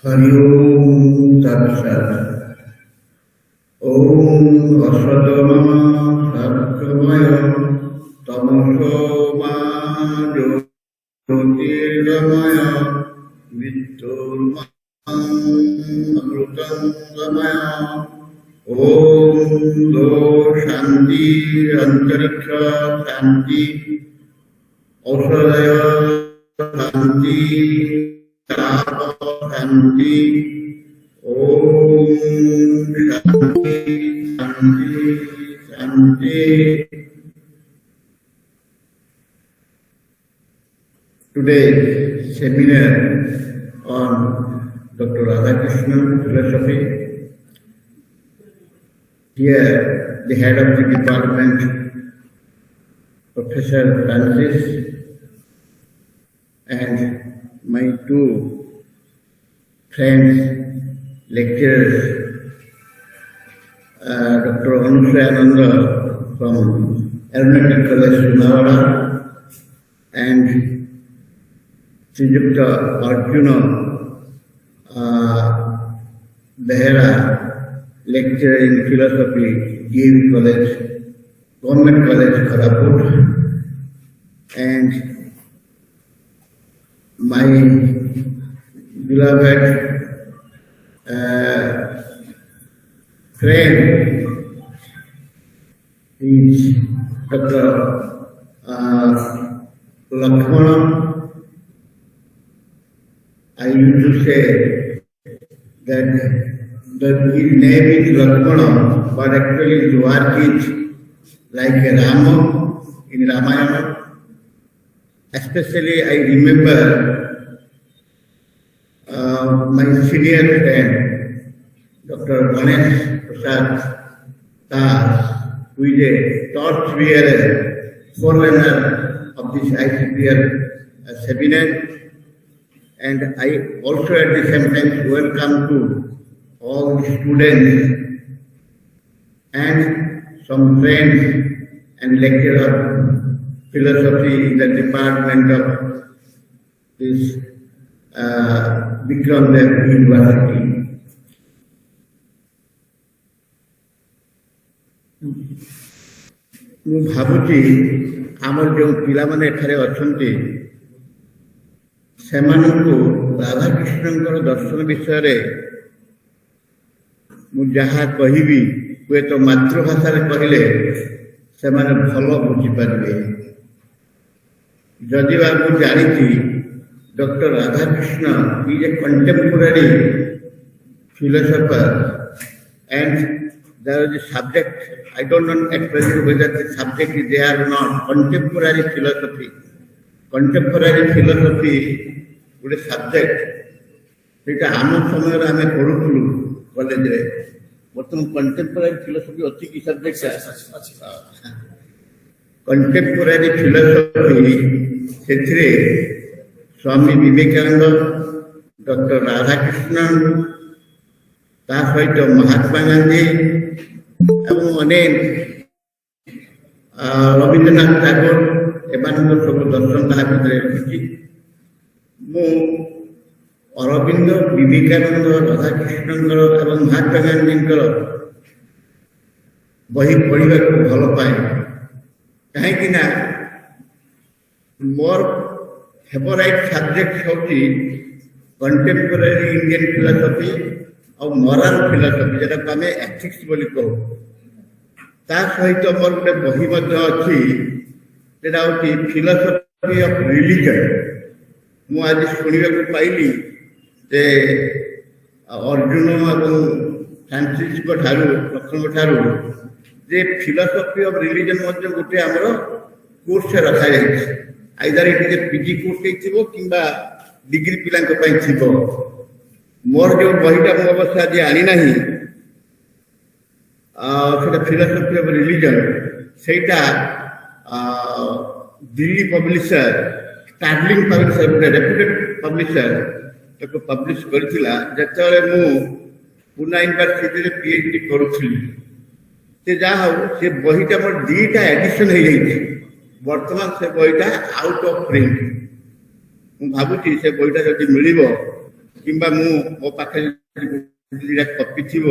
हरि ओम तत्सत्। ओम असतम सत्कमय तमसो मा ज्योतिर्गमय विद्युन्मृतं गमय। ओम दो शांति अंतरिक्ष शांति औषधय शांति शांति। ओम शांति शांति शांति। Today's seminar on Dr. Radhakrishnan philosophy. Here, the head of the department, Professor Francis, and my two friends, lecturers, Dr. Anusuya Nanda from Aeronautics College, Sunabeda, and Srijukta Arjun, Behera, lecturer in philosophy, Jeypore College, Government College, Koraput, and my beloved friend is Dr. Lakshmana. I used to say that his name is Lakshmana, but actually his work is like a Rama in Ramayana. Especially I remember my senior friend, Dr. Ganesh Prasad Das, who is a torch-bearer, forerunner of this ICPR seminar. And I also at the same time welcome to all the students and some friends and lecturers of philosophy in the department of this Vikram Dev University. ମୁଁ ଭାବୁଛି ଆମର ଯେଉଁ ପିଲାମାନେ ଏଠାରେ ଅଛନ୍ତି ସେମାନଙ୍କୁ ରାଧାକୃଷ୍ଣଙ୍କର ଦର୍ଶନ ବିଷୟରେ ମୁଁ ଯାହା କହିବି ହୁଏତ ମାତୃଭାଷାରେ କହିଲେ ସେମାନେ ଭଲ ବୁଝିପାରିବେ। ଯଦିବା ମୁଁ ଜାଣିଛି Dr. Radhakrishnan is a contemporary philosopher and there is a subject, I don't know at present whether the subject is there or not, contemporary philosophy. Contemporary philosophy ଗୋଟେ ସବଜେକ୍ଟ ସେଇଟା ଆମ ସମୟରେ ଆମେ ପଢ଼ୁଥିଲୁ କଲେଜରେ। ବର୍ତ୍ତମାନ କଣ୍ଟେମ୍ପୋରାରୀ ଫିଲୋସଫି ଅଛି କି ସବଜେକ୍ଟ? କଣ୍ଟେମ୍ପୋରାରୀ ଫିଲୋସଫି, ସେଥିରେ ସ୍ୱାମୀ ବିବେକାନନ୍ଦ, ଡକ୍ଟର ରାଧାକୃଷ୍ଣନ, ତା ସହିତ ମହାତ୍ମା ଗାନ୍ଧୀ ଏବଂ ଅନେକ ରବୀନ୍ଦ୍ରନାଥ ଟାଗୋର ଏମାନଙ୍କର ସବୁ ଦର୍ଶନ ତାହା ଭିତରେ ରହିଛି। ମୁଁ ଅରବିନ୍ଦ, ବିବେକାନନ୍ଦ, ରାଧାକୃଷ୍ଣଙ୍କର ଏବଂ ମହାତ୍ମା ଗାନ୍ଧୀଙ୍କର ବହି ପଢ଼ିବାକୁ ଭଲ ପାଏ। କାହିଁକି ନା ମୋର ଫେଭରାଇଟ୍ ସବଜେକ୍ଟ ହେଉଛି କଣ୍ଟେମ୍ପୋରାରୀ ଇଣ୍ଡିଆନ୍ ଫିଲୋସଫି ଆଉ ମରାଲ ଫିଲୋସଫି, ଯେଉଁଟାକୁ ଆମେ ଏଥିକ୍ସ ବୋଲି କହୁ। ତା ସହିତ ମୋର ଗୋଟେ ବହି ମଧ୍ୟ ଅଛି, ସେଟା ହେଉଛି ଫିଲୋସଫି ଅଫ୍ ରିଲିଜନ୍। ମୁଁ ଆଜି ଶୁଣିବାକୁ ପାଇଲି ଯେ ଅର୍ଜୁନ ଏବଂ ଫ୍ରାନ୍ସିସ୍ଙ୍କ ଠାରୁ, ଲକ୍ଷ୍ମଣଙ୍କ ଠାରୁ, ଯେ ଫିଲୋସଫି ଅଫ୍ ରିଲିଜନ୍ ମଧ୍ୟ ଗୋଟେ ଆମର କୋର୍ସରେ ରଖାଯାଇଛି। ଆଇଦର ଏଠି ଯେ ପିଜି କୋର୍ସ ହେଇଥିବ କିମ୍ବା ଡିଗ୍ରୀ ପିଲାଙ୍କ ପାଇଁ ଥିବ। ମୋର ଯେଉଁ ବହିଟା ମୁଁ ଅବଶ୍ୟ ଆଜି ଆଣିନାହିଁ, ସେଇଟା ଫିଲୋସଫି ଅଫ୍ ରିଲିଜନ୍, ସେଇଟା ଦିଲ୍ଲୀ ପବ୍ଲିସର ଷ୍ଟାର୍ଲିଂ ପବ୍ଲିସର, ଗୋଟେ ରେପୁଟେଡ୍ ପବ୍ଲିସର, ତାକୁ ପବ୍ଲିଶ କରିଥିଲା ଯେତେବେଳେ ମୁଁ ପୁନା ୟୁନିଭର୍ସିଟିରେ PhD କରୁଥିଲି। ସେ ଯାହା ହଉ, ସେ ବହିଟା ମୋର 2ଟା ଏଡିସନ୍ ହେଇଯାଇଛି। ବର୍ତ୍ତମାନ ସେ ବହିଟା ଆଉଟ୍ ଅଫ୍ ପ୍ରିଣ୍ଟ। ମୁଁ ଭାବୁଛି ସେ ବହିଟା ଯଦି ମିଳିବ किंबा मो पाखे कपि थी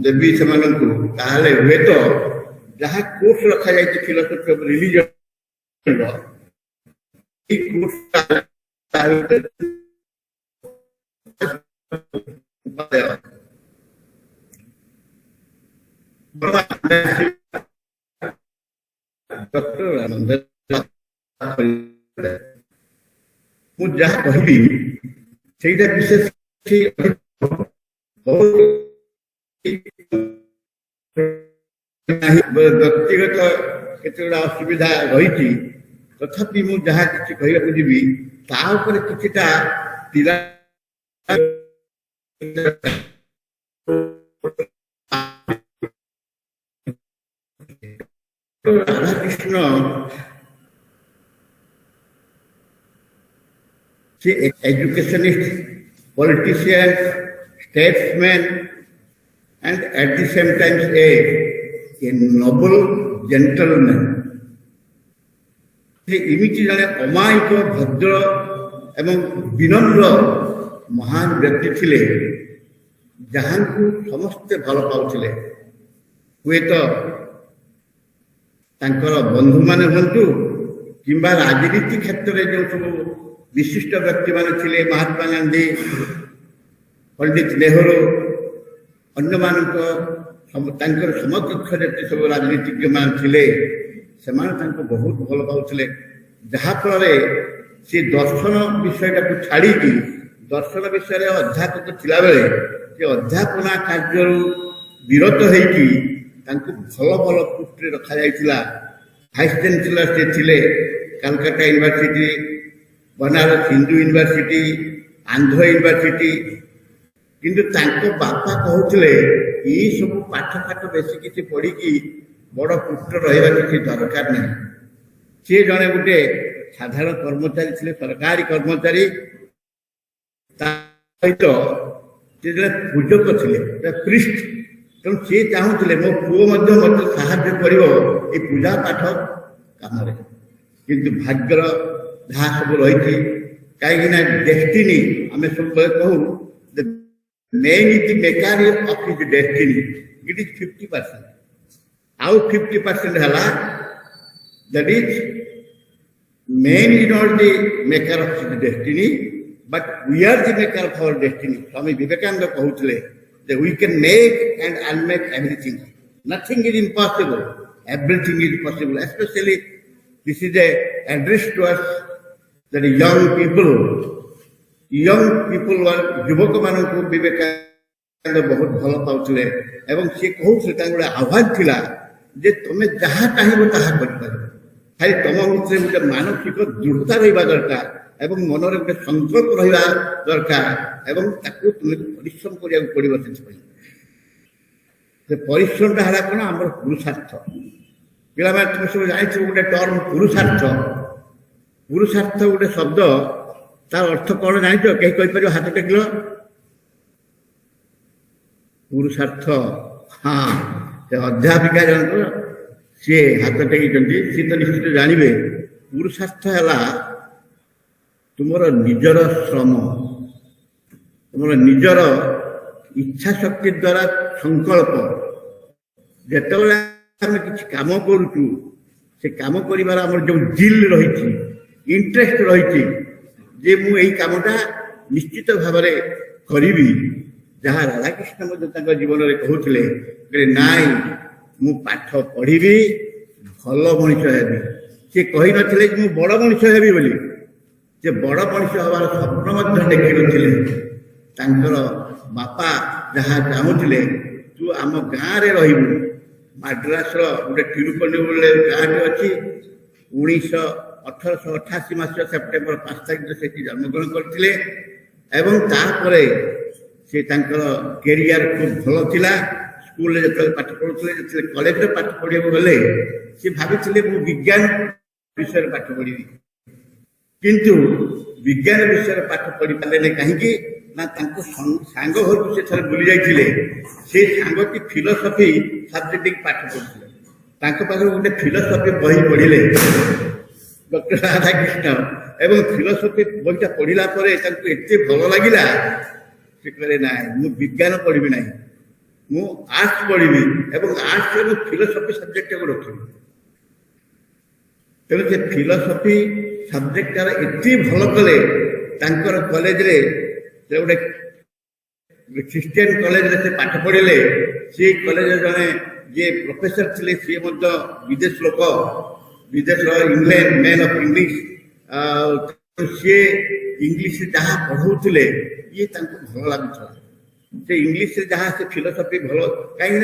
देवी से हुए तो जहाँ कोर्स रखा जाए फिलोसफी ऑफ रिलीजन डॉक्टर आनंद मुझे कहबी से विशेष व्यक्तिगत केतगुड़ा असुविधा रही तथापि मुझे जहाँ कि कहवाक जी किछिटा पिला राधाकृष्ण से educationist politician statesman and at the same time a noble gentleman से इमिति जने अमायिक भद्र एवं विनम्र महान व्यक्ति थिले जहाँ को समस्ते भल पाउथिले हुए तो तांकर बंधु माने हंतु किंबा राजनीति क्षेत्र में जो सब विशिष्ट व्यक्ति माने थिले महात्मा गांधी पंडित नेहरू अन्य समकक्ष जिते सब राजनीतिज्ञ मान थे से बहुत भल पाते जहाँफल सी दर्शन विषय छाड़ी दर्शन विषय अध्यापक थिला बेले से अध्यापना कार्य विरत होती भल भल पोस्ट रखा जाइथिला वाइस चांसलर से थिले Calcutta university Banaras Hindu university Andhra university किंतु तांको बापा कहते ये सब पाठ पाठ बेस किसी पढ़ी बड़ पुष्ट रहा किसी दरकार नहीं सी जड़े गोटे साधारण कर्मचारी थे सरकारी कर्मचारी सहित पूजक थे प्रिस्ट तेणु सी चाहूले मो पुओ मत साहाय्य कर पूजा पाठ कम किंतु भाग्यर जहाँ सब रही कहीं डेस्टिनी आम सब कहूँ man is the maker of his destiny. It is 50%. How 50% hala? That is, man is not the maker of his destiny, but we are the maker of our destiny. Swami Vivekananda कहूले that we can make and unmake everything. Nothing is impossible. Everything is possible. Especially, this is a address to us that young people युवक मान विवेकानंद बहुत भल पाते एवं सी कहते गोटे आह्वान थिला जे तुम जहाँ चाहिए ताहा कर खाली तुम भितर गोटे मानसिक दृढ़ता रहा दरकार एवं मन में गोटे संकल्प रहा दरकार एवं तुम परिश्रम करा पड़ो से परिश्रम है कौन आम पुरुषार्थ पिला तुम सब जान गोटे टर्म पुरुषार्थ गोटे शब्द तार अर्थ कौन जान कहीं कहीपर हाथ टेकिल पुरुषार्थ हाँ से अध्यापिका जनक सी हाथ टेक सी तो निश्चित जानवे पुरुषार्थ है तुम निजर श्रम तुम निजर इच्छा शक्ति द्वारा संकल्प जिते आम कि कम करुचु से कम कर जो जिल रही इंटरेस्ट रही जे मु यही कामटा निश्चित भाव करी जहाँ राधाकृष्ण जीवन में कहते नाई मु पाठ पढ़ी भल मनीष हेबी सी कही नथिले कि मु बड़ मनीष हेबी बोली जे बड़ मनीष हबार स्वप्न देखी नथिले तांकर बापा जहाँ चाहूले तू आम गाँव में रही मद्रास गोटे तिरुपल्ली गाँव अच्छी 1888 मसीहा सेप्टेम्बर 5 तारीख से जन्मग्रहण करते से कैरियर खूब भल था स्कूल जो पाठ पढ़ुले जो कॉलेज पाठ पढ़ा गले सी भाई मु विज्ञान विषय पाठ पढ़ी किंतु विज्ञान विषय पाठ पढ़ी पारे कहीं सांग घर को थे बुली जाते से सांगटी फिलोसफी सब्जेक्ट पाठ पढ़ुले गोटे फिलोसफी बही पढ़े डॉक्टर राधाकृष्ण एवं फिलोसफी बईटा पढ़ला एत भल लगे से कहे ना मु विज्ञान पढ़ी ना मु आर्ट्स पढ़ी एवं आर्ट्स फिलोसफी सब्जेक्ट को रखी तेणु से फिलोसफी सब्जेक्ट एत भल कले कॉलेज रे गोटे क्रिश्चियन कॉलेज रे से पाठ पढ़ले सी कॉलेज जड़े जे प्रोफेसर थे सी विदेश लोक विदेश इंग्लैंड मैन ऑफ इंग्लिश सी इंग्लिश जहाँ पढ़ाऊले ये भल लगुला से इंग्लिश जहाँ से फिलोसफी भल कहीं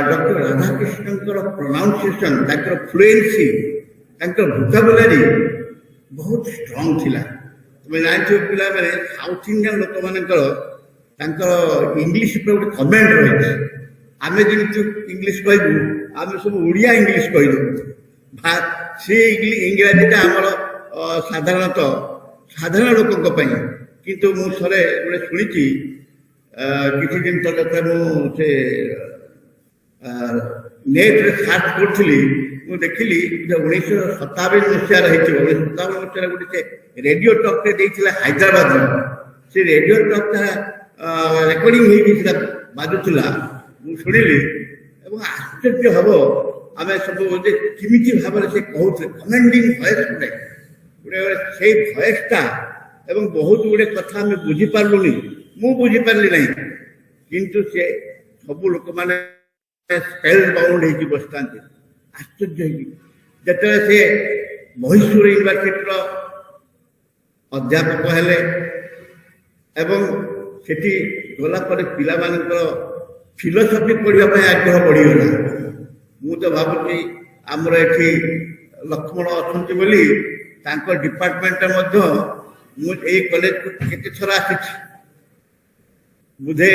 डॉक्टर राधाकृष्णन प्रोनाउंसिएशन फ्लुएंसी वोकाबुलारी बहुत स्ट्रांग थिला तुम जानते पिला मैंने साउथ इंडियन लोक मानकर इंग्लिश पर गोटे कमेंट रही आम जमी इंग्लिश कहू आम सब ओडिया इंग्लिश कहू सी इंग्राजीटा आमर साधारण लोकों किंतु मु थरे गोटे शुणी किसी दिन तक मुझे नेट रे सर्च करी मु देखिली 1957 मसीह 1957 मसीह गोटे रेडियो टॉक रे देइथिला हैदराबाद से रेडियो टॉक रेकर्डिंग हो बाजुला मु शुणिली आश्चर्य हम आम सब किमिति भाव से कहते कमेंडिंग भॉइस गोटे से भॉइसटा एवं बहुत गुड़े कथा आम बुझीपारूनी मु बुझीपारि ना किंतु से सब लोक मैंने स्पेल बाउंड हो बसता आश्चर्य जिते से मैसूर यूनिवर्सिटी अध्यापक हेले एवं सेठी गला पिला फिलोसफी पढ़ाई आग्रह बढ़ीगला मु तो भावुची आमर एठी लक्ष्मण अच्छा बोली डिपार्टमेंट मुझे कॉलेज को केते थर आसी बुधे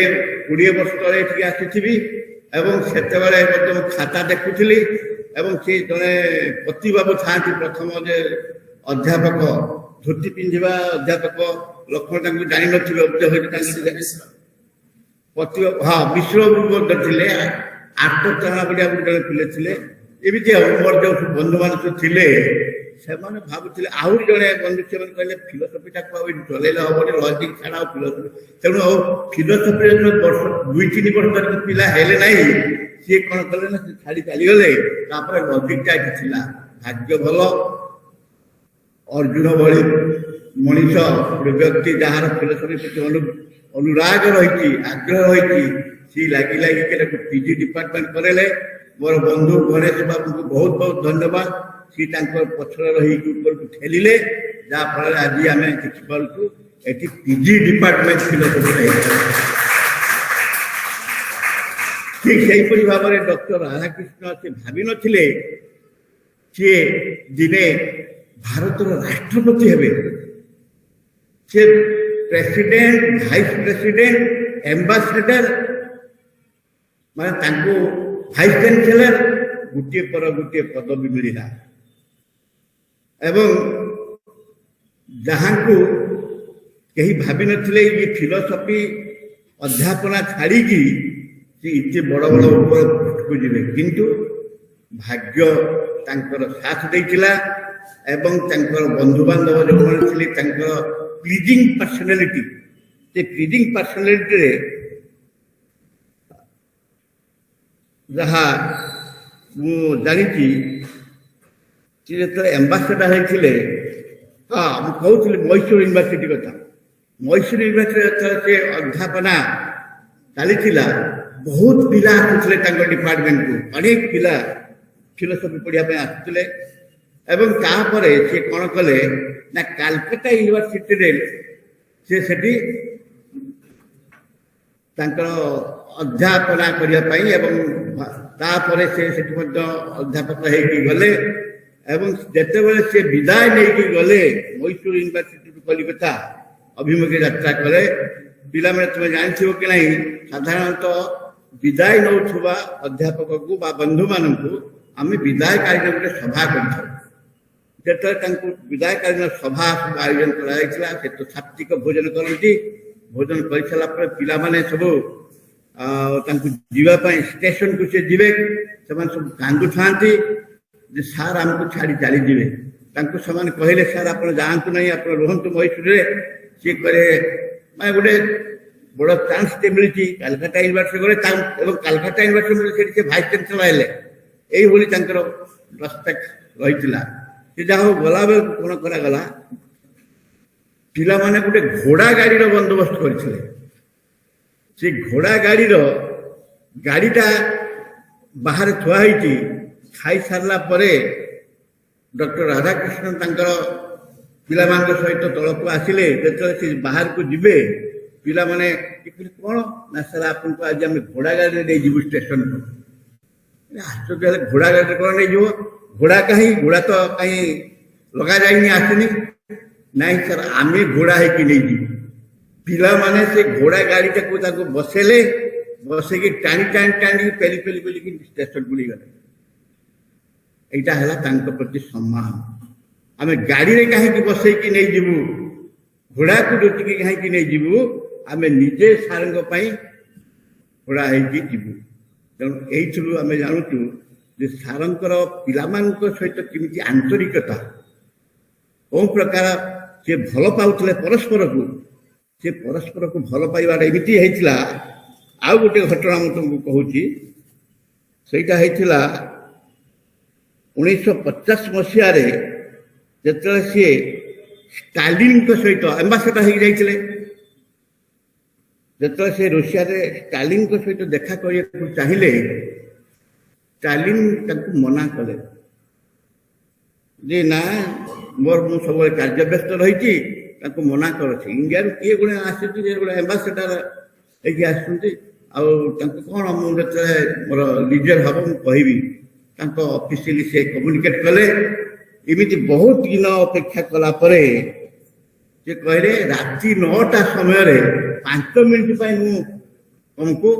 20 वर्ष तले आसी एवं से खाता देखुली एवं से जड़े पति बाबू था प्रथम जे अध्यापक धोती पिंधा अध्यापक लक्ष्मण जानी नी पति हाँ विश्व थे आठ चरणा बढ़िया जड़े पिले थे एमती मोर जो बंधु मान सब थे से भावुले आहरी जड़े बंधु से कहले फिलोसफीटा चलैले हम लजिक छाड़ा फिलोसफी तेणु फिलोसफी वर्ष 2-3 वर्ष पिला हेले ना सी कौन कले ना छाड़ी चलीगले लजिकटा ये था भाग्य भल अर्जुन भली मनीष गोटे व्यक्ति जार फिलोसफी प्रति अनुराग रही आग्रह रही सी लगी पीजी डिपार्टमेंट करेले मोर बंधु गणेश बाबू को बहुत बहुत धन्यवाद सी पछर रही ऊपर को ठेलिले जहाँफल आज आम देखिपु ये पीजी डिपार्टमेंट फिलोसफी ठीक से भाव में डॉक्टर राधाकृष्ण से भावी नथिले सी दिने भारत राष्ट्रपति हेबे से प्रेसिडेंट भाइस प्रेसिडेंट एम्बासेडर माने भाइस चांसेलर गोटे पर गोटे पदवी मिलला एवं जहाँ को कहीं भावी नथिले ये फिलोसफी अध्यापना छाड़ी इतने बड़ बड़ ऊपर को जीवे किंतु भाग्य तांकर साथ देइतिला एवं तांकर बंधु बांधव जो थे प्लीजिंग पर्सनालिटी से प्लीजिंग पर्सनालिटी रे जहाँ मु जानी जो एम्बासेडर होते हाँ मुझे मैसूर यूनिवर्सिटी कथा मैसूर यूनिवर्सिटी से अध्यापना चली बहुत पिला आसुले डिपार्टमेंट को अनेक पिला फिलोसफी पढ़ाई आसुले एवं तापर से कौन कले ना कालकाटा यूनिवर्सिटी से अध्यापना करने से अध्यापक गले एवं जिते बड़े से विदाय नहीं गले मैसूर यूनिवर्सिटी कलिकता अभिमुखे यात्रा कले पिला मैंने तुम्हें जानथि कि नहीं साधारणतः विदाय नौथुवा अध्यापक को बा बंधु मान आम विदायकालीन गोटे सभा कर विदायकालीन सभा सब आयोजन कराइला से तो सात्विक भोजन करती भोजन कर सारा पिला माने सब जीवाई स्टेशन को से जीवे सब कांदु था सार आमको छाड़ी चली जीवे ତାଙ୍କୁ ସେମାନେ କହିଲେ ସାର୍ ଆପଣ ଯାଆନ୍ତୁ ନାହିଁ, ଆପଣ ରୁହନ୍ତୁ ମହୀଶୂରରେ। ସିଏ କହିଲେ ମାନେ ଗୋଟେ ବଡ଼ ଚାନ୍ସଟେ ମିଳିଛି, କାଲକାଟା ୟୁନିଭର୍ସିଟି ଗଲେ ଏବଂ କାଲକାଟା ୟୁନିଭର୍ସିଟି ସେଠି ସେ ଭାଇସ୍ ଚାନ୍ସେଲର ହେଲେ। এইଭଳି ତାଙ୍କର ପ୍ରସ୍ପେକ୍ଟ ରହିଥିଲା। ସେ ଯାହା ହଉ ଗଲାବେଳକୁ କ'ଣ କରାଗଲା, ପିଲାମାନେ ଗୋଟେ ଘୋଡ଼ା ଗାଡ଼ିର ବନ୍ଦୋବସ୍ତ କରିଥିଲେ। ସେ ଘୋଡ଼ା ଗାଡ଼ିଟା ବାହାରେ ଥୁଆ ହେଇଛି। ଖାଇସାରିଲା ପରେ ଡକ୍ଟର ରାଧାକୃଷ୍ଣ ତାଙ୍କର ପିଲାମାନଙ୍କ ସହିତ ତଳକୁ ଆସିଲେ। ଯେତେବେଳେ ସେ ବାହାରକୁ ଯିବେ, ପିଲାମାନେ କ'ଣ ନା ସାର୍ ଆପଣଙ୍କୁ ଆଜି ଆମେ ଘୋଡ଼ା ଗାଡ଼ିରେ ନେଇଯିବୁ ଷ୍ଟେସନକୁ। ଆଶ୍ଚର୍ଯ୍ୟ ହେଲେ, ଘୋଡ଼ା ଗାଡ଼ିରେ କ'ଣ ନେଇଯିବ? ଘୋଡ଼ା କାହିଁ, ଘୋଡ଼ା ତ କାହିଁ ଲଗାଯାଇନି, ଆସିନି। ନାଇଁ ସାର୍, ଆମେ ଘୋଡ଼ା ହେଇକି ନେଇଯିବୁ। ପିଲାମାନେ ସେ ଘୋଡ଼ା ଗାଡ଼ିଟାକୁ ତାକୁ ବସେଇଲେ, ବସେଇକି ଟାଣିକି ପେଲିକି ଷ୍ଟେସନକୁ ନେଇଗଲେ। এইটা ହେଲା ତାଙ୍କ ପ୍ରତି ସମ୍ମାନ। ଆମେ ଗାଡ଼ିରେ କାହିଁକି ବସେଇକି ନେଇଯିବୁ, ଘୋଡ଼ାକୁ ଲୁଚିକି କାହିଁକି ନେଇଯିବୁ? ଆମେ ନିଜେ ସାରଙ୍କ ପାଇଁ ଘୋଡ଼ା ହେଇକି ଯିବୁ। ତେଣୁ ଏଇଥିରୁ ଆମେ ଜାଣୁଛୁ ଯେ ସାରଙ୍କର ପିଲାମାନଙ୍କ ସହିତ କେମିତି ଆନ୍ତରିକତା, କେଉଁ ପ୍ରକାର ସେ ଭଲ ପାଉଥିଲେ ପରସ୍ପରକୁ। ସେ ପରସ୍ପରକୁ ଭଲ ପାଇବାଟା ଏମିତି ହେଇଥିଲା। ଆଉ ଗୋଟେ ଘଟଣା ମୁଁ ତୁମକୁ କହୁଛି। ସେଇଟା ହେଇଥିଲା 1950 ମସିହାରେ, ଯେତେବେଳେ ସିଏ ଷ୍ଟାଲିନଙ୍କ ସହିତ ଆମ୍ବାସେଡର ହେଇକି ଯାଇଥିଲେ। ଯେତେବେଳେ ସେ ରୁଷିଆରେ ଷ୍ଟାଲିନଙ୍କ ସହିତ ଦେଖା କରିବାକୁ ଚାହିଁଲେ, ଷ୍ଟାଲିନ ତାଙ୍କୁ ମନା କଲେ ଯେ ନା, ମୁଁ ସବୁବେଳେ କାର୍ଯ୍ୟବ୍ୟସ୍ତ ରହିଛି, ତାଙ୍କୁ ମନା କରୁଛି। ଇଣ୍ଡିଆରୁ କିଏ ଗୋଟେ ଆସିଛି, ଯେ ଗୋଟେ ଆମ୍ବାସେଡର ହେଇକି ଆସୁଛନ୍ତି, ଆଉ ତାଙ୍କୁ କ'ଣ ମୁଁ ଯେତେବେଳେ ମୋର ଲିଜର ହବ ମୁଁ କହିବି। ତାଙ୍କ ଅଫିସିଆଲି ସେ କମ୍ୟୁନିକେଟ୍ କଲେ। ଏମିତି ବହୁତ ଦିନ ଅପେକ୍ଷା କଲା ପରେ ସେ କହିଲେ, ରାତି 9ଟା ସମୟରେ 5 ମିନିଟ୍ ପାଇଁ ମୁଁ ତୁମକୁ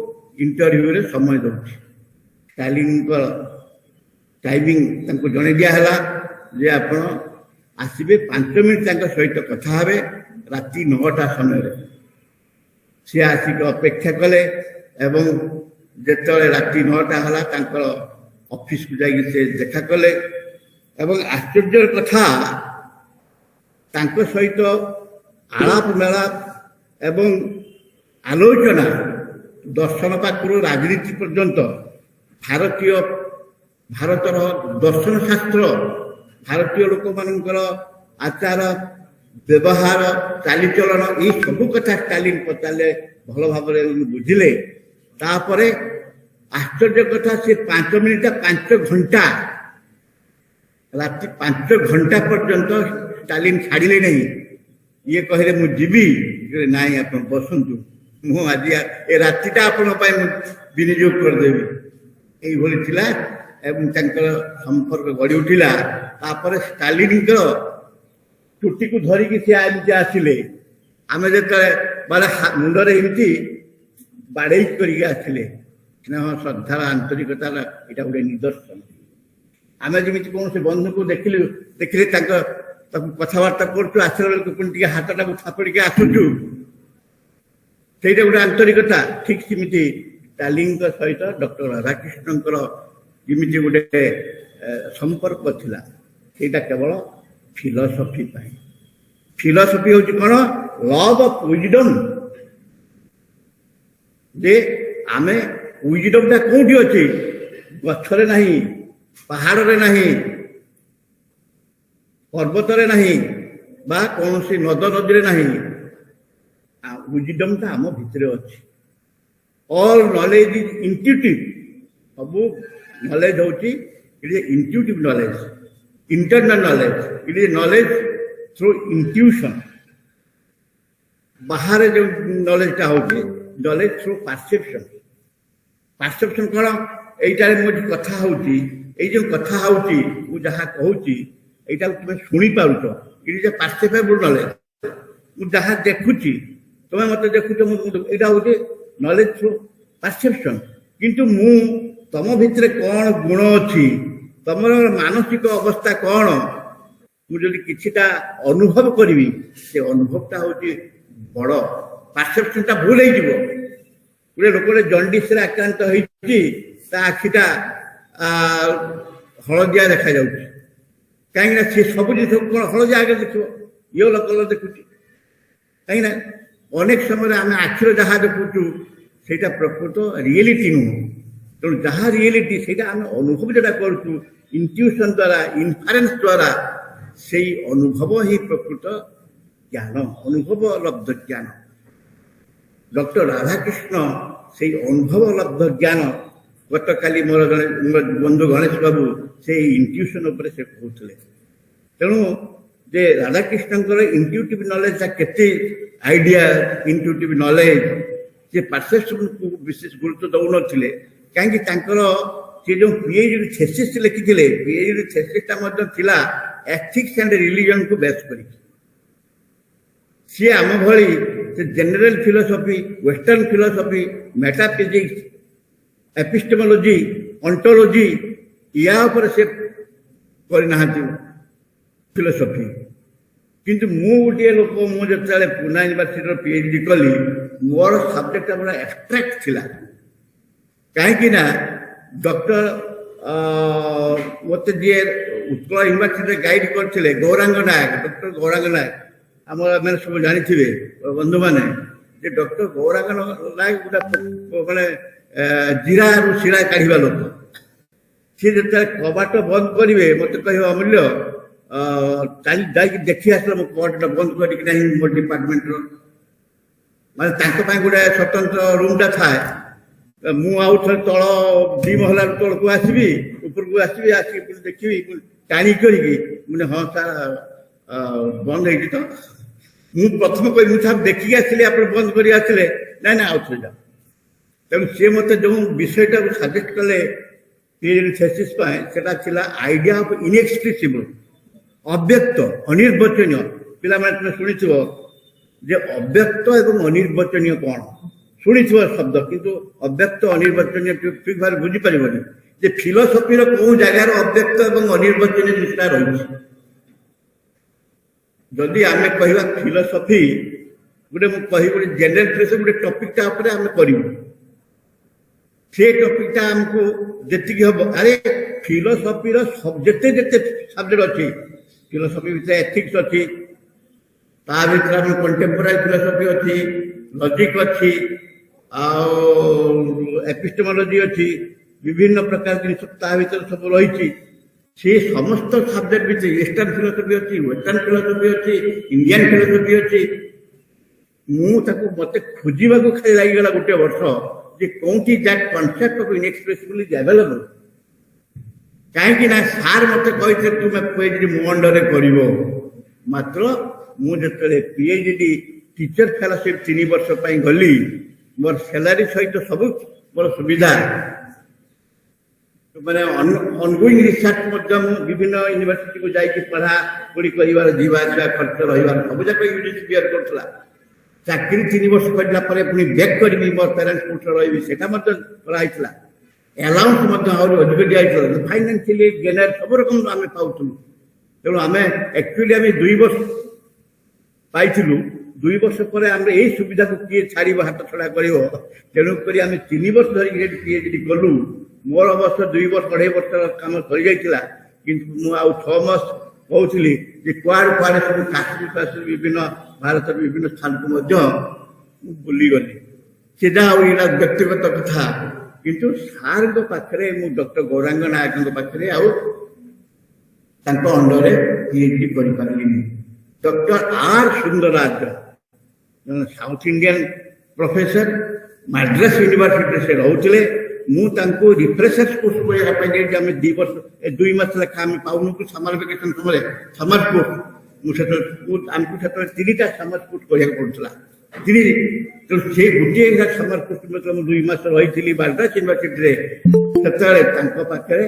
ଇଣ୍ଟରଭ୍ୟୁରେ ସମୟ ଦେଉଛି। ଷ୍ଟାଲିନଙ୍କ ଟାଇମିଂ ତାଙ୍କୁ ଜଣେଇ ଦିଆହେଲା ଯେ ଆପଣ ଆସିବେ, 5 ମିନିଟ୍ ତାଙ୍କ ସହିତ କଥା ହେବେ ରାତି 9ଟା ସମୟରେ। ସେ ଆସିକି ଅପେକ୍ଷା କଲେ ଏବଂ ଯେତେବେଳେ ରାତି 9ଟା ହେଲା, ତାଙ୍କର ଅଫିସକୁ ଯାଇକି ସେ ଦେଖା କଲେ। ଏବଂ ଆଶ୍ଚର୍ଯ୍ୟର କଥା, ତାଙ୍କ ସହିତ ଆଳାପ ମେଳାପ ଏବଂ ଆଲୋଚନା ଦର୍ଶନ ପାଖରୁ ରାଜନୀତି ପର୍ଯ୍ୟନ୍ତ, ଭାରତର ଦର୍ଶନ ଶାସ୍ତ୍ର, ଭାରତୀୟ ଲୋକମାନଙ୍କର ଆଚାର ବ୍ୟବହାର, ଚାଲିଚଳନ, ଏଇ ସବୁ କଥା ଷ୍ଟାଲିନ ପଚାରିଲେ, ଭଲ ଭାବରେ ବୁଝିଲେ। ତାପରେ ଆଶ୍ଚର୍ଯ୍ୟ କଥା, ସେ 5 ମିନିଟ୍ 5 ଘଣ୍ଟା, ରାତି 5 ଘଣ୍ଟା ପର୍ଯ୍ୟନ୍ତ ଷ୍ଟାଲିନ ଛାଡ଼ିଲେ ନାହିଁ। ଇଏ କହିଲେ ମୁଁ ଯିବି, ନାଇଁ ଆପଣ ବସନ୍ତୁ, ମୁଁ ଆଜି ଏ ରାତିଟା ଆପଣଙ୍କ ପାଇଁ ମୁଁ ବିନିଯୋଗ କରିଦେବି। এইଭଳି ଥିଲା ଏବଂ ତାଙ୍କର ସମ୍ପର୍କ ଗଢ଼ି ଉଠିଲା। ତାପରେ ଷ୍ଟାଲିନଙ୍କର ଚୁଟିକୁ ଧରିକି ସେ ଏମିତି ଆସିଲେ। ଆମେ ଯେତେବେଳେ ମାନେ ମୁଣ୍ଡରେ ଏମିତି ବାଡ଼େଇ କରିକି ଆସିଲେ। ସ୍ନେହ, ଶ୍ରଦ୍ଧାର, ଆନ୍ତରିକତାର ଏଇଟା ଗୋଟେ ନିଦର୍ଶନ। ଆମେ ଯେମିତି କୌଣସି ବନ୍ଧୁକୁ ଦେଖିଲେ ତାକୁ କଥାବାର୍ତ୍ତା କରୁଛୁ, ଆସିଲା ବେଳକୁ ପୁଣି ଟିକେ ହାତଟାକୁ ଥାପଡ଼ିକି ଆସୁଛୁ, ସେଇଟା ଗୋଟେ ଆନ୍ତରିକତା। ଠିକ୍ ସେମିତି ଷ୍ଟାଲିନଙ୍କ ସହିତ ଡକ୍ଟର ରାଧାକୃଷ୍ଣଙ୍କର ଯେମିତି ଗୋଟେ ସମ୍ପର୍କ ଥିଲା, ସେଇଟା କେବଳ ଫିଲୋସଫି ପାଇଁ। ଫିଲୋସଫି ହେଉଛି କ'ଣ? Love of wisdom. ଯେ ଆମେ ୱିଜଡମ୍ଟା କୋଉଠି ଅଛି? ଗଛରେ ନାହିଁ, ପାହାଡ଼ରେ ନାହିଁ, ପର୍ବତରେ ନାହିଁ, ବା କୌଣସି ନଦ ନଦୀରେ ନାହିଁ। ୱିଜଡମ୍ଟା ଆମ ଭିତରେ ଅଛି। All knowledge is intuitive. ସବୁ ନଲେଜ ହେଉଛି it is intuitive knowledge, internal knowledge. It is knowledge through intuition. ବାହାରେ ଯେଉଁ ନଲେଜଟା ହେଉଛି ନଲେଜ ଥ୍ରୁ ପାରସେପସନ୍। ପାରସେପସନ୍ କ'ଣ? এইটাରେ ମୁଁ ଯେଉଁ କଥା ହେଉଛି, ଏଇ ଯେଉଁ କଥା ହେଉଛି, ମୁଁ ଯାହା କହୁଛି এইଟାକୁ ତୁମେ ଶୁଣିପାରୁଛ, ଇଟ୍ ଇଜ୍ ଏ ପାରସେପେବଲ୍ ନଲେଜ। ମୁଁ ଯାହା ଦେଖୁଛି, ତୁମେ ମୋତେ ଦେଖୁଛ, ଏଇଟା ହେଉଛି ନଲେଜ ଥ୍ରୁ ପାରସେପସନ୍। କିନ୍ତୁ ମୁଁ ତମ ଭିତରେ କ'ଣ ଗୁଣ ଅଛି, ତମର ମାନସିକ ଅବସ୍ଥା କ'ଣ, ମୁଁ ଯଦି କିଛିଟା ଅନୁଭବ କରିବି, ସେ ଅନୁଭବଟା ହେଉଛି ବଡ଼। ପାରସେପସନ୍ଟା ଭୁଲ ହେଇଯିବ। ଗୋଟେ ଲୋକଟେ ଜଣ୍ଡିସରେ ଆକ୍ରାନ୍ତ ହେଇଛି, ତା ଆଖିଟା ହଳଦିଆ ଦେଖାଯାଉଛି, कहीं सी सब जिन कौन हलदिया आगे देख येलो कलर देखुची कहीं अनेक समय आम आखिर जहाँ देखुचु से प्रकृत रियलिटी नुह तेणु जहाँ रियलिटी से आम अनुभव जोटा करुचु इंट्यूशन द्वारा इनफरेन्स द्वारा से अनुभव ही प्रकृत ज्ञान अनुभव लब्ध ज्ञान डॉक्टर राधाकृष्ण से अनुभव लब्ध ज्ञान गत काली मोर बंधु गणेश बाबू से इंट्यूशन उपर से कहते तेणु जे राधाकृष्ण इंट्यूटिव नॉलेज केते आइडिया इंट्यूटिव नॉलेज से परसेप्शन को विशेष गुरुत्व दौ नथिले कहीं सी जो पीएचडी थेसिस लिखिथिले PhD thesis ethics and religion को बेस कर सी आम भली general philosophy western philosophy metaphysics epistemology ontology या ऊपर से करना फिलोसफी किंतु मु गोटे लोक मुझे पुना यूनिवर्सिटी पीएचडी कली मोर सब्जेक्ट पूरा एब्स्ट्रैक्ट थिला कहीं डॉक्टर मत जी उत्कल यूनिवर्सिटी गाइड करते गौरांग नायक डॉक्टर गौरांग नायक आम मैंने सब जानी बंधु मैंने डॉक्टर गौरांग नायक गोटे मैंने जीरा शिरा काढ़ा लोक सी जो कबाट बंद करेंगे मत कह अमूल्य देखी आस कबाटा बंद कर मोर डिपार्टमेंट माने गोटे स्वतंत्र रूमटा थाए मुझे तल दी महला तल को आसबि ऊपर को आसबि आसिक देखी टाणी करी मुझे हाँ सार बंद है तो मुझे प्रथम कह मुझे देखिए आसली आप बंद कर आसले ना ना आउ थे जाओ तेणु सी मत जो विषयटा सजेस्ट कले पीएचडी थेसिस से आइडिया ऑफ इनएक्सप्रेसिबल अव्यक्त अनिर्वचनीय पिला मैंने शुणी जे अव्यक्त एवं अनिर्वचनीय कौन शुणी शब्द किंतु अव्यक्त अनिर्वचनीय ठीक भाव बुझीपर जे फिलोसफी कौ जगार अव्यक्त एवं अनिर्वचनीय जिनसा रही जदि आम कह फिलोसफी गोटे मुझे गोटे जेनेल फिलोसफी गोटे टपिकटा आम करूँ से टपिकटा आमको जी हम अरे फिलोसफी जिते जिते सब्जेक्ट अच्छी फिलोसफी भितर एथिक्स अच्छी ता भीतर आम कंटेम्पोरारी फिलोसफी अच्छी लॉजिक अच्छी एपिस्टेमोलॉजी अच्छी विभिन्न प्रकार जिन भीतर सब रही से समस्त सब्जेक्ट भीतर ईस्टर्न फिलोसफी अच्छी वेस्टर्न फिलोसफी अच्छी इंडियन फिलोसफी अच्छी मुझे मत खोजा खाली लगिगला गोटे वर्ष जे कौटी that concept of inexpressible is available कहीं सार मत कहते तुम्हें पीएचडी मो अंडर कर मात्र मुझे पीएचडी टीचर फेलोशिप 3 वर्ष गली मोर सैलरी सहित सब मोर सुविधा मैंने ऑनगोइंग रिसर्च विभिन्न यूनिवर्सिटी को जाकि पढ़ा पढ़ी कर जीवासा खर्च रहा सब जाक यूनिवर्सिटी बियर करता चाकरी 3 वर्ष करला पुणी बैक करी मोर पेरेन्ट्स कोठ रही से कराइला अलाउंस अधिक दिखाई फाइनान्शियली गेनर सब रकम आम पाऊँ तेणु आम एक्चुअली आम 2 वर्ष पाइलु 2 वर्ष पर आम यही सुविधा को किए छाड़ हाथ छड़ा कर तेणुक आम 3 वर्ष धरिक पीएचडी कलु मोर अवश्य 2 वर्ष 2.5 वर्ष कम सरी जाता किंतु मुझे 6 मास कहूली कुआड़े कुआड़े सब काशी विभिन्न भारत विभिन्न स्थान को बुलीगली सीधा व्यक्तिगत कथा किंतु सार पाखे डॉक्टर गौरांग नायक पाखे अंडर पीएचडी कर doctor R Sundarraj south Indian professor Madras university से रोते मुझे रिफ्रेशर्स कोर्स करने आम 2 वर्ष 2 मास लेखा आम पाऊन समर वेकेशन समय समर कोर्स आमको से 3टा समर कोर्स करा पड़ा तो से गोटे समर कोर्स मतलब 2 मास रही मद्रास यूनिवर्सिटी से पाखे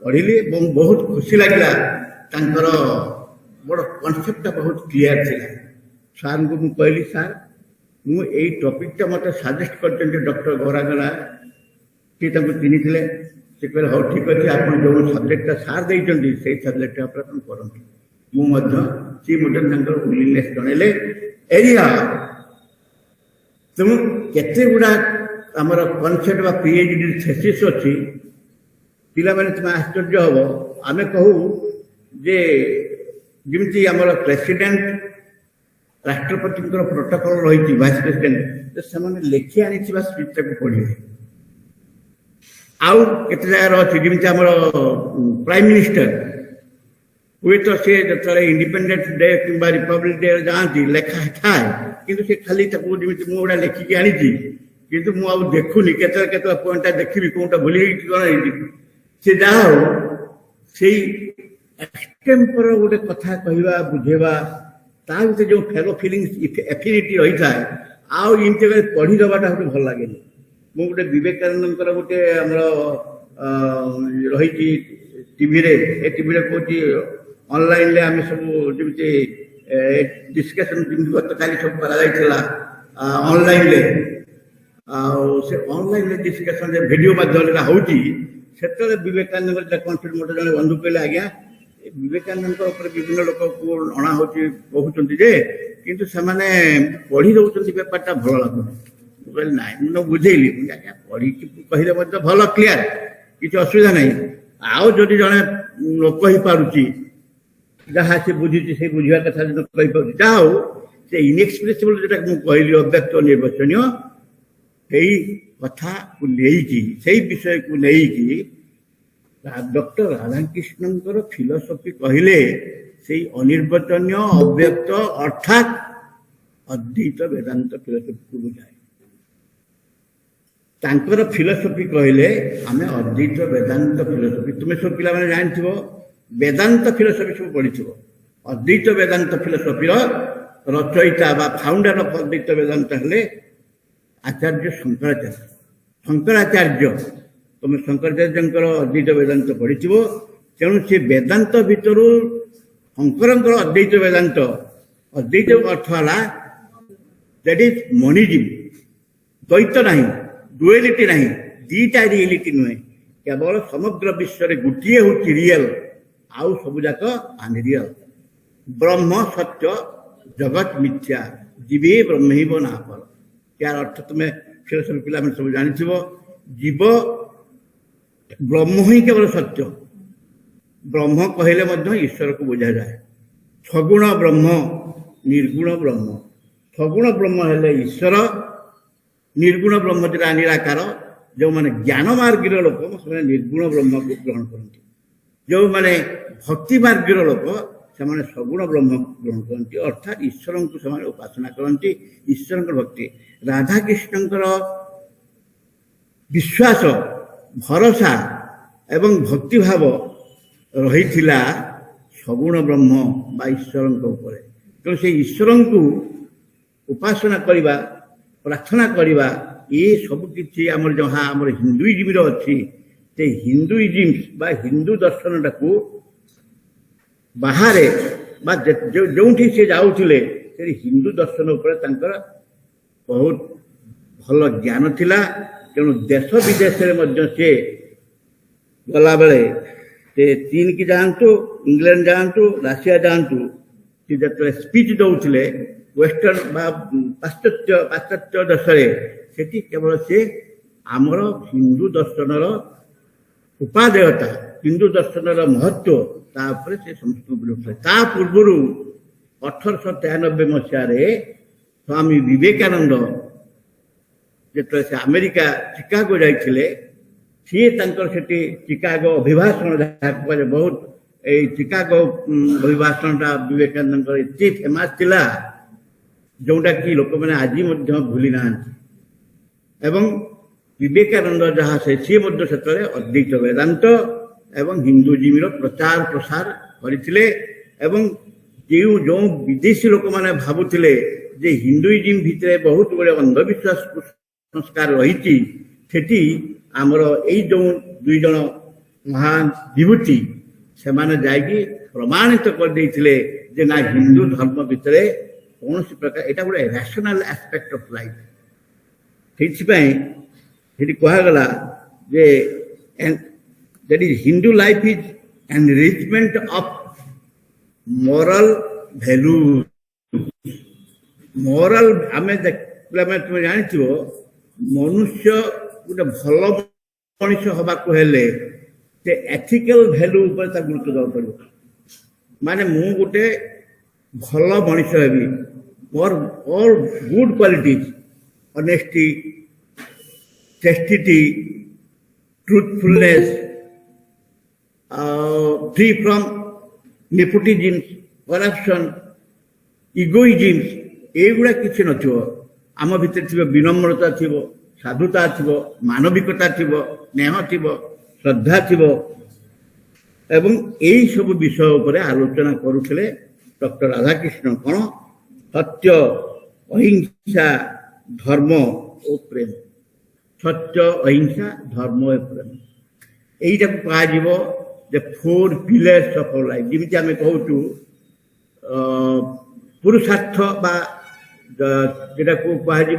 पढ़ी बहुत खुशी लगे बड़ कनसेप्टा बहुत क्लीयर थी सार को मुझे कहली सार मुझे टपिकटा मत सजेस्ट कर डॉक्टर गौरांग नायक सी चिन्ही से कहले हाँ ठीक अच्छे आप जो सब्जेक्टा सार देते से सब्जेक्ट करूँ मुझे मुझे विलिंगनेस जनइले एरिया तेणु केते गुड़ा आमर कनसेप्ट पीएचडी थेसिस अच्छी पिला माने तुम आश्चर्य हम आम कहू जे जमी आम प्रेसिडेंट राष्ट्रपति प्रोटोकॉल रही वाइस प्रेसिडेंट से लेखि आनी स्पीच पढ़े आउ केते जगह अच्छी जमी आम प्राइम मिनिस्टर हुए तो सी जो इंडिपेंडेंस डे कि रिपब्लिक डे जाती लेखा थाए कि से खाली जमी मुझे लेखिकी आनी किंतु मुझे देखुनी के पॉइंटा देखी कौटा भूली कौन से जहा से एक्सटेम्पर गोटे कथा कहवा बुझेवा ता भीतर जो फेलो फिलिंग एफिनिटी रही था आउ इमती पढ़ी दबाटा गोटे भल लगे मु गोटे विवेकानंद गोटे आमर रही टीवी रे टीवी कहूँ ऑनलाइन ले आम सब जमी डिस्कशन गत काली सब करा ऑनलाइन ले से ऑनलाइन डिस्कशन वीडियो माध्यम होती से विवेकानंद कन्सेप्ट मोटे जन बंधु कहले आज्ञा विवेकानंद विभिन्न लोक को अणा हो कहते जे किंतु से पढ़ी दौरान बेपारटा भल लगुनि कहली ना मुझे बुझेली आज्ञा पढ़ी कहले भल क्लीयर किसी असुविधा नहीं आउ जदि जड़े न कही पारुची जहाँ से बुझी से बुझा कथा जो कही पार जहाँ हो से इनएक्सप्रेसिबल जोटा मुझे कहली अव्यक्त निर्वचनीय से कथा को लेकिन से विषय को लेकिन डॉक्टर राधाकृष्णन फिलोसफी कहले से अनिर्वचनीय अव्यक्त अर्थात अद्वैत वेदांत फिलोसफी को बुझाए तांकर फिलोसफी कहले आम अद्वैत वेदांत फिलोसफी तुम्हें सब पिला माने जानथिबो वेदांत फिलोसफी सब पढ़िथिबो अद्वैत वेदांत फिलोसफी रचयिता बा फाउंडर ऑफ अद्वैत वेदांत हेले आचार्य शंकराचार्य तुम शंकराचार्य अद्वैत वेदांत पढ़ी तेणु से वेदांत भितर शंकर अद्वैत वेदांत अद्वैत अर्थ है दैट इज मोनिज्म द्वैत ना डुएलिटी ना दीटा रियलिटी नुहे केवल समग्र विश्व में गोटे हूँ रियल आउ सब जाक अनरियल ब्रह्म सत्य जगत मिथ्या जीवे ब्रह्म ना पर यार अर्थ तुम्हें फिलोसफी पिला सब जानी जीव ब्रह्म ही केवल सत्य ब्रह्म कहले ईश्वर को बुझा जाए सगुण ब्रह्म निर्गुण ब्रह्म सगुण ब्रह्म हेले ईश्वर निर्गुण ब्रह्म जो निराकार जो माने ज्ञान मार्ग लोक से निर्गुण ब्रह्म को ग्रहण करती जो माने भक्ति मार्ग लोक से सगुण ब्रह्म ग्रहण करती अर्थात ईश्वर को से उपासना करती ईश्वर भक्ति राधाकृष्ण विश्वास भरोसा एवं भक्ति भाव रही सगुण ब्रह्म बा ईश्वर तेणु से ईश्वर को उपासना करवा प्रार्थना करवा ये सब किसी आम जहाँ आम हिंदुइज्म अच्छी से हिंदुइज्म बा हिंदू दर्शन टाक बाहर जो से जाऊले हिंदू दर्शन उपर बहुत भल ज्ञान थिला तेणु देश विदेश से गला बेले से चीन की जातु इंग्लैंड जातु राशिया जातु सी जो स्पीच दौले वेस्टर्न पाश्चात्य पाश्चात्य देश से केवल से आमर हिंदू दर्शन उपादेयता हिंदू दर्शन महत्व तापर से समस्त विरोध ता पूर्व 1893 मसीह स्वामी विवेकानंद जो से अमेरिका चिकागो जाइए सी से चिकागो अभिभाषण बहुत चिकागो अभिभाषण विवेकानंद एत फेमस थिला जोटा कि लोक मैंने आज भूली ना एवं विवेकानंद जहाँ से सी अद्वैत वेदांत एवं हिंदुइज्म प्रचार प्रसार करते जो विदेशी लोक मैंने भावुले जे हिंदुइज्म भितर बहुत गुड़े अंधविश्वास संस्कार रही आमर यही जो दुई जन महान विभूति से जाकि प्रमाणित करदे ना हिंदू धर्म भितर कौन प्रकार यहाँ गोटे रैशनल एस्पेक्ट ऑफ लाइफ से कहगला जे that is Hindu life is enrichment of moral value moral आम तुम जानी मनुष्य गोटे भल मनीष हवा हेले एथिकल भैल्यू गुरुत्व देवा पड़ो माने मु गोटे भल मनीष हेबी more all good qualities honesty chastity truthfulness free from nepotism corruption egoism एगुड़ा किसी नथिबो आम भितर थी विनम्रता थी साधुता थी मानविकता थी स्नेह थी श्रद्धा थी एवं यही सब विषय उपर आलोचना करुले डॉक्टर राधाकृष्ण कौन सत्य अहिंसा धर्म और प्रेम सत्य अहिंसा धर्म और प्रेम यहीटा कह फोर पिलर्स ऑफ लाइफ जमी आम कहूँ पुरुषार्थ बा जेटा को कह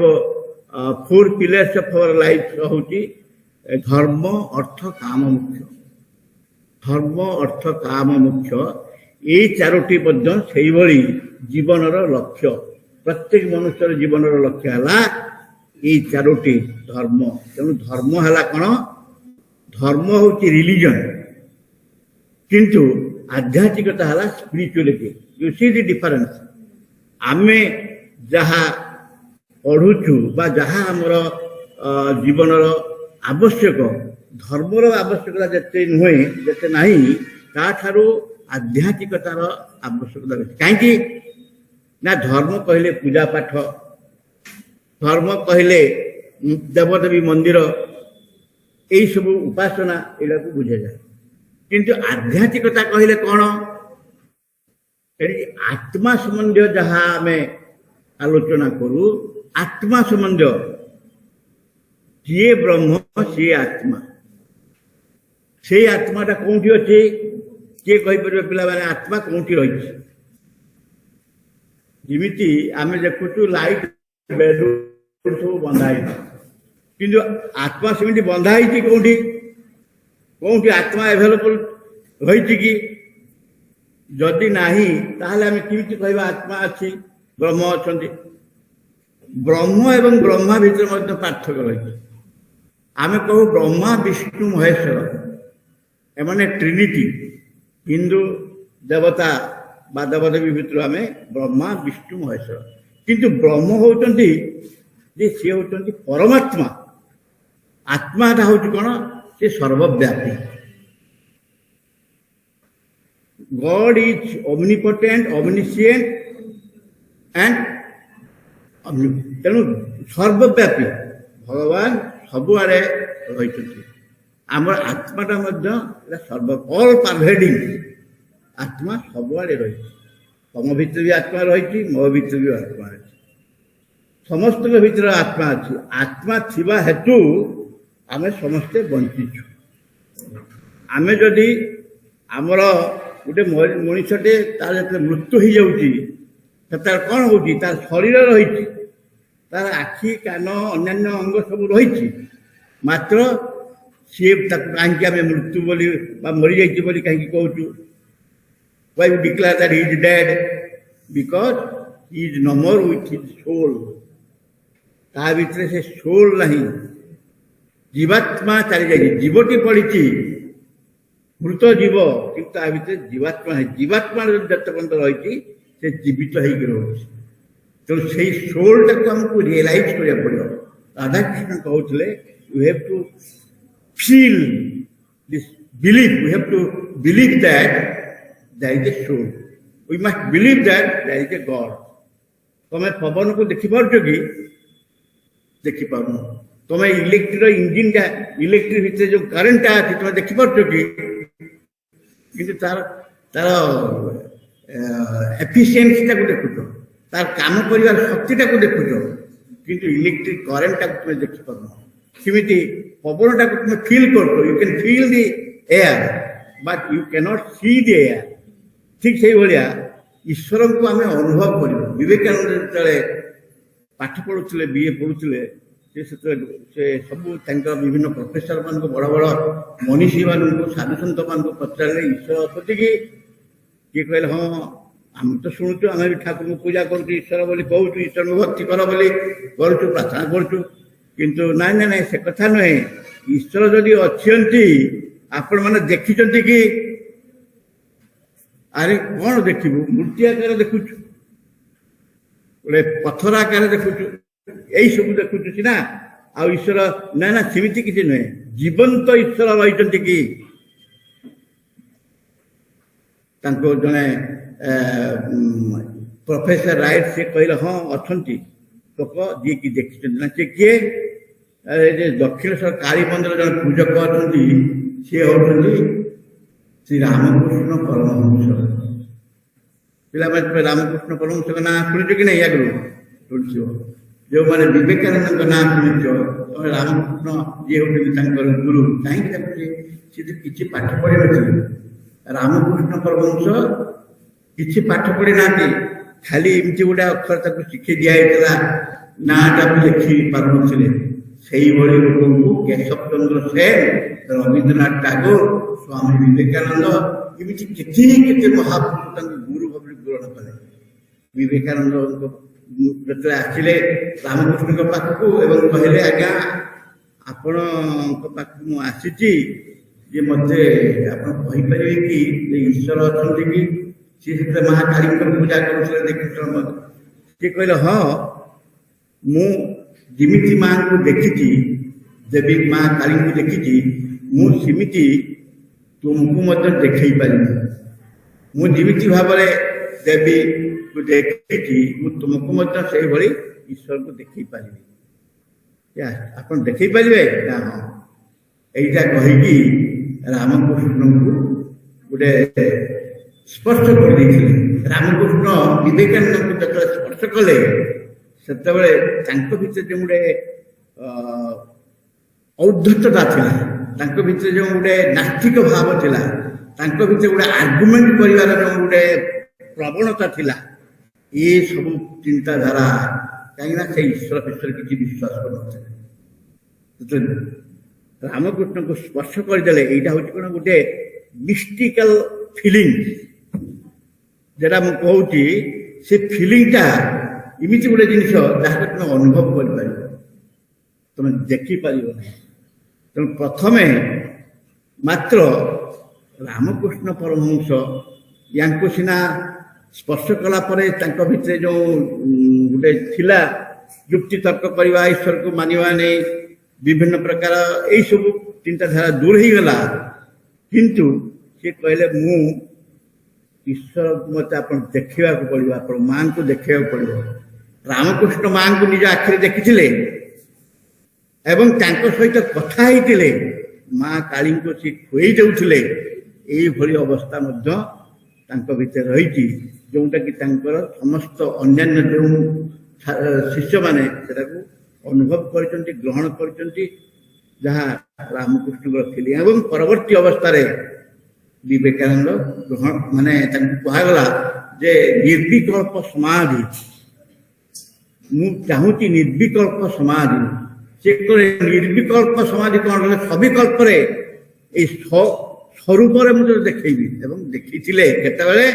four pillars of our life हूँ धर्म अर्थ काम मुख्य धर्म अर्थ काम मुख्य ये चारोटी से जीवनर लक्ष्य प्रत्येक मनुष्य जीवनर लक्ष्य है ये चारोटी धर्म तेणु धर्म है कौन धर्म हूँ रिलीजन किंतु आध्यात्मिकता है spirituality you see the difference आमे जहा पढ़ुचु बा जहा हमर जीवनर आवश्यक धर्मर आवश्यकता जिते नुहे जिते नहीं ताठारू आध्यात्मिकतार आवश्यकता कहीं ना धर्म कहले पूजा पाठ धर्म कहले देवदेवी मंदिर यही सब उपासना यहाँ को बुझा जाए किंतु आध्यात्मिकता कहले कौन आत्मा संबंधी जहाँ आम आलोचना करूँ आत्मा संबंधी जी ब्रह्म सी आत्मा से आत्माटा कौटी अच्छे किए कहीपर पे आत्मा कौटी रही जमी आम देखु लाइट बेलून सब बंधाई किंतु आत्मा सेमती बंधाई कौटी कौटी आत्मा एभेलेबल रही कि जदि नहीं ताहले आम किमिति कहबा आत्मा अच्छी ब्रह्म अच्छा ब्रह्म एवं ब्रह्मा भितर पार्थक्य रही आम कहू ब्रह्मा विष्णु महेश्वर एमाने ट्रिनिटी हिंदू देवता बा देवदेवी भितर आम ब्रह्मा विष्णु महेश्वर किंतु ब्रह्म होती सी होती परमात्मा आत्माटा हूँ कौन से सर्वव्यापी गॉड इज ओमनिपोटेंट ओमनिशिएंट एंड तेणु सर्वव्यापी भगवान सबुआड़े रही आम आत्माटा सर्व ऑल परभेडिंग आत्मा सबुआड़े रही तम भीतर भी आत्मा रही मो भीतर भी आत्मा अच्छी समस्त भीतर आत्मा अच्छी आत्मा थिबा हेतु आम समस्ते बंचीचु आम जदि आमर गोटे मनीषटे तार जो मृत्यु हो जाऊँगी तार कौन हो तार शरीर रही तार आखि कान अन्य अंग सब रही मात्र सी कहीं आम मृत्यु बोली मरी जाइए कहीं कहूँ why we declare that he is dead because he is no more with his soul ता भीतर से सोल नहीं जीवात्मा चली जाए जीवटी पड़ी मृत जीव किंतु आ भीतर जीवात्मा है जीवात्मा जत पर्यंत रही से जीवित होकर रही तेणु से सोलटा को आमको रियलाइज करा पड़ो राधाकृष्ण कहते you have to feel this believe we have to believe that there is a soul we must believe that there is a God तुम्हें पवन को देखी पार्छ कि देखी पार तुम्हें इलेक्ट्रिक इंजिन का इलेक्ट्रिक भितर जो करेन्टा अच्छी तुम्हें देखी पार्छ कि तार तार एफिशिएंसी को देखुच तार काम कर शक्ति को देखुच किंतु इलेक्ट्रिक करेन्टा तुम्हें देखी पार सेमती पवन टाक तुम्हें फील कर you can feel the air but you cannot see the air ठीक से भाया ईश्वर को आम अनुभव कर विवेकानंद जो पाठ पढ़ुले बीए पढ़ुले से सब विभिन्न प्रोफेसर मान बड़ बड़ मनीषी मान साधु सत मान पचारे ईश्वर अच्छे कि किए कहले हाँ आम तो शुणुचु आम भी ठाकुर को पूजा करुँ ईश्वर बोली कहूँ ईश्वर में भक्ति कर बोली करुँ प्रार्थना करुँ किंतु ना ना ना से कथा नुहे ईश्वर जदि अच्छी आपण मैंने देखी कि अरे कौन देखू मूर्ति आकार देखु गोटे पथर आकार देखु यही सब देखु सीना आ ईश्वर ना ना सेमती किसी नुहे जीवंत ईश्वर रही कि जड़े प्रोफेसर राइट से कहले हाँ अच्छा लोक जी की देखी ना सी किए दक्षिणेश्वर काली मंदिर जन पूजक अच्छा सी हूँ श्री रामकृष्ण परमहंस पे रामकृष्ण परमहंस ना शुणिच कि नहीं आगु शुणिच जो मैंने विवेकानंद ना शुणिच तुम रामकृष्ण जी हूँ गुरु कहीं सी तो किसी पाठ पढ़ी न रामकृष्ण परमहंस किसी पाठ पढ़ी ना खाली एमती गोटे अक्षर तक शिखी दिखाई नाटा भी लिखी पारे से लोक केशव चंद्र सेन रवींद्रनाथ टैगोर स्वामी विवेकानंद एमती केते महापुरुष गुरु भाव ग्रहण कले विवेकानंद जो आसिले रामकृष्ण पाखक कहले आज्ञा आपण पाखक आसी मत आपरे कि ईश्वर अच्छा कि सी महाकाली पूजा कर देखिए कहले हाँ मुझी माँ को देखी देवी माँ काली को देखी मुझी तुमको देखई पारि मुझी भाव देवी को देखी तुमको से ईश्वर को देखई पारि आप देखई पारे ना हाँ यहीटा कहीकि रामकृष्ण को गोटे स्पर्श कर रामकृष्ण विवेकानंद को जो स्पर्श कले से भीतर जो गोटे औद्धतता भीतर जो गोटे नास्तिक भाव थिला भीतर गोटे आर्गुमेंट कर गोटे प्रवणता थिला ये सब चिंताधारा कहीं से ईश्वर फिश्वर किसी विश्वास कर रामकृष्ण को स्पर्श करदे यहाँ हूँ कौन गोटे मिस्टिकल फिलिंग जरा मुझे कहूँ से फिलिंगटा इमिति गोटे जिन जहाँ तुम अनुभव कर तुम देखिपर ना तेणु प्रथमे मात्र रामकृष्ण परमहंस या सीना स्पर्श कलापर भितर जो गोटे थिला युक्ति तर्क करवा ईश्वर को मानवा नहीं विभिन्न प्रकार यही सब चिंताधारा दूर हो गला किंतु सी कहले मु ईश्वर मत आप देखा पड़ो आप माँ को देखा पड़ो रामकृष्ण माँ को निज आखिरी देखी एवं सहित कथा होते माँ काली को सी खुई देते यही अवस्था भीतर रही जोटा कि समस्त अन्यान्य जो शिष्य मैंने अनुभव कर ग्रहण कर जहाँ रामकृष्ण थे परवर्ती अवस्था विवेकानंद ग्रहण माने कहगला जे निर्विकल्प समाधि मु चाहूँगी निर्विकल्प समाधि से निर्विकल्प समाधि कौन सविकल्प स्वरूप मुझे देखी देखी केतबले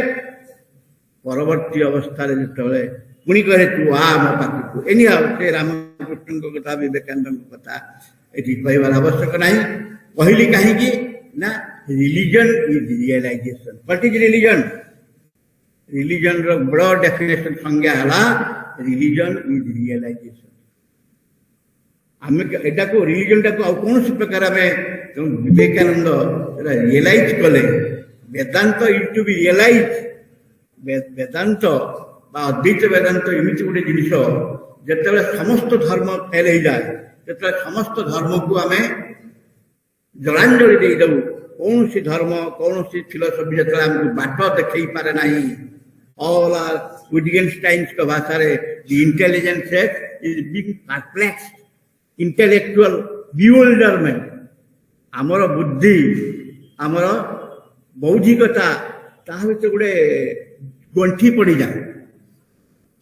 परवर्ती अवस्था जो पुणी कहे तू आ मो पाखक एनी से रामकृष्ण कथा विवेकानंद कथा ये कहबार आवश्यक ना कहली कहीं ना religion is realisation what is religion religion रो बड़ डेफिनेशन संज्ञा है रिलीजन इज रियलाइजेशन आम एटा को रिलीजन टाक कौन प्रकार आम विवेकानंद रियलाइज कले वेदांत इज टू बी रियलाइज वेदांत अद्वैत वेदांत एमती गोटे जिन जिते समस्त धर्म फेल हो जाए जो समस्त धर्म को आम जलांजलि देदेव कौन सी धर्म कौन सी फिलोसफी जो आमको बाट देखई पारे ना ऑल आर विटगेनस्टाइन्स का भाषा intelligence set is being perplexed intellectual bewilderment आमर बुद्धि आमर बौद्धिकता ता गोटे गंठी पड़ जाए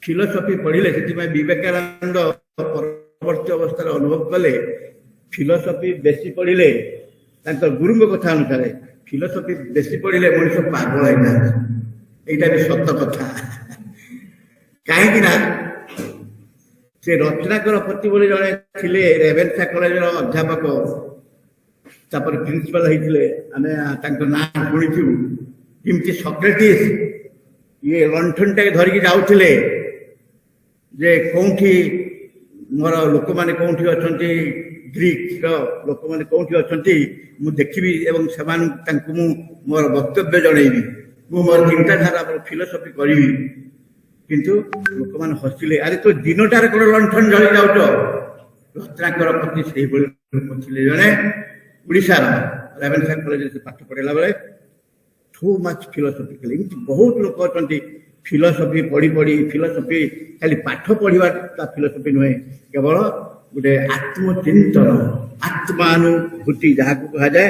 फिलोसफी पढ़ले से विवेकानंद परवर्ती अवस्था अनुभव कले फिलोसफी बेसी पढ़ले गुरु कथा अनुसार फिलोसफी बेसी पढ़ले मनीष पागल होता यहाँ भी सत कथा कहीं से रत्नाकर पति बोले जड़े थे रेवेन्सा कॉलेज अध्यापक प्रिंसिपाल होते आम ना शुणु जमती सक्रेटिस ये लंठन टे धरिकी जाऊले जे कौटी मोर लोक मैंने कौटी अच्छा ग्रीक लोक मैंने कौटी अच्छा मुझे देखी एवं से मोर वक्तव्य जनईबी मु मोर चिंताधारा मोर फिलोसफी करी किंतु लोक मैंने हसिले अरे तो दिनटार कौन लंठन जली जाऊच रत्नाकर पत्नी से थे जड़े उड़ीसार रेवेन्सा कॉलेज से पाठ पढ़ेला बेले टू मच फिलोसफिकल एमती बहुत लोक अच्छा फिलोसफी पढ़ी पढ़ी फिलोसफी खाली पाठ पढ़ा फिलोसफी नुहे केवल गोटे आत्मचिंतन आत्मानुभूति जहाँ कह जाए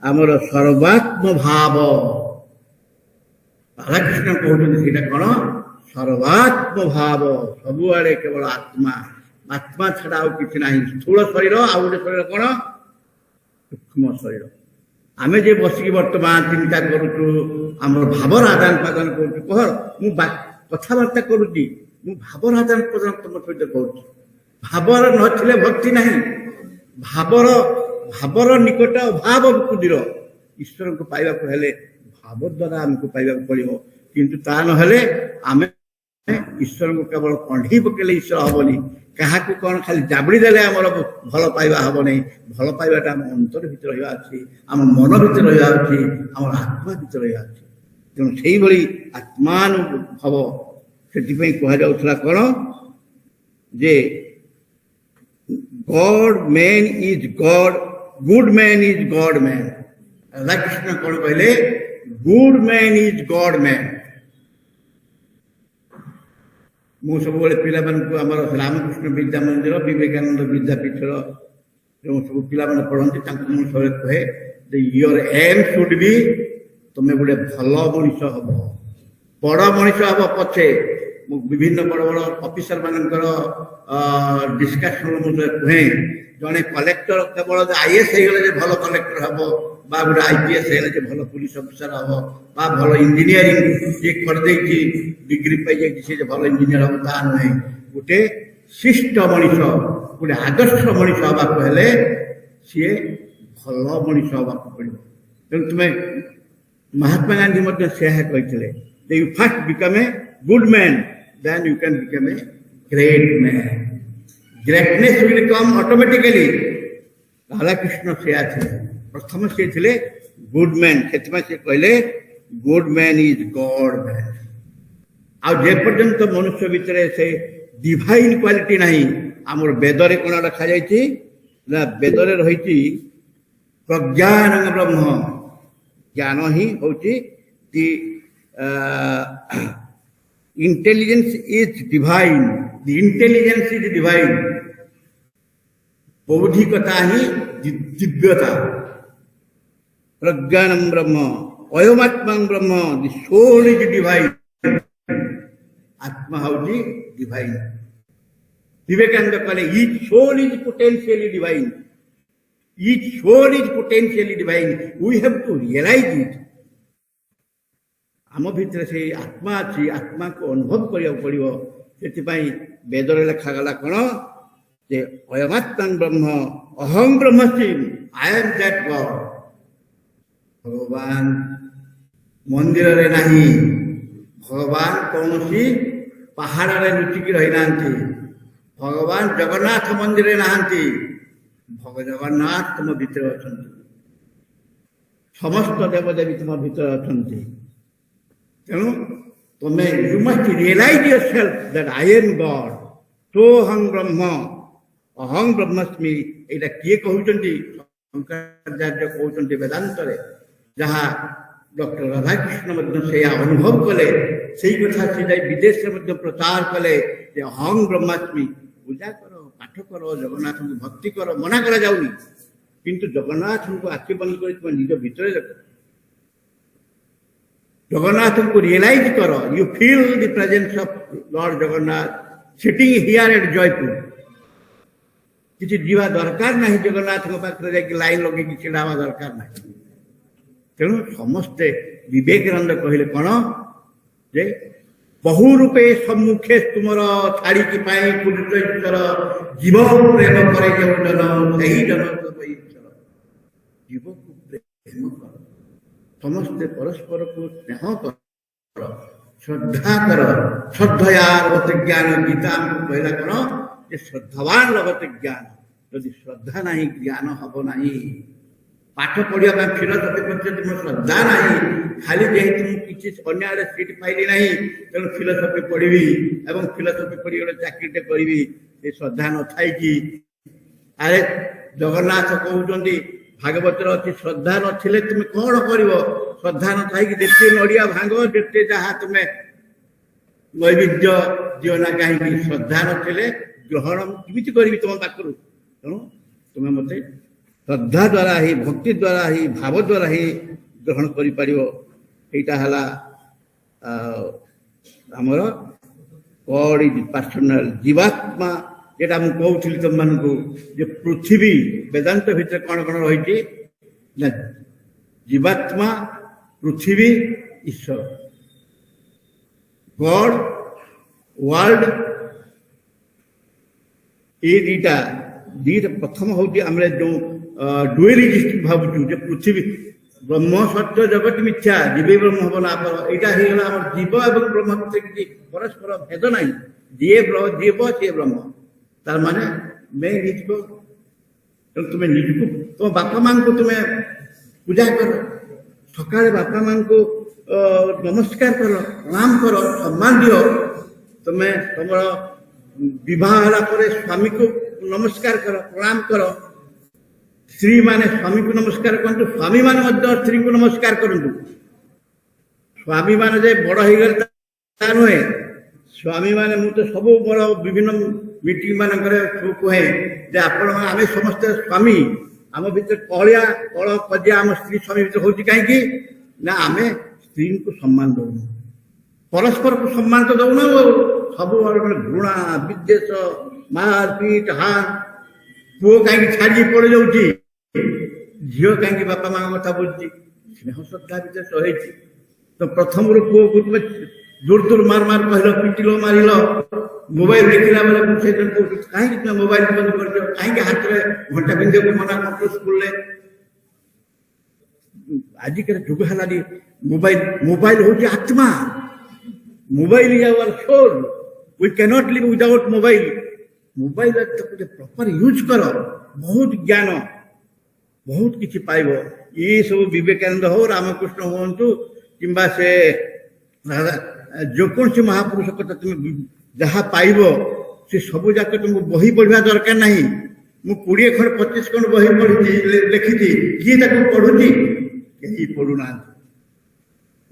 आमर सर्वात्म भाव राधाकृष्ण कहते कौन सर्वात्म भाव सबुआड़े केवल आत्मा आत्मा छड़ा आउ कि ना स्थूल शरीर आउ गोटे शरीर कौन सूक्ष्म शरीर आमे जे बसिकी वर्तमान चिंता करूँ आम भावर आदान प्रदान करूँ कह मु कथबार्ता करुच्ची मु भावर आदान प्रदान तुम सहित करुच्ची भावर नथिले भक्ति नहीं भावर भावर निकट अभाव कुदीर ईश्वर को पाइबा को हेले भाव द्वारा आमको पाइबा पड़ो किंतु ता नहेले आमे ईश्वर को केवल कंढी पकेले ईश्वर हेनी क्या कौन खाली जाबड़ी देले आमर भल पाइबा हम नहीं भल पाइबाटा आम अंतर भीतर रहा अच्छी आम मन भीतर रहा अच्छी आम आत्मा भीतर रहा अच्छी तेणु से भाई आत्मानुभव से कहला कौन जे God man is God good man is God man Radhakrishna कौन कहले good man is God man मु सब पिला आमर रामकृष्ण विद्या मंदिर विवेकानंद विद्यापीठर जो सब पिला पढ़ती सब कहे योर एम शुड बी तुम्हें गोटे भल मनीष हम बड़ मनीष हम पछे विभिन्न बड़ बड़ अफिसर मानकर डिस्कसन मुझे कहे जड़े कलेक्टर केवल आईएएस होगले भल कलेक्टर हम गोटे आईपीएस होगले भल पुलिस अफिसर हम भल इंजीनियरिंग जी करदे डिग्री पाई से भल इंजीनियर हम ता नुहे गोटे शिष्ट मनीष गोटे आदर्श मनीष हाँक हेले सी भल मनीष हाँक पड़ो तेणु तुम्हें महात्मा गांधी से कहते you first become a good man then you can become a great man greatness will come automatically Radhakrishna से प्रथम से थे गुड मैन से कहले good man is God man आपर्यंत मनुष्य भितर से डिवाइन क्वालिटी नहीं आमर वेदरे कौन रखा जा वेदरे रही प्रज्ञान ब्रह्म ज्ञान ही हूँ the intelligence is divine the intelligence is divine बौद्धिकता ही दिव्यता प्रज्ञानम ब्रह्म अयमात्मा ब्रह्म दि सोल इज डिवाइन आत्मा हूँ डिवाइन विवेकानंद कहले each soul is potentially divine each soul is potentially divine we have to realise it आम भितर से आत्मा अच्छी आत्मा को अनुभव करिया पड़ो से वेदर लिखागला कौन जे अयमात्मा ब्रह्म अहम ब्रह्मस्मि आई एम दैट गॉड भगवान मंदिर रे नहीं भगवान कौन सी पहाड़ रे लुचिकी रही ना भगवान जगन्नाथ मंदिर नहांती जगन्नाथ तुम भितर अच्छा समस्त देवदेवी तुम भितर अच्छा तेणु तुम्हें you must realise yourself that I am God तो हं ब्रह्म अहं ब्रह्मस्मि यहाँ किए कहते शंकराचार्य कहते वेदांत जहाँ डॉक्टर राधाकृष्ण से अनुभव कले से कथा से विदेश में प्रचार कले अहं ब्रह्मास्मि पूजा कर पाठ कर जगन्नाथ को भक्ति कर मना करा जाऊनी किंतु जगन्नाथ को आखि बंद कर तुम निज भितर देख जगन्नाथ को रियलाइज कर you feel the presence of Lord Jagannath sitting here eight Jaipur किसी जीवा दरकार ना जगन्नाथ पाखे जाकि लाइन लगे छिड़ा दरकार ना तेणु समस्ते विवेकानंद कहले कौन जे बहु रूपे सम्मुखे तुमर छाड़ी ईश्वर जीव प्रेम करे जन से जन ईश्वर जीव को प्रेम कर समस्ते परस्पर को स्नेह कर श्रद्धा कर श्रद्धया लभते ज्ञान गीता हमको कहला कौन जे श्रद्धावान लभते ज्ञान यदि श्रद्धा नहीं ज्ञान हम नहीं पाठ पढ़िया फिलोसफी प्रति तुम श्रद्धा नहीं खाली जेहेतु किसी अन्य सीट पाइली नहीं तेणु फिलोसफी पढ़ी एवं फिलोसफी पढ़ी गोटे चाकरीटे करी श्रद्धा न थाई कि अरे जगन्नाथ कहते भागवत अच्छी श्रद्धा नथिले तुम कौन कर श्रद्धा न थाई जेते नड़िया भांग जेते जहाँ तुम्हें नैवेद्य दियो ना कहीं श्रद्धा नथिले ग्रहण केमी करी तुम पाखर तेणु तुम्हें मत श्रद्धा द्वारा ही भक्ति द्वारा ही भाव द्वारा ही ग्रहण कर आमर गॉड इज पर्सनल जीवात्मा जेटा मुझे कहूली तुम मानू जे पृथ्वी वेदांत भितर कौन कौन रही जीवात्मा पृथ्वी ईश्वर गॉड वर्ल्ड ये दीटा दीटा प्रथम हूँ आम जो डुअलिस्ट भावुँ जे पृथ्वी ब्रह्म सत्य जगत मिथ्या जीवे ब्रह्म हम ना यहाँ होगा जीव और ब्रह्म किसी परस्पर भेद ना जीव सी ब्रह्म तार माने मैं निज को तुम्हें निज को तुम बापा मां को तुम्हें पूजा कर सका बापा मां को नमस्कार कर प्रणाम कर सम्मान दियो तुम्हें तुम विवाह स्वामी को नमस्कार कर प्रणाम कर स्त्री माने स्वामी को नमस्कार करते स्वामी माने स्त्री को नमस्कार करते स्वामी माने जे बड़ हो गए नुहे स्वामी माने मुझे सब मोर विभिन्न मीटिंग मान कहे जे आपण आम समस्त स्वामी आम भर कलिया कल कजिया आम स्त्री स्वामी भर हो कहीं ना आम स्त्री को सम्मान दौन परस्पर को सम्मान तो दौना सब घृणा विद्वेष मारपीट हान पुओ कहीं छाड़ी पड़ जाऊँगी झील कहीं बापा माँ कथा बुझी स्नेह श्रद्धा भर सही तो प्रथम पुओ को तुम दूर दूर मार मार कहल पिटिल मारिल मोबाइल देखला बेले कहीं तुम मोबाइल बंद कर कहीं हाथ में घंटा पिंधे को मना कर स्कूल आजिकार जुग है मोबाइल मोबाइल हूँ आत्मा mobile is our soul we can not live without mobile mobile proper use कर बहुत ज्ञान बहुत किसी पाइब ये सब विवेकानंद हो रामकृष्ण हूँ कि से जो कौन सी महापुरुष कथा तुम जहाँ पाइब से सब जाक तुमको बही पढ़ा दरकार नहीं मु 20 खंड 25 खंड बही पढ़ी लिखी किए पढ़ुची कहीं पढ़ुना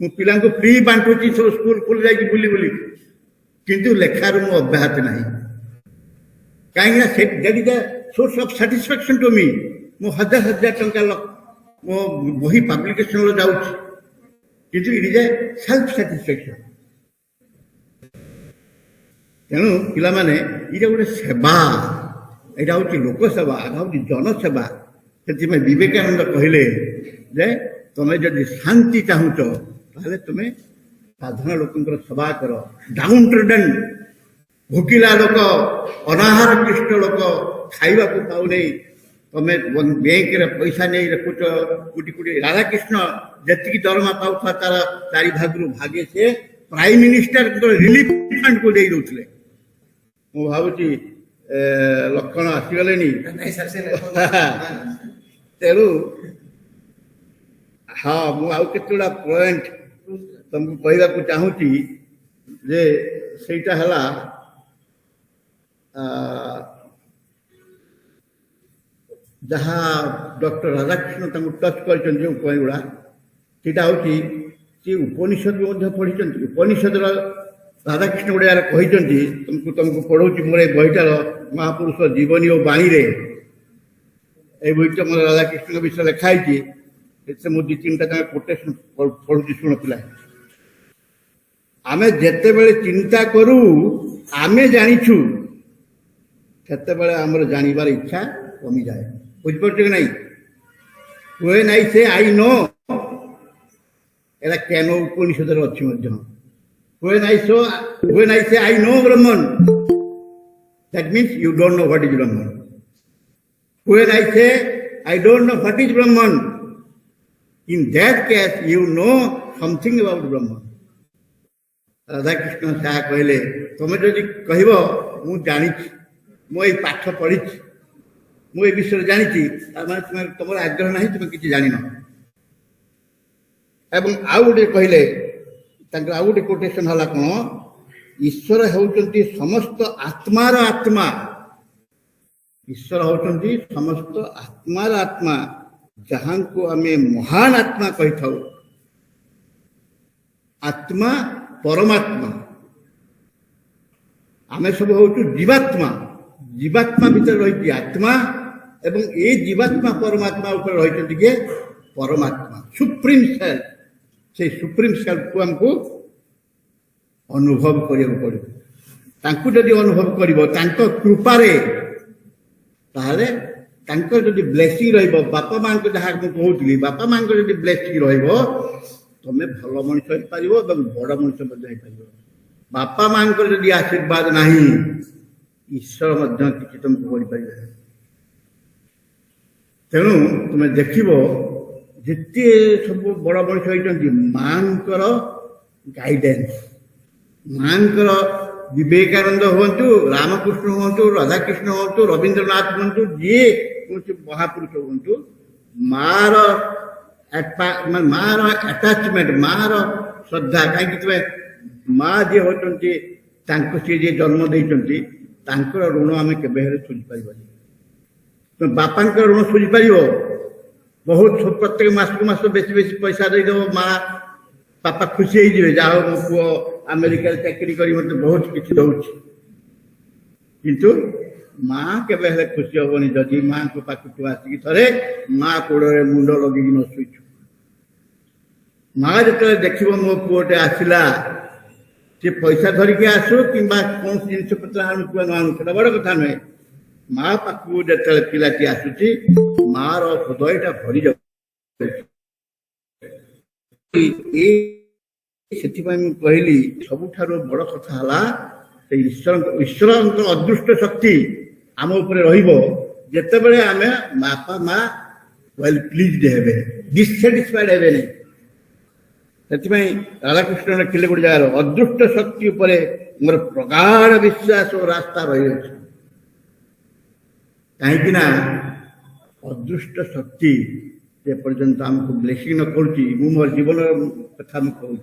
मु पिला फ्री बांटुची सब स्कूल खोल जाकि बुली बुली किंतु लेखार मु अब्याहत नहीं कहीं that is the source of satisfaction to me मु हजार हजार टंका मो बही पब्लिकेशन जाऊँ किंतु it is a self satisfaction तेणु पिला माने ये गोटे सेवा यहाँ हूँ लोकसेवा यहाँ हूँ जनसेवा से विवेकानंद कहले जे तुम्हें जब शांति चाहूच ताले तुम्हें साधारण लोक सेवा कर डाउन ट्रेडन भोकिला लोक अनाहार कृष्ण लोक खाइबा को पाऊ नहीं तुम्हें बैंक रे पैसा नहीं रखुच कोटी कोटी राधाकृष्ण जी दरमा पाऊा तार 4 भाग भागे से प्राइम मिनिस्टर रिलीफ फंड को दे दौले मु भावी लक्षण आसीगले तेणु हाँ मुझे पॉइंट तुमको कहवाक चाहूँगी जे सेटा हला जहाँ डॉक्टर राधाकृष्ण टच कर पॉइंट गुड़ा सीटा हूँ सी उपनिषद भी पढ़ी उपनिषद राधाकृष्ण गोटे यार कहते तुमको पढ़ाऊँ मोर बहीटार महापुरुष जीवनी और बाणी रे ये बहीटा मोर राधाकृष्ण विषय लिखाई से मुझे 2-3टा कोटेशन पढ़ुची शुण पिला आमे जेते बेले चिंता करू आमे जानिछु सेते बेले आमर जानिबार इच्छा कमी जाए बुझिपारुछ कि नहीं व्हेन आई से आई नो एला केन उपनिषद रे अछि मध्य when I say I know Brahman that means you don't know what is Brahman when I say I don't know what is Brahman In that case, you know something about Brahman. Radhakrishnan Saha कहले तुम जदि कहब मु जानी मु ए पाठ पढ़ी मु ए विषय जानी माने तुम आग्रह नहीं तुम किसी जान एवं आउ गोटे कहले आउ गोटे कोटेशन है कौन ईश्वर होउचंती समस्त आत्मार आत्मा ईश्वर होउचंती समस्त आत्मार आत्मा जहां को आमे महान आत्मा कही था आत्मा परमात्मा आमे सब होउचु जीवात्मा जीवात्मा भीतर रही आत्मा एवं ए जीवात्मा परमात्मा ऊपर रही के परमात्मा सुप्रीम सेल्फ से सुप्रीम सेल्फ को हमको अनुभव करिया पड़े तांको जदि अनुभव करिवो तांको कृपारे ताहले तांको जदि ब्लेसिंग रहइबो बापा मान को जहा को कहउतली बापा मान को जदि ब्लेसिंग रहइबो तमे भलो मनुष्य होई पारिबो एवं बड़ मनुष्य बन जाई पारिबो बापा मान को जदि आशीर्वाद नाही ईश्वर मध्य किछि तुमको करि पारिबो तेणु तुम देखिबो जिते सब बड़ मनुष्य होइचंती मानकर गाइडेंस मानकर विवेकानंद हुंतु रामकृष्ण हुंतु राधाकृष्ण हुंतु रवींद्रनाथ हुंतु जी महापुरुष हुंतु मार अटैचमेंट मार श्रद्धा कहीं तुम्हें माँ जी होती सी जी जन्म देती ऋण आम के सुझी पार तुम बापा ऋण सुझी पार बहुत प्रत्येक मास को मास बेसी बेसी पैसा देदेव माँ बापा खुशी हो जाओ मो पु अमेरिका चाकरी कर बहुत किसी दौर किंतु माँ के खुशी हेनी जदि माँ को पाखक आसिक थे माँ कोड़े मुंड लगे न शुचु माँ जो देख मो पुटे आसला सी पैसा धरिक आसु कि कौन जिन पत्र आणु आणु बड़ कथा नुहे माँ पाखक जो पिलाटी आसुची माँ हृदयटा भरी जाए कहली सबुठार बड़ कथा है ईश्वर अदृष्ट शक्ति आम उपर रते बड़े आम बापा माँ वेल प्लीज्ड हे डिससेटिस्फाइड हे नहीं राधाकृष्ण लिखिले गोटे जगार अदृष्ट शक्ति उपर मोर प्रगाढ़ विश्वास और रास्ता रही कहीं अदृष्ट शक्ति जे पर्यंत आमको ब्लेसिंग न करुच्ची मोर जीवन कथा कहूँ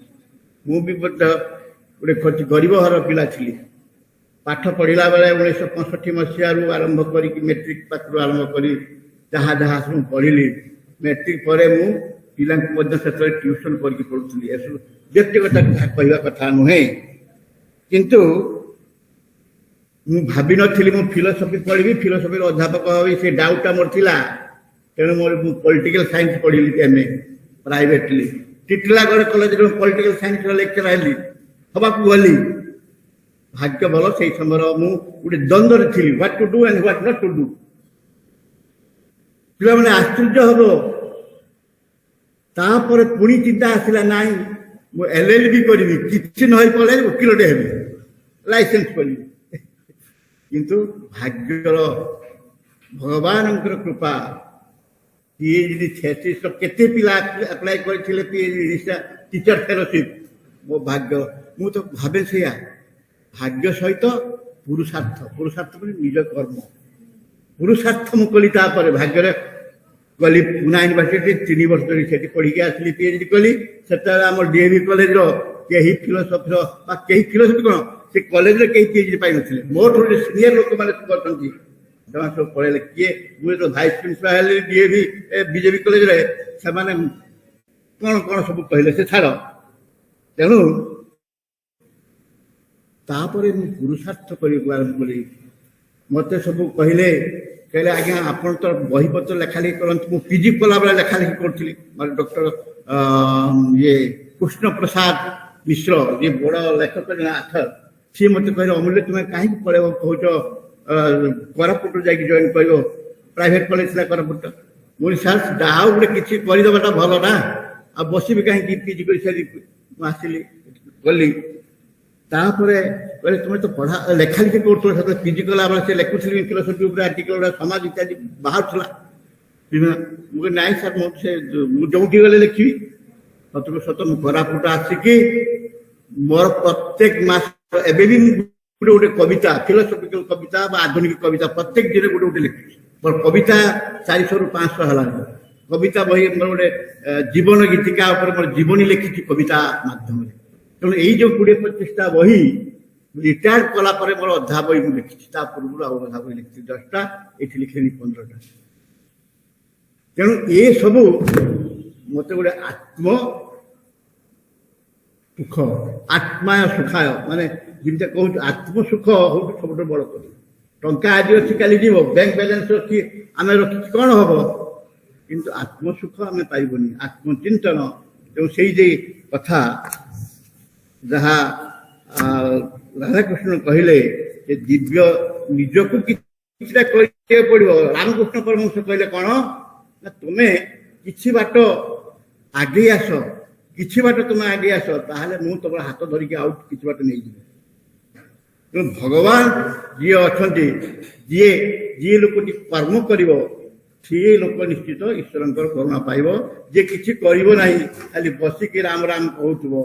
मुझे गोटे गरीब घर पिला थी पाठ पढ़ला बेले 1965 मसीह आरंभ कर मेट्रिक पात्र आरंभ कर जहाँ जहाँ सब पढ़ी मेट्रिक पर पिला ट्यूशन करके पढ़ुली व्यक्तिगत कहवा कथा नुहे किंतु मु भाभी नी मु फिलोसफी पढ़ी फिलोसफी अध्यापक हबी से डाउटा मोर थिला तेणु मोर पॉलिटिकल साइंस पढ़ी एमए प्राइवेटली टिटलागढ़ कॉलेज में पॉलिटिकल साइंस लेक्चर आइली हवा गली भाग्य भल से समय मुझे द्वंद्व थी what to do and what not to do पिला मैंने आश्चर्य हम तापर पुणी चिंता आसला नाई मु एलएलबी करी किसी न पड़े वकिलटे हेबी लाइसेंस करी किंतु भाग्यर भगवान कृपा पीएचडी थेसिस केते पिला अप्लाई करथिले पीएचडी टीचर फेलोशिप मो भाग्य मु तो भाबे से भाग्य सहित पुरुषार्थ पुरुषार्थ माने निज कर्म पुरुषार्थ मु कली तापर भाग्य गली पुना यूनिवर्सिटी 3 वर्ष धरी सेठी पढ़ी के आसली पीएचडी कली सेटा हमर डीएवी कॉलेज रो केही फिलोसफी रो बा केही फिलोसफी कोन से कॉलेज रे केही पीएचडी पाइ नथिले मोर थोड़ी सीनियर लोक माने करथंती सब पढ़े किए मुझे तो vice principal DAV BJP college रे से माने कौन कौन सब कहले से छाड़ तेणु तापर पुरुषार्थ करने आरंभ करी मत सब कहले कहले आज्ञा आपन तो बही पत्र लेखा लिखि करंतु मु पीजी कला बेला लेखा लिखि करथिली माने डॉक्टर ये कृष्ण प्रसाद मिश्र ये बड़ लेखक आथर सी मत कहले अमूल्य तुम्हें कहीं पढ़े कहूच कोरापुट जाकि जॉइन कर प्राइवेट कॉलेज था कोरापुट मुझे सर जहाँ गोटे किसी करदेवाटा भल ना आ बसबी कहीं पीजी कर सारी आसली गली कहले तुम तो पढ़ा लेखा लिखि कर पीजी कला बेले से लिखुली फिलोसफी आर्टिकल समाज इत्यादि बाहर मुझे नाई सर मुझे गले लिखी सत सत मु कोरापुट आसिकी मोर प्रत्येक मास एबे भी गोटे कविता फिलोसफिकल कविता आधुनिक कविता प्रत्येक दिन गोटे गोटे लिखी मोर कविता 400 ରୁ 500 है कविता बही मोर गोटे जीवन गीतिका मोर जीवनी लिखी कविता माध्यम तेणु यही जो 20-25टा बही रिटायर्ड कला मोर अधा बही मुझे लिखी पूर्व अधा बही लिखी 10टा ये लिखे 15टा तेणु ये सब मत गोटे आत्म सुख आत्मा सुखाय माने जिनका कहूँ आत्म सुख हूँ सब बड़ कर टंका आज अच्छी काली जीव बैंक बैलेंस अच्छी आम रखी कौन हम किंतु आत्म सुख आम पाइबनी आत्मचिंतन जो से कथा जहाँ राधाकृष्ण कहले दिव्य निजक कि पड़ो रामकृष्ण परमहंस कहले कौन ना तुम्हें किछि बाट आगे आस किछि बाट तुम्हें आगे आस ताहले मु तुम हाथ धरिकी आउट किछि बाट नहीं जीवे तेणु भगवान जी अच्छा जी जी लोक कर्म कर सी लोक निश्चित ईश्वर करुणा पाइब जे किछि करिवो नाही खाली बसिकी राम राम कहूथबो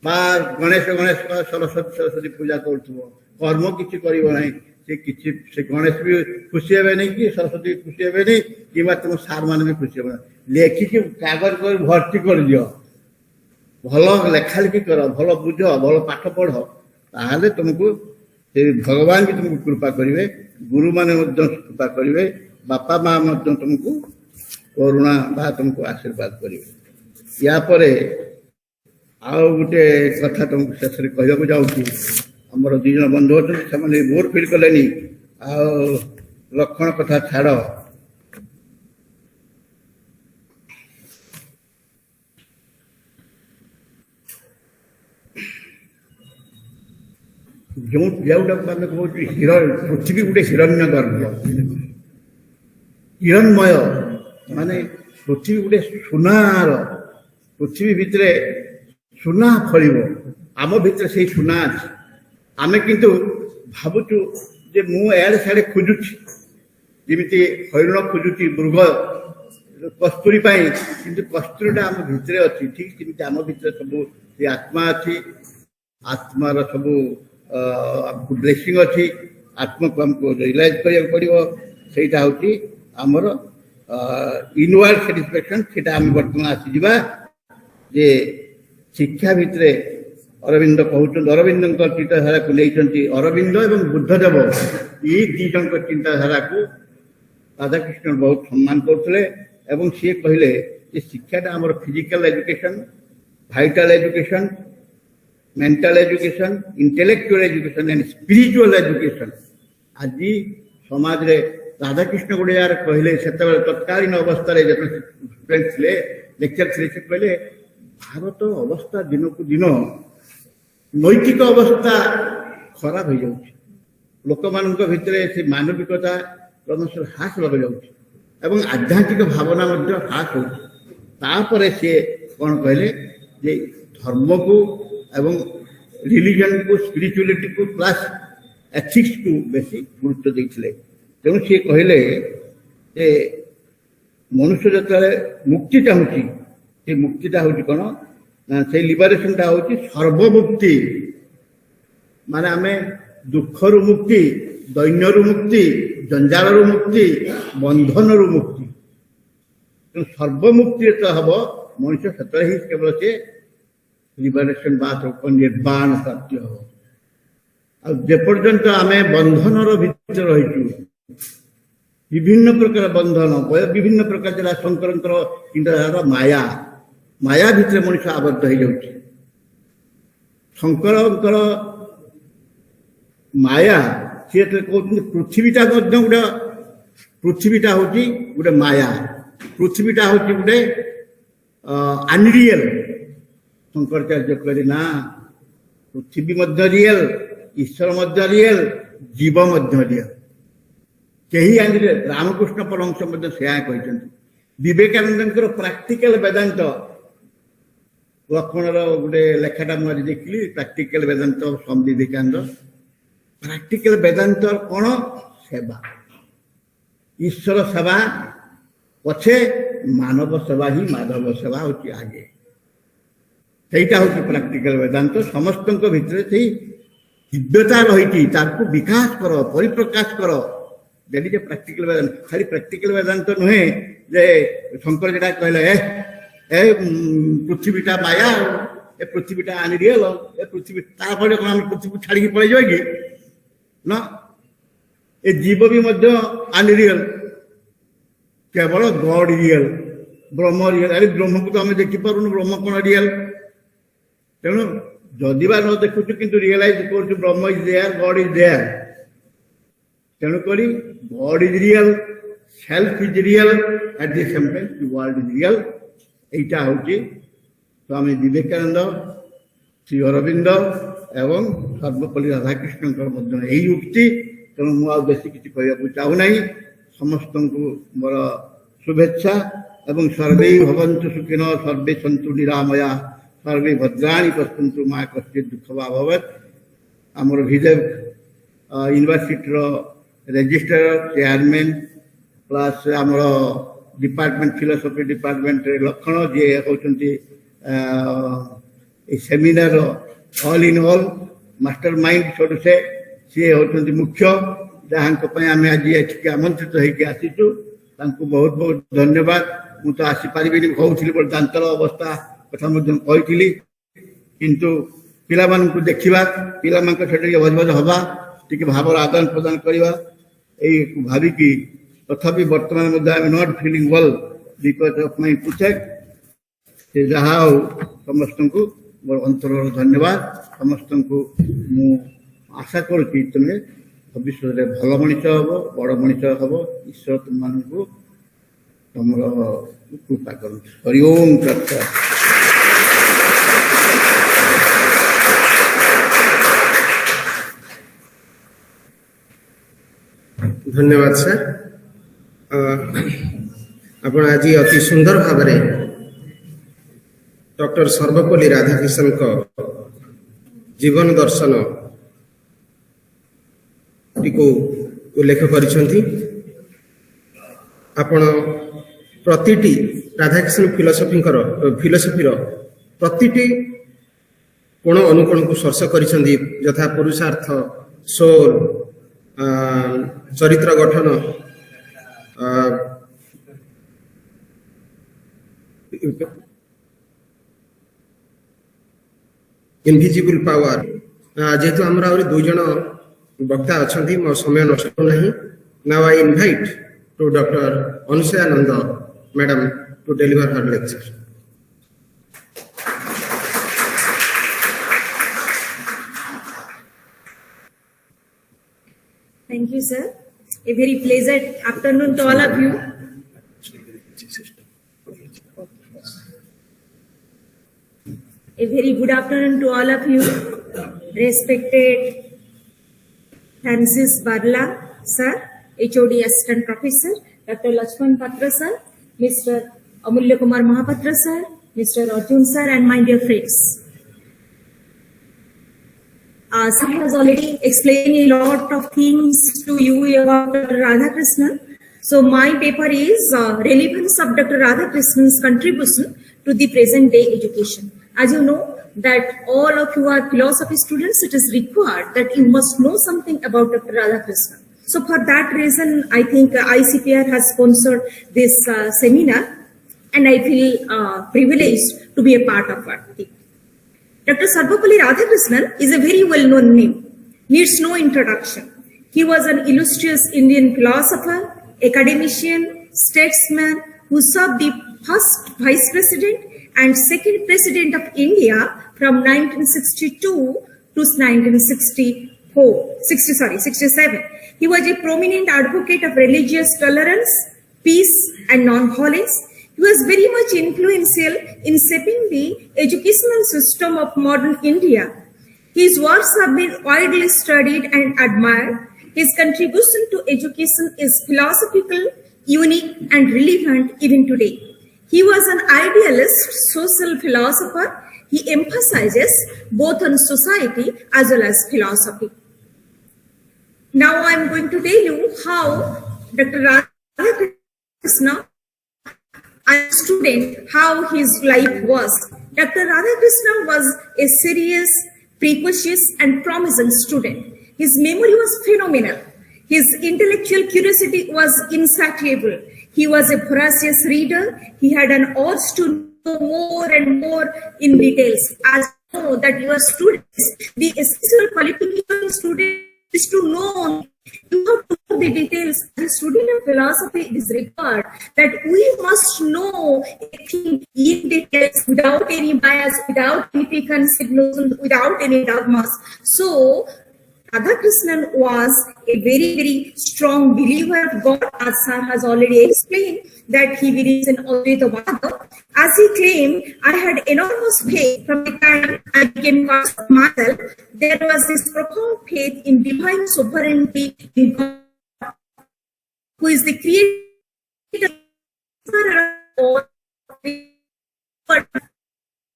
बा गणेश गणेश सरस्वती सरस्वती पूजा करूथबो कर्म किछि करिवो नाही से गणेश भी खुशी हे नहीं कि सरस्वती खुशी हे नहीं कि तुम सार मान भी खुशी हे लेखिकी कागज कर भर्ती कर दियो भल लेखा लिखि कर भल बुझ भल पाठ पढ़ ताहले तुमको भगवान भी तुमको कृपा करेंगे गुरु माने कृपा करेंगे बापा माँ तुमको करुणा बा तुमको आशीर्वाद करेंगे या परे आउ गोटे कथा तुमको शेष कहूँ जाऊँगी आमर दुई जन बंधु अच्छा से बोर फिल कले लक्षण कथा छाड़ जो जोटा आम कहूँ पृथ्वी गोटे हिरण्य गर्भ हिरण्मय माने पृथ्वी गोटे सुनार पृथ्वी भितर सुना फल आम भितर से सुना अच्छे आम किंतु भावुचु जे मु एआड़े साड़े खोजुची जमी हरिण खोजुची मृग कस्तूरी किंतु कस्तूरीटा आम भितर अच्छी ठीक सेमती आम भितर सब आत्मा अच्छी आत्मार सब आमको ब्लेसिंग अच्छी आत्मा को आमको रियलाइज करिया पड़ो सेटा हूँ आमर इनवर्ड सैटिस्फैक्शन सेटा आम बर्तमान आसीजा जे शिक्षा भितर अरविंद कहते अरविंद चिंताधारा को नहीं अरविंद एवं बुद्धदेव ये दी जन चिंताधारा को राधाकृष्ण बहुत सम्मान करते सी कहले शिक्षाटा आम physical education vital education mental education intellectual education and spiritual education आज समाज रे राधाकृष्ण गोटे यार कहले से तत्कालीन अवस्था स्टूडेंट थे लेक्चर थे से कहले भारत अवस्था दिन को दिन नैतिक अवस्था खराब हो जाऊँ लोक मान भितर से मानविकता क्रमश ह्रास लग जाऊँ आध्यात्मिक भावना ह्रास होपर सी कौन कहले जे धर्म को एवं रिलीजन को स्पिरिचुअलिटी को प्लस एथिक्स को बेसी गुरुत्व देते तेणु सी कहले जे मनुष्य जो मुक्ति चाहूँगी से मुक्तिटा हूँ कौन से लिबरेशनटा हूँ सर्वमुक्ति माने आम दुखर मुक्ति दैन्यर मुक्ति जंजाल मुक्ति बंधन मुक्ति तेणु सर्वमुक्ति तो हम मनुष्य से ही केवल से लिबरेशन बात निर्वाण प्राप्ति हम आपर्यंत आम बंधन भितर रही विभिन्न प्रकार बंधन विभिन्न प्रकार शंकर चिंताधारा माया माया भितर मनुष्य आबद्ध हो जाऊँ शंकर माया सी कहते पृथ्वीटा गोटे पृथ्वीटा हूँ गोटे माया पृथ्वीटा हूँ गोटे अनरियल शंकराचार्य कहले ना पृथ्वी मध्य रियल ईश्वर मध्य रियल जीव मध्य रियल कहीं आनरियल रामकृष्ण परमहंस से कहते विवेकानंद प्रैक्टिकल वेदांत लक्ष्मणर गोटे लेखाटा मुझे देखी प्रैक्टिकल वेदांत स्वामी विवेकानंद प्रैक्टिकल वेदांत कौन सेवा ईश्वर सेवा पछे मानव सेवा ही माधव सेवा होची आगे सेटा होची प्रैक्टिकल वेदांत समस्त भितर से दिव्यता रही ताकू विकास कर परिप्रकाश कर दैट इज ए प्रैक्टिकल वेदांत खाली प्रैक्टिकल वेदांत नुहे जे शंकर जेटा कहले ए पृथ्वीटा माया ए पृथ्वीटा अनरियल ए पृथ्वी तापर कोन हम पृथ्वी छाड़ी के पळे जाय कि ना ए जीव भी मध्य अनरियल केवल गॉड रियल ब्रह्म रियल अरे ब्रह्म को तो हम देखि पारुन ब्रह्म कोन रियल तेणु जदि बा न देखु किंतु रियलाइज कर Brahma is there God is there तेणु करी God is real self is real at the same time the world is real एटा होची स्वामी विवेकानंद श्री अरविंद एवं सर्वपल्ली राधाकृष्ण मध्य यही उक्ति तेणु मुझे बेसी किसी कहना चाहू ना समस्त को मोर शुभेच्छा एवं सर्वे भवन्तु सुखिनो सर्वे सन्तु निरामया सर्वे भद्राणि पश्यन्तु मा कश्चित् दुःख वा भवेत् आमर विदेव यूनिवर्सिटी रजिस्ट्रार चेयरमैन प्लस आमर डिपार्टमेंट फिलोसफी डिपार्टमेंट लक्षण जी होती seminar all in all master mind छोड़ से सी होती मुख्य जहाँ आम आज एठिक आमंत्रित होकर आसीचु बहुत बहुत धन्यवाद मुझे आसीपारि कहूली दांतर अवस्था कथा कही किंतु पिला देखा पिला भज भज हवा टी भाव आदान प्रदान करवा भाविकी तथापि बर्तमान I am not feeling well because of my project से जहाँ हो समस्त को मोर अंतर धन्यवाद समस्त को मु आशा करुँच तुम्हें भविष्य में भल मनीष हम बड़ मनीष हम ईश्वर तुम मान तुम कृपा कर हरि ओम तत्सत्। धन्यवाद सर आपण आज अति सुंदर भाव डॉक्टर सर्वपल्ली राधाकृष्णन को जीवन दर्शन को उल्लेख करिसेंती आपण प्रतिटी राधाकृष्ण फिलोसफी प्रतिटी कोण अनुकोण को स्पर्श करिसेंती यथा पुरुषार्थ सोल चरित्र गठन इनविजिबल पावर जेहेतु आमर आहुरी दुई जन वक्ता अच्छा मो समय नष्ट नहीं now I invite to doctor Anusuya Nanda madam to deliver her lecture. Thank you, sir. A very pleasant afternoon to all of you. A very good afternoon to all of you. Respected Francis Barla, sir, HOD Assistant Professor, Dr. Lakshman Patra, sir, Mr. Amulya Kumar Mohapatra, sir, Mr. Arjun, sir, and my dear friends. Sir has already explained a lot of things to you about Dr. Radhakrishnan. So my paper is relevance of Dr. Radhakrishnan's contribution to the present day education. As you know that all of you are philosophy students, it is required that you must know something about Dr. Radhakrishnan. So for that reason, I think ICPR has sponsored this seminar, and I feel privileged to be a part of it. Dr. Sarvepalli Radhakrishnan is a very well-known name, needs no introduction. He was an illustrious Indian philosopher, academician, statesman who served the first Vice President and second President of India from 1962 to 1967. He was a prominent advocate of religious tolerance, peace, and non-violence. He was very much influential in shaping the educational system of modern India. His works have been widely studied and admired. His contribution to education is philosophical, unique, and relevant even today. He was an idealist social philosopher. He emphasizes both on society as well as philosophy. Now I am going to tell you how Dr. Radhakrishnan student how his life was. Dr. Radhakrishnan was a serious, precocious and promising student. His memory was phenomenal. His intellectual curiosity was insatiable. He was a voracious reader. He had an urge to know more and more in details. As you know that your students, the essential qualification of student is to know. You have to know the details. As a student of philosophy, it is required that we must know a thing in details without any bias, without any preconceived notions, without any dogmas. So, Radhakrishnan was a very, very strong believer of God, as Sir has already explained, that he believes in Advaita. As he claimed, I had enormous faith from the time I became conscious of myself. There was this profound faith in divine sovereignty in God, who is the creator of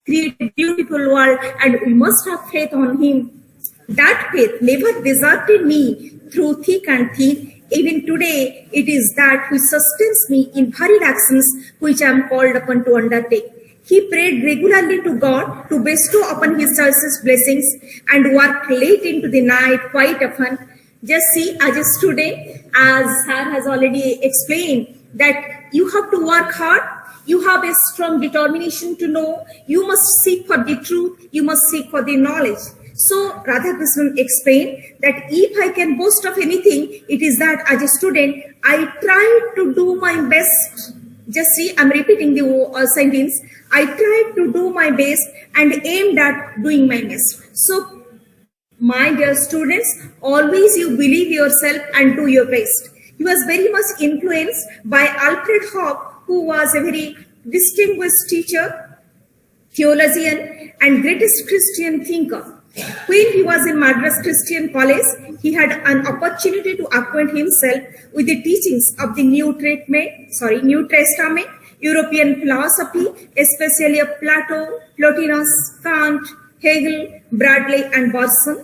created beautiful world, and we must have faith on him. That faith never deserted me through thick and thin. Even today, it is that which sustains me in varied actions which I am called upon to undertake. He prayed regularly to God to bestow upon his choicest blessings and worked late into the night quite often. Just see, as a student, as Sir has already explained, that you have to work hard. You have a strong determination to know. You must seek for the truth. You must seek for the knowledge. So Radhakrishnan explained that if I can boast of anything, it is that as a student, I tried to do my best. Just see, I'm repeating the sentence. I tried to do my best and aimed at doing my best. So, my dear students, always you believe yourself and do your best. He was very much influenced by Alfred Hoppe, who was a very distinguished teacher, theologian, and greatest Christian thinker. When he was in Madras Christian College, he had an opportunity to acquaint himself with the teachings of the New Testament, European philosophy, especially of Plato, Plotinus, Kant, Hegel, Bradley, and Bergson.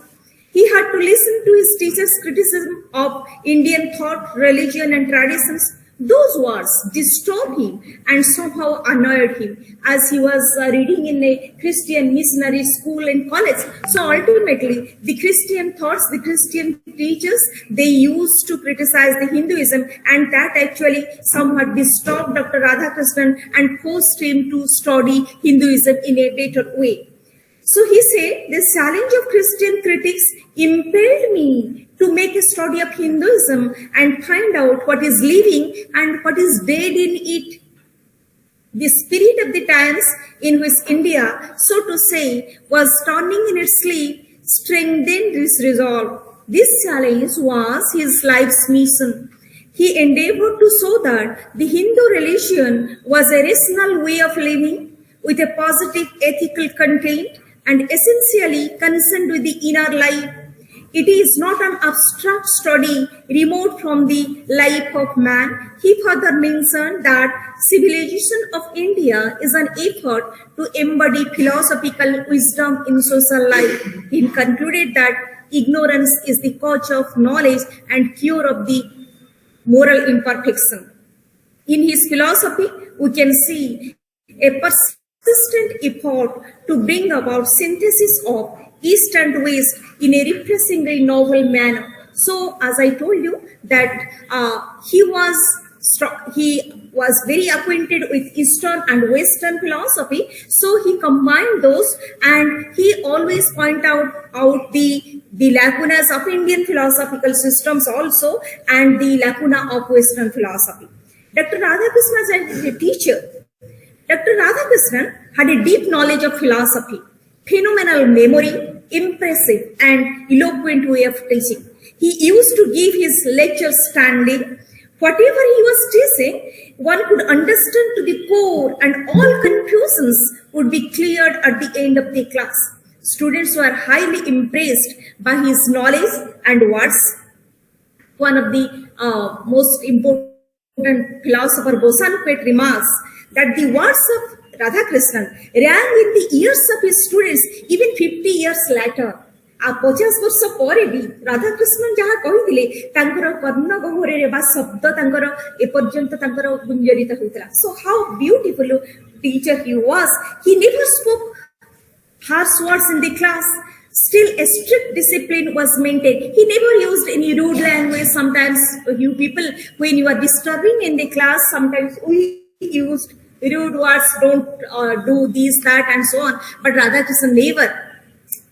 He had to listen to his teacher's criticism of Indian thought, religion, and traditions. Those words disturbed him and somehow annoyed him, as he was reading in a Christian missionary school and college. So ultimately, the Christian thoughts, the Christian teachers, they used to criticize the Hinduism, and that actually somewhat disturbed Dr. Radhakrishnan and forced him to study Hinduism in a better way. So he said, the challenge of Christian critics impelled me to make a study of Hinduism and find out what is living and what is dead in it. The spirit of the times in which India, so to say, was turning in its sleep, strengthened this resolve. This challenge was his life's mission. He endeavored to show that the Hindu religion was a rational way of living with a positive ethical content and essentially concerned with the inner life. It is not an abstract study remote from the life of man. He further mentioned that civilization of India is an effort to embody philosophical wisdom in social life. He concluded that ignorance is the cause of knowledge and cure of the moral imperfection. In his philosophy, we can see a persistent effort to bring about synthesis of East and West in a refreshingly novel manner. So, as I told you, that he was very acquainted with Eastern and Western philosophy. So he combined those, and he always point out the lacunas of Indian philosophical systems also, and the lacuna of Western philosophy. Dr. Radhakrishnan is a teacher. Dr. Radhakrishnan had a deep knowledge of philosophy, phenomenal memory, impressive and eloquent way of teaching. He used to give his lectures standing. Whatever he was teaching, one could understand to the core, and all confusions would be cleared at the end of the class. Students were highly impressed by his knowledge and words. One of the most important philosopher, Bosanquet, remarks that the words of Radhakrishnan rang in the ears of his students even 50 years later. 50 वर्ष पर भी राधाकृष्णन जहाँ कही कर्ण गह्वरे शब्द एपर्यंत गुंजरित होता. So how beautiful teacher he was. He never spoke harsh words in the class. Still a strict discipline was maintained. He never used any rude language. Sometimes you people, when you are disturbing in the class, sometimes we used rude words, don't do this, that, and so on. But Radhakrishnan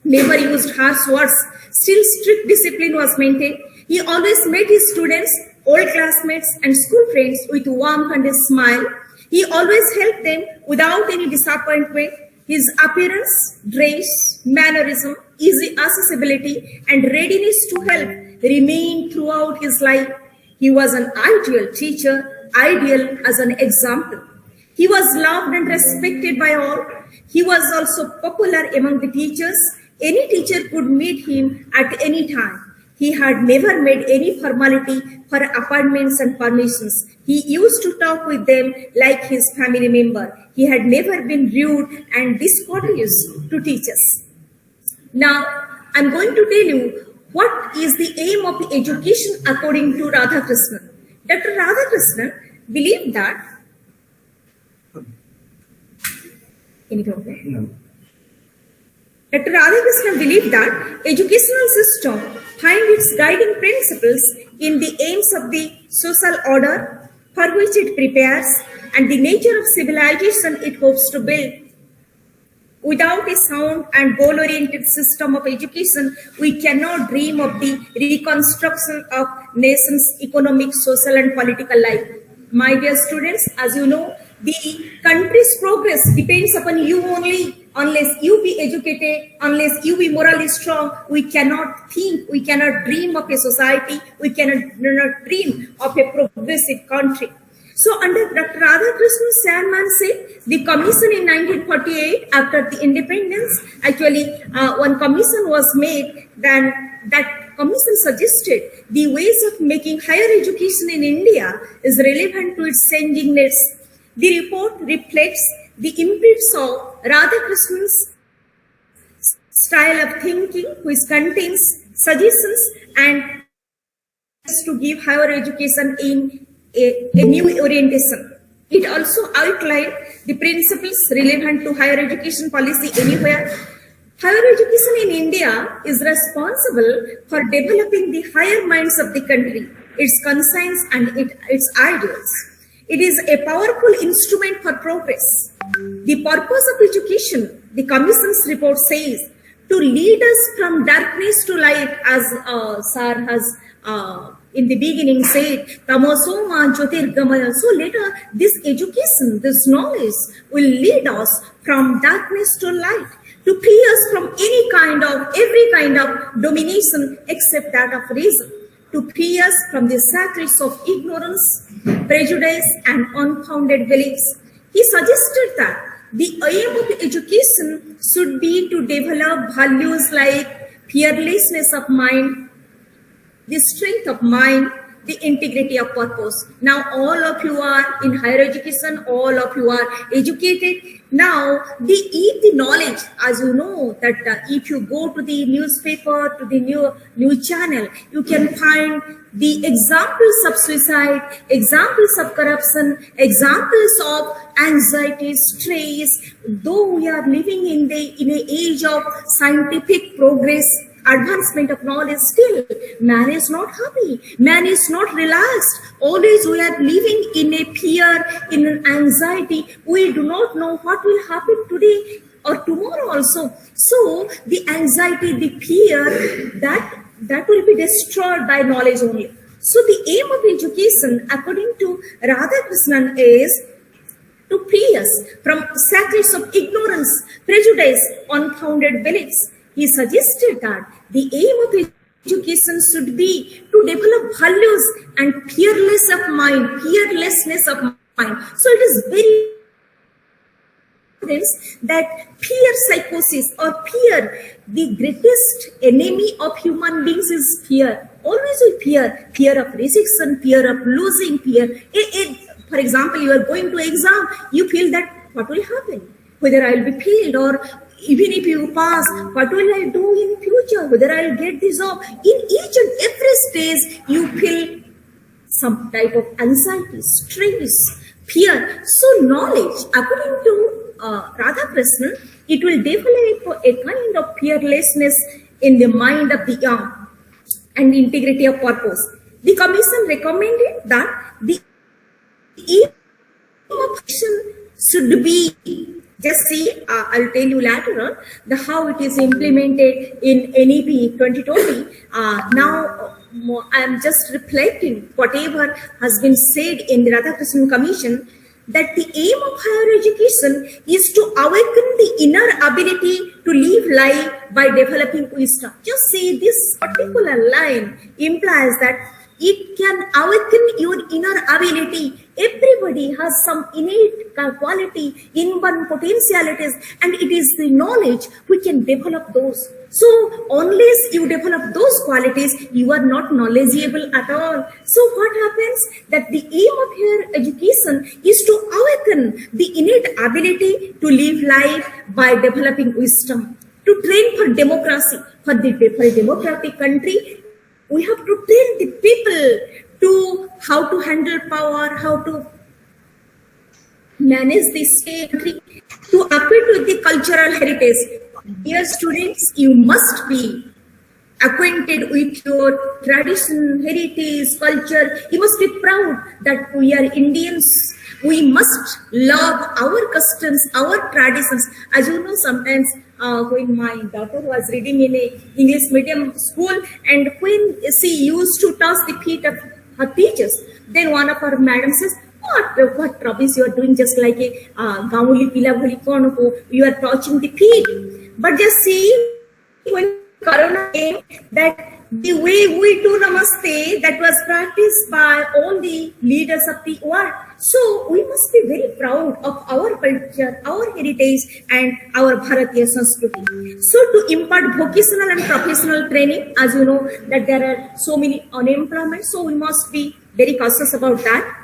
never used harsh words. Still strict discipline was maintained. He always met his students, old classmates, and school friends with warmth and a smile. He always helped them without any disappointment. His appearance, dress, mannerism, easy accessibility, and readiness to help remained throughout his life. He was an ideal teacher, ideal as an example. He was loved and respected by all. He was also popular among the teachers. Any teacher could meet him at any time. He had never made any formality for appointments and permissions. He used to talk with them like his family member. He had never been rude and discourteous to teachers. Now, I'm going to tell you what is the aim of education according to Radhakrishnan. Dr. Radhakrishnan believed that Dr. Radhakrishnan believed that educational system find its guiding principles in the aims of the social order for which it prepares and the nature of civilization it hopes to build. Without a sound and goal-oriented system of education, we cannot dream of the reconstruction of nation's economic, social, and political life. My dear students, as you know, the country's progress depends upon you only. Unless you be educated, unless you be morally strong, we cannot think, we cannot dream of a society, we cannot dream of a progressive country. So under Dr. Radhakrishnan chairmanship, the commission in 1948, after the independence, actually one commission was made, then that commission suggested the ways of making higher education in India is relevant to its changing needs. The report reflects the imprints of Radhakrishnan's style of thinking, which contains suggestions and to give higher education in a new orientation. It also outlined the principles relevant to higher education policy anywhere. Higher education in India is responsible for developing the higher minds of the country, its conscience and its ideals. It is a powerful instrument for progress. The purpose of education, the Commission's report says, to lead us from darkness to light, as Sir has in the beginning said, Tamosoma Jyotirgamaya. So later, this education, this knowledge will lead us from darkness to light, to free us from every kind of domination except that of reason, to free us from the shackles of ignorance, prejudice, and unfounded beliefs. He suggested that the aim of education should be to develop values like fearlessness of mind, the strength of mind, the integrity of purpose. Now all of you are in higher education, all of you are educated. Now the knowledge, as you know, that if you go to the newspaper, to the news channel, you can find the examples of suicide, examples of corruption, examples of anxiety, stress. Though we are living in an age of scientific progress, advancement of knowledge, still man is not happy, man is not relaxed. Always we are living in a fear, in an anxiety. We do not know what will happen today or tomorrow also. So the anxiety, the fear, that will be destroyed by knowledge only. So the aim of education, according to Radhakrishnan, is to free us from shackles of ignorance, prejudice, unfounded beliefs. He suggested that the aim of education should be to develop values and fearlessness of mind. So it is very that fear psychosis or fear, the greatest enemy of human beings is fear. Always we fear of rejection, fear of losing, fear. For example, you are going to exam, you feel that what will happen? whether I'll be failed, or even if you pass, what will I do in future, whether I'll get this job. In each and every stage, you feel some type of anxiety, stress, fear. So knowledge, according to Radhakrishnan, it will develop a kind of fearlessness in the mind of the young and integrity of purpose. The commission recommended that the aim of action should be, just see, I'll tell you later on how it is implemented in NEP 2020. Now I am just reflecting whatever has been said in the Radhakrishnan Commission, that the aim of higher education is to awaken the inner ability to live life by developing wisdom. Just see, this particular line implies that it can awaken your inner ability. Everybody has some innate quality, inborn potentialities, and it is the knowledge we can develop those. So unless you develop those qualities, you are not knowledgeable at all. So what happens? That the aim of higher education is to awaken the innate ability to live life by developing wisdom, to train for democracy. For a democratic country, we have to train the people to how to handle power, how to manage the state, to acquaint with the cultural heritage. Dear students, you must be acquainted with your tradition, heritage, culture. You must be proud that we are Indians. We must love our customs, our traditions. As you know, sometimes when my daughter was reading in a English medium school, and when she used to touch the feet of her teachers, then one of her madams says, what rubbish you are doing, just like a gauli pila bholi kon ko, you are touching the feet. But just see, when Corona came, that the way we do Namaste, that was practiced by all the leaders of the world. So we must be very proud of our culture, our heritage, and our Bharatiya Sanskriti. So to impart vocational and professional training, as you know that there are so many unemployment, so we must be very cautious about that.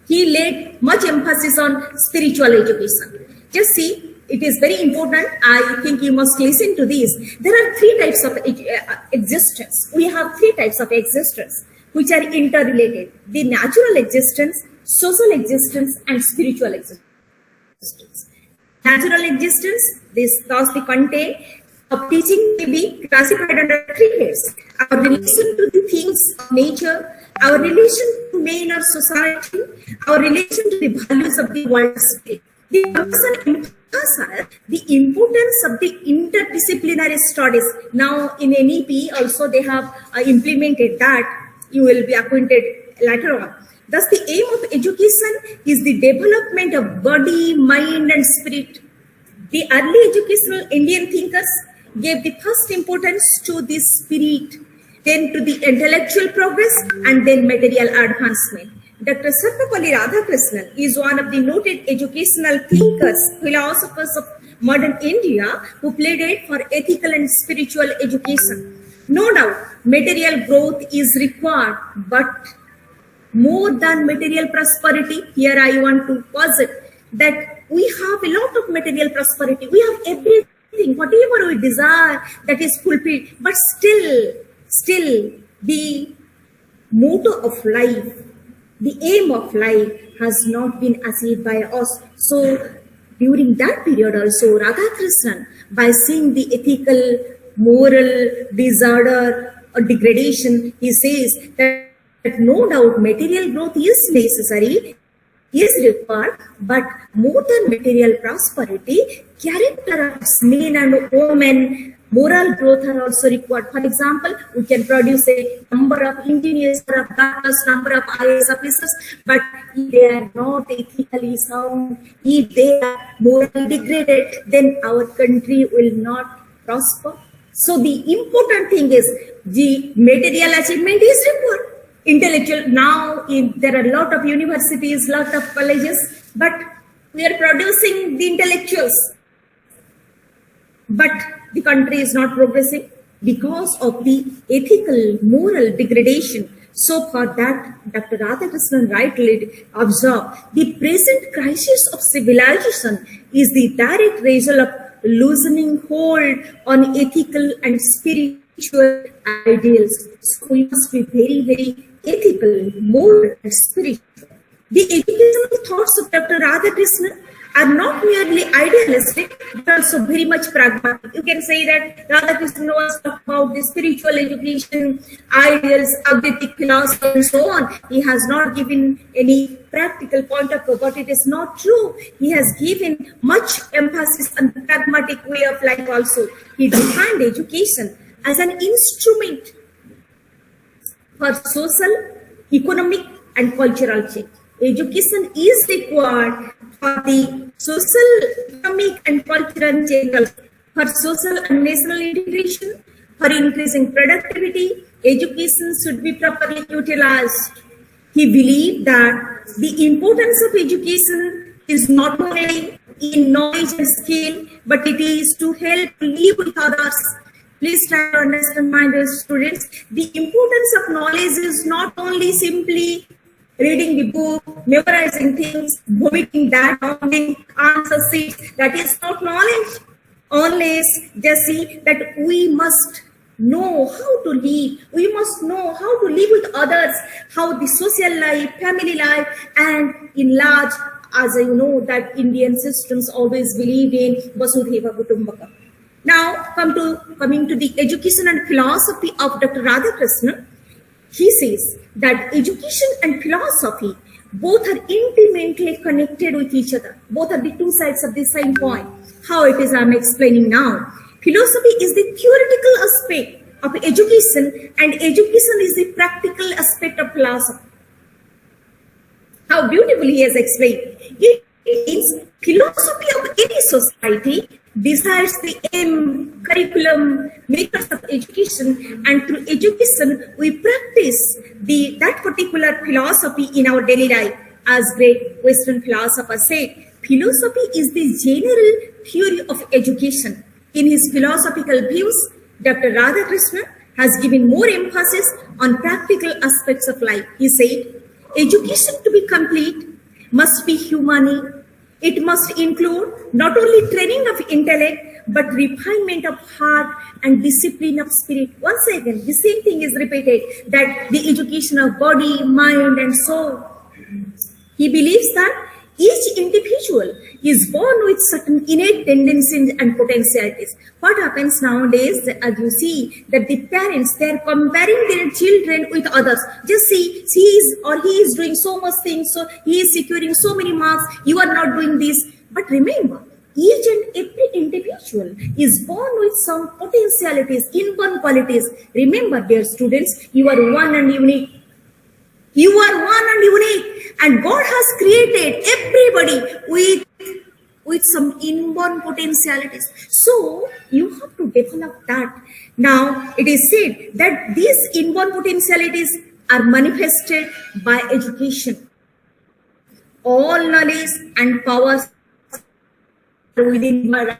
He laid much emphasis on spiritual education. Just see, it is very important. I think you must listen to this. There are three types of existence. We have three types of existence which are interrelated: the natural existence, social existence, and spiritual existence. Natural existence, this thus the content of teaching may be classified under three heads: our relation to the things of nature, our relation to men or society, our relation to the values of the world state. The person the importance of the interdisciplinary studies. Now in NEP also they have implemented that. You will be acquainted later on. Thus the aim of education is the development of body, mind and spirit. The early educational Indian thinkers gave the first importance to the spirit, then to the intellectual progress, and then material advancement. Dr. Sarvepalli Radhakrishnan is one of the noted educational thinkers, philosophers of modern India, who pleaded for ethical and spiritual education. No doubt, material growth is required, but more than material prosperity, here I want to posit that we have a lot of material prosperity. We have everything, whatever we desire, that is fulfilled, but still the motto of life, the aim of life has not been achieved by us. So during that period also, Radhakrishnan, by seeing the ethical, moral disorder or degradation, he says that no doubt material growth is necessary, is required, but more than material prosperity, character of men and women, moral growth are also required. For example, we can produce a number of engineers, number of IAS officers, but if they are not ethically sound, if they are morally degraded, then our country will not prosper. So the important thing is the material achievement is required. Intellectual, now there are a lot of universities, lot of colleges, but we are producing the intellectuals. But the country is not progressing because of the ethical, moral degradation. So for that, Dr. Radhakrishnan rightly observed, the present crisis of civilization is the direct result of loosening hold on ethical and spiritual ideals. So we must be very, very ethical, moral, and spiritual. The educational thoughts of Dr. Radhakrishnan are not merely idealistic, but also very much pragmatic. You can say that Radhakrishnan was talking about the spiritual education, ideals, Advaitic philosophy, and so on. He has not given any practical point of view, but it is not true. He has given much emphasis on the pragmatic way of life also. He defined education as an instrument for social, economic, and cultural change. Education is required for the social, economic, and cultural change, for social and national integration, for increasing productivity. Education should be properly utilized. He believed that the importance of education is not only in knowledge and skill, but it is to help live with others. Please try to understand, my dear students, the importance of knowledge is not only simply reading the book, memorizing things, vomiting that on the answer sheets. That is not knowledge. Unless just see that we must know how to live. We must know how to live with others, how the social life, family life, and in large, as you know, that Indian systems always believe in Vasudhaiva Kutumbakam. Now, coming to the education and philosophy of Dr. Radhakrishnan, he says that education and philosophy both are intimately connected with each other. Both are the two sides of the same coin. How it is, I am explaining now. Philosophy is the theoretical aspect of education, and education is the practical aspect of philosophy. How beautifully he has explained. It means philosophy of any society decides the aim, curriculum, methods of education, and through education we practice that particular philosophy in our daily life. As great Western philosophers say, philosophy is the general theory of education. In his philosophical views, Dr. Radhakrishnan has given more emphasis on practical aspects of life. He said, education to be complete must be humane. It must include not only training of intellect, but refinement of heart and discipline of spirit. Once again, the same thing is repeated, that the education of body, mind, and soul. He believes that each individual is born with certain innate tendencies and potentialities. What happens nowadays, as you see, that the parents, they are comparing their children with others. Just see, he is doing so much things, so he is securing so many marks, you are not doing this. But remember, each and every individual is born with some potentialities, inborn qualities. Remember, dear students, you are one and unique. You are one and unique, and God has created everybody with some inborn potentialities. So you have to develop that. Now it is said that these inborn potentialities are manifested by education. All knowledge and powers are within your right.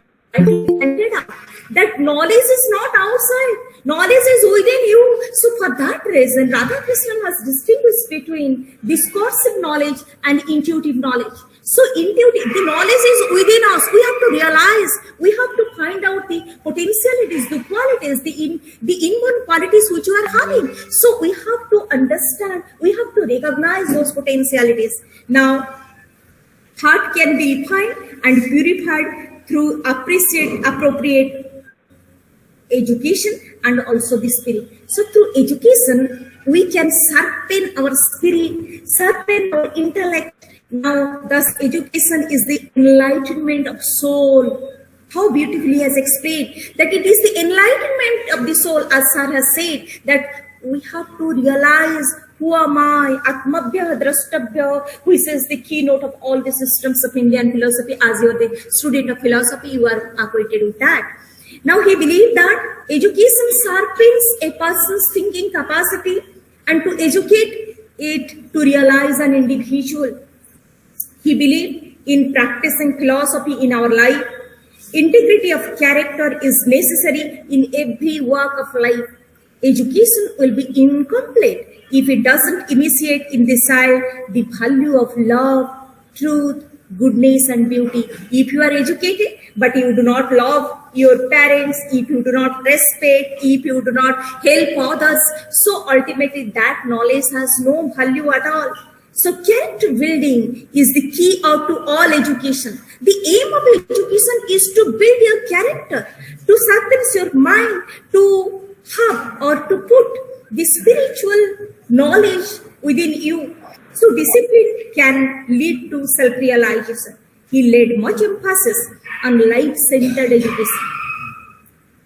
That knowledge is not outside. Knowledge is within you. So for that reason, Radhakrishnan has distinguished between discursive knowledge and intuitive knowledge. So intuitive, the knowledge is within us. We have to realize, we have to find out the potentialities, the qualities, the inborn qualities which you are having. So we have to understand, we have to recognize those potentialities. Now, heart can be refined and purified through appropriate education and also the spirit. So through education, we can sharpen our spirit, sharpen our intellect. Now, thus education is the enlightenment of soul. How beautifully he has explained that it is the enlightenment of the soul, as Sir has said, that we have to realize who am I, Atmabhya Drashtabhya, which is the keynote of all the systems of Indian philosophy. As you are the student of philosophy, you are acquainted with that. Now he believed that education sharpens a person's thinking capacity, and to educate it to realize an individual. He believed in practicing philosophy in our life. Integrity of character is necessary in every walk of life. Education will be incomplete if it doesn't initiate in the child the value of love, truth, goodness and beauty. If you are educated but you do not love your parents, if you do not respect, if you do not help others, so ultimately that knowledge has no value at all. So character building is the key out to all education. The aim of education is to build your character, to sharpen your mind, to have or to put the spiritual knowledge within you. So discipline can lead to self-realization. He laid much emphasis on life-centered education.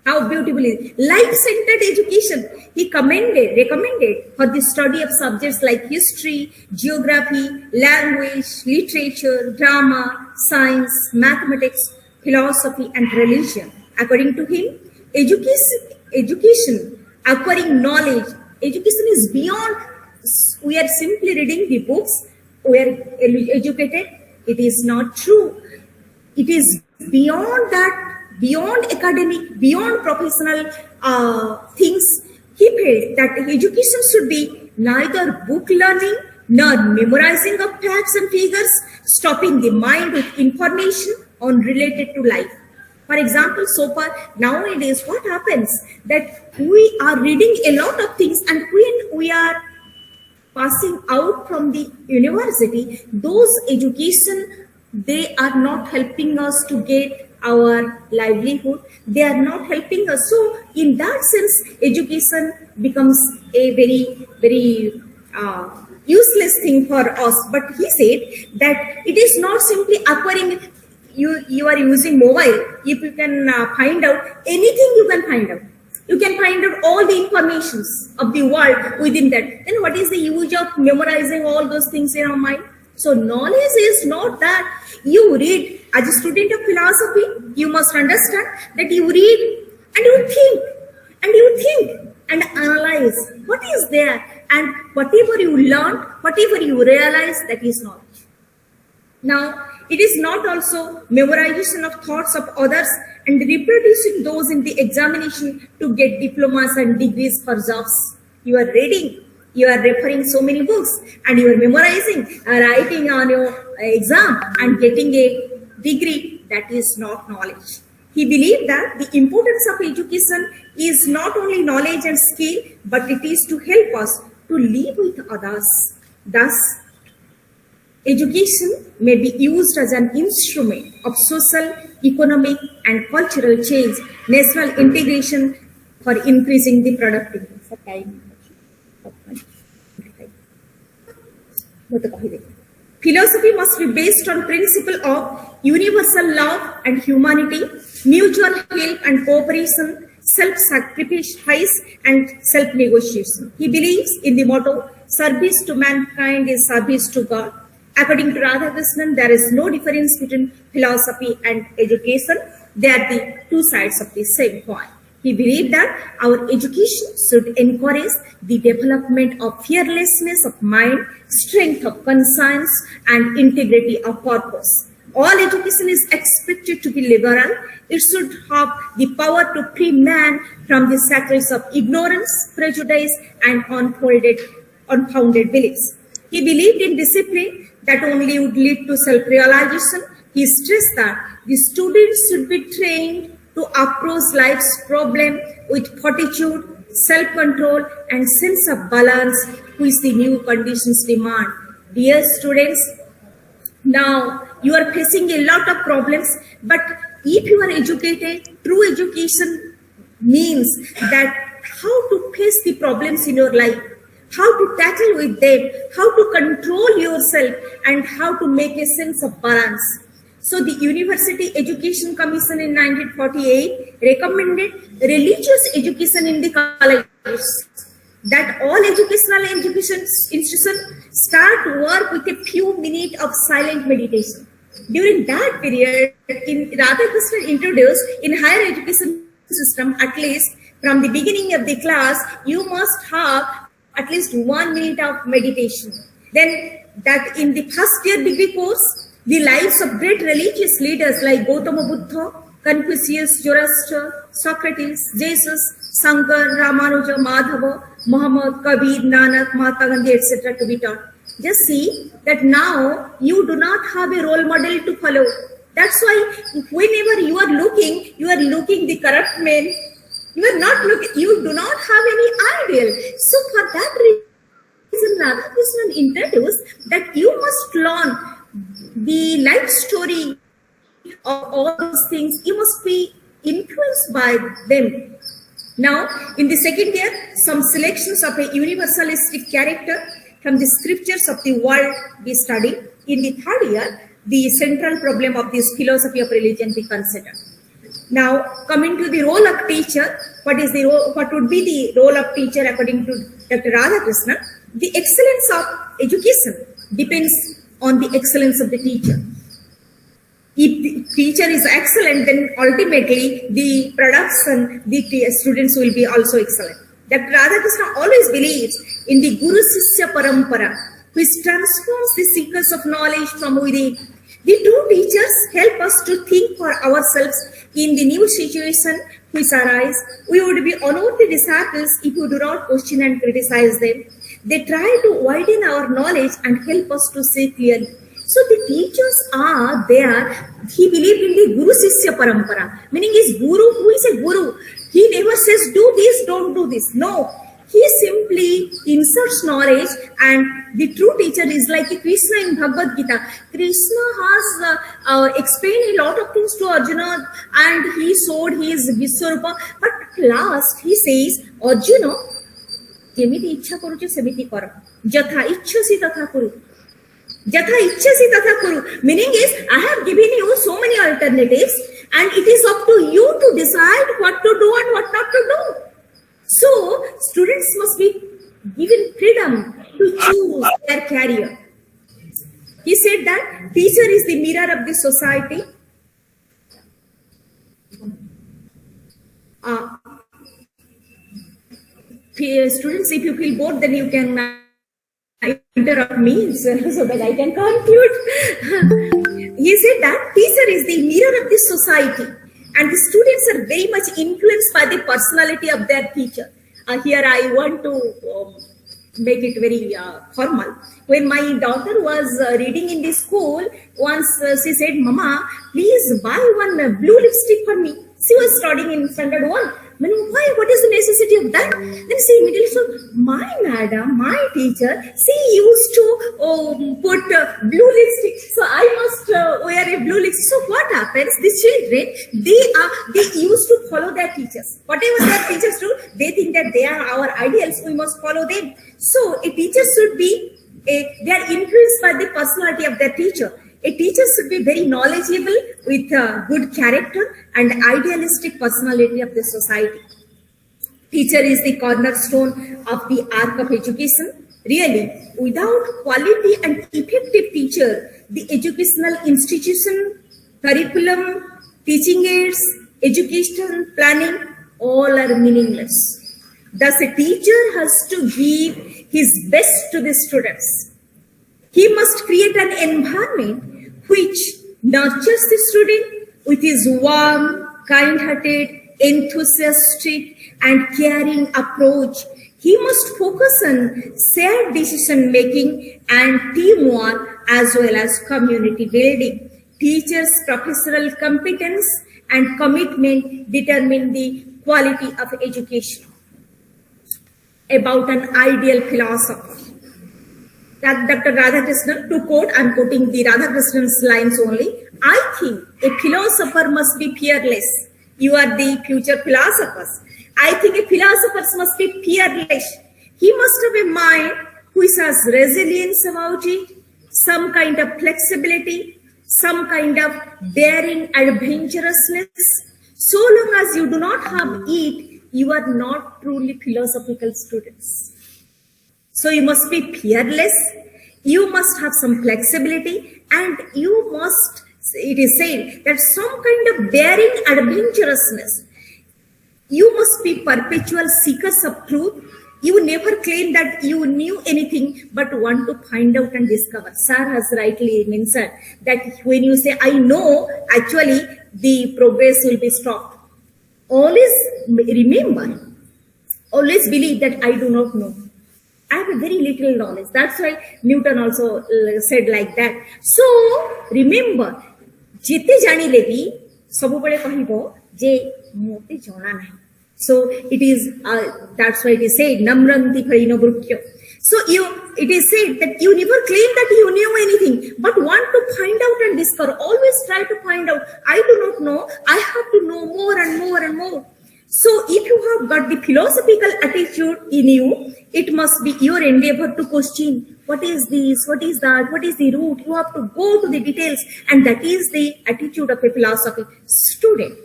How beautiful is life-centered education. He recommended for the study of subjects like history, geography, language, literature, drama, science, mathematics, philosophy, and religion. According to him, education, acquiring knowledge, education is beyond. We are simply reading the books. We are educated. It is not true. It is beyond that. Beyond academic, beyond professional things, he felt that education should be neither book learning nor memorizing of facts and figures, stopping the mind with information unrelated to life. For example, so far nowadays, what happens that we are reading a lot of things, and when we are passing out from the university, those education, they are not helping us to get our livelihood. They are not helping us. So in that sense, education becomes a very useless thing for us. But he said that it is not simply acquiring. You are using mobile. If you can find out anything, you can find out. You can find out all the informations of the world within that. Then what is the use of memorizing all those things in our mind? So knowledge is not that you read. As a student of philosophy, you must understand that you read and you think and analyze what is there, and whatever you learn, whatever you realize, that is knowledge. Now, it is not also memorization of thoughts of others and reproducing those in the examination to get diplomas and degrees for jobs. You are reading. You are referring so many books and you are memorizing, writing on your exam and getting a degree. That is not knowledge. He believed that the importance of education is not only knowledge and skill, but it is to help us to live with others. Thus, education may be used as an instrument of social, economic, and cultural change, national integration for increasing the productivity. Philosophy must be based on principle of universal love and humanity, mutual help and cooperation, self-sacrifice and self-negotiation. He believes in the motto, service to mankind is service to God. According to Radhakrishnan, there is no difference between philosophy and education. They are the two sides of the same coin. He believed that our education should encourage the development of fearlessness of mind, strength of conscience, and integrity of purpose. All education is expected to be liberal. It should have the power to free man from the shackles of ignorance, prejudice, and unfounded beliefs. He believed in discipline that only would lead to self-realization. He stressed that the students should be trained to approach life's problem with fortitude, self-control, and sense of balance which the new conditions demand. Dear students, now you are facing a lot of problems, but if you are educated, true education means that how to face the problems in your life, how to tackle with them, how to control yourself, and how to make a sense of balance. So the University Education Commission in 1948 recommended religious education in the colleges, that all educational institutions start work with a few minutes of silent meditation. During that period, Radhakrishnan introduced in higher education system, at least from the beginning of the class, you must have at least 1 minute of meditation. Then that in the first year degree course, the lives of great religious leaders like Gautama Buddha Confucius, Zoroaster, Socrates, Jesus, Shankar, Ramanuja, Madhava, Muhammad, Kabir, Nanak, Mahatma Gandhi, etc. to be taught. Just see that now you do not have a role model to follow. That's why whenever you are looking the corrupt men. You are not looking. You do not have any ideal. So for that reason, Radhakrishnan introduced that you must learn the life story of all those things. You must be influenced by them. Now, in the second year, some selections of a universalistic character from the scriptures of the world we study. In the third year, the central problem of this philosophy of religion we consider. Now, coming to the role of teacher, what would be the role of teacher according to Dr. Radhakrishnan? The excellence of education depends on the excellence of the teacher. If the teacher is excellent, then ultimately the production, the students will be also excellent. Dr. Radhakrishnan always believes in the Guru Sishya Parampara, which transforms the seekers of knowledge from within. The true teachers help us to think for ourselves in the new situation which arise. We would be unworthy disciples if we do not question and criticize them. They try to widen our knowledge and help us to see clearly. So the teachers are there. He believed in the Guru Sishya Parampara, meaning his Guru, who is a Guru. He never says, do this, don't do this. No, he simply inserts knowledge, and the true teacher is like Krishna in Bhagavad Gita. Krishna has explained a lot of things to Arjuna, and he showed his Vishwarupa. But last he says, Arjuna, jemiti ichha karuche semiti karo. Jatha ichhasi tatha kuru. Jatha ichhasi tatha kuru. Meaning is, I have given you so many alternatives, and it is up to you to decide what to do and what not to do. So, students must be given freedom to choose their career. He said that teacher is the mirror of the society. Students, if you feel bored, then you can interrupt me so that I can conclude. He said that teacher is the mirror of the society. And the students are very much influenced by the personality of their teacher. Here I want to make it very formal. When my daughter was reading in the school, once she said, Mama, please buy one blue lipstick for me. She was studying in standard 1. Why? What is the necessity of that? Then she immediately said, my madam, my teacher, she used to put blue lipstick. So I must wear a blue lipstick. So what happens? The children, they used to follow their teachers. Whatever their teachers do, they think that they are our ideals. We must follow them. So a teacher should be, they are influenced by the personality of their teacher. A teacher should be very knowledgeable with good character and idealistic personality of the society. Teacher is the cornerstone of the arc of education. Really, without quality and effective teacher, the educational institution, curriculum, teaching aids, education planning, all are meaningless. Thus, a teacher has to give his best to the students. He must create an environment which nurtures the student with his warm, kind-hearted, enthusiastic, and caring approach. He must focus on shared decision-making and teamwork as well as community building. Teachers' professional competence and commitment determine the quality of education. About an ideal philosopher. That Dr. Radhakrishnan, to quote, I am quoting the Radhakrishnan's lines only. I think a philosopher must be fearless. You are the future philosophers. I think a philosopher must be fearless. He must have a mind which has resilience about it, some kind of flexibility, some kind of daring adventurousness. So long as you do not have it, you are not truly philosophical students. So you must be fearless, you must have some flexibility, and you must, it is said, that some kind of daring adventurousness. You must be perpetual seekers of truth. You never claim that you knew anything, but want to find out and discover. Sir has rightly mentioned that when you say, I know, actually the progress will be stopped. Always remember, always believe that I do not know. I have a very little knowledge. That's why Newton also said like that. So remember, jete jani lebi sabu bale kahibo je mote jana nahi. So it is that's why it is said namranti pharino brukyo. So it is said that you never claim that you knew anything, but want to find out and discover. Always try to find out. I do not know. I have to know more and more and more. So if you have got the philosophical attitude in you, it must be your endeavor to question what is this, what is that, what is the root. You have to go to the details, and that is the attitude of a philosophy student.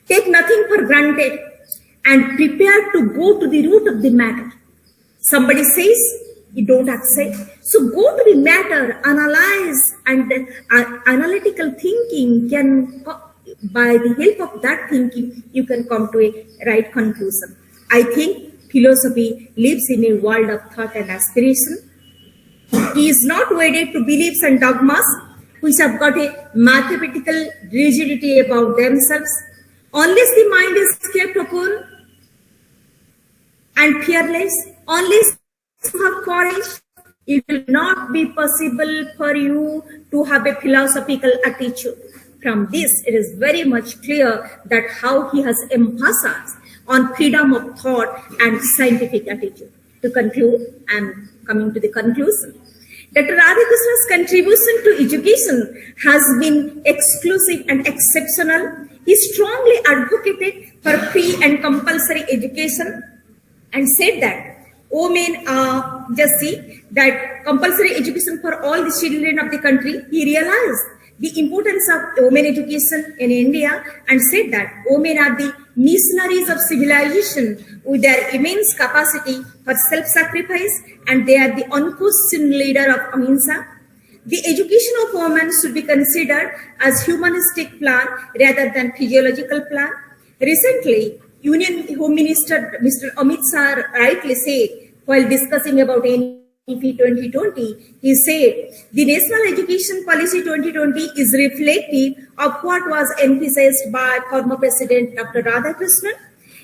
Take nothing for granted and prepare to go to the root of the matter. Somebody says, you don't accept. So go to the matter, analyze, and analytical thinking can, by the help of that thinking, you can come to a right conclusion. I think philosophy lives in a world of thought and aspiration. It is not wedded to beliefs and dogmas which have got a mathematical rigidity about themselves. Unless the mind is kept open and fearless, unless you have courage, it will not be possible for you to have a philosophical attitude. From this, it is very much clear that how he has emphasized on freedom of thought and scientific attitude. To conclude, I am coming to the conclusion. Dr. Radhakrishna's contribution to education has been exclusive and exceptional. He strongly advocated for free and compulsory education and said that women just see that compulsory education for all the children of the country. He realized the importance of women education in India and said that women are the missionaries of civilization with their immense capacity for self-sacrifice, and they are the unquestioned leader of ahimsa. The education of women should be considered as humanistic plan rather than physiological plan. Recently, Union Home Minister Mr. Amit Shah rightly said while discussing about NEP 2020, he said, the National Education Policy 2020 is reflective of what was emphasized by former President Dr. Radhakrishnan.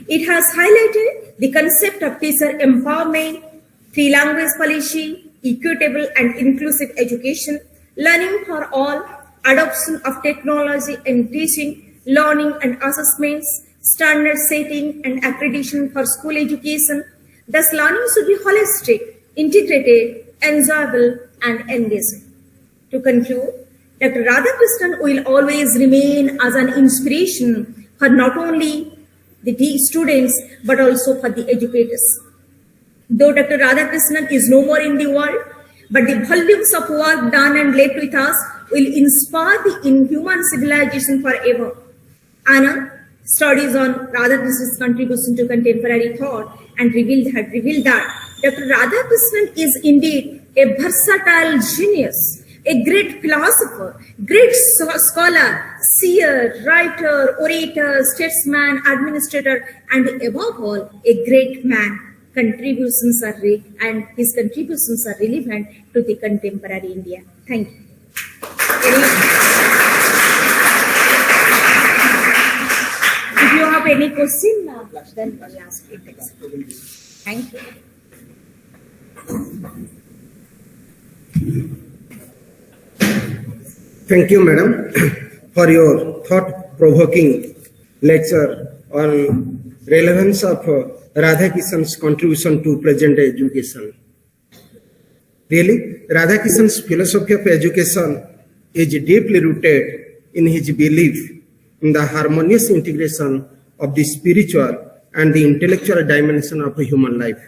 It has highlighted the concept of teacher empowerment, three-language policy, equitable and inclusive education, learning for all, adoption of technology in teaching, learning and assessments, standard setting and accreditation for school education. Thus, learning should be holistic, integrated, enjoyable, and engaging. To conclude, Dr. Radhakrishnan will always remain as an inspiration for not only the students but also for the educators. Though Dr. Radhakrishnan is no more in the world, but the volumes of work done and left with us will inspire the inhuman civilization forever. Anna studies on Radhakrishnan's contribution to contemporary thought and revealed that Dr. Radhakrishnan is indeed a versatile genius, a great philosopher, great scholar, seer, writer, orator, statesman, administrator, and above all, a great man. Contributions are and his contributions are relevant to the contemporary India. Thank you. If you have any question, then I'll ask it. Thank you. Thank you, madam, for your thought-provoking lecture on relevance of Radhakrishnan's contribution to present-day education. Really, Radhakrishnan's philosophy of education is deeply rooted in his belief in the harmonious integration of the spiritual and the intellectual dimension of human life.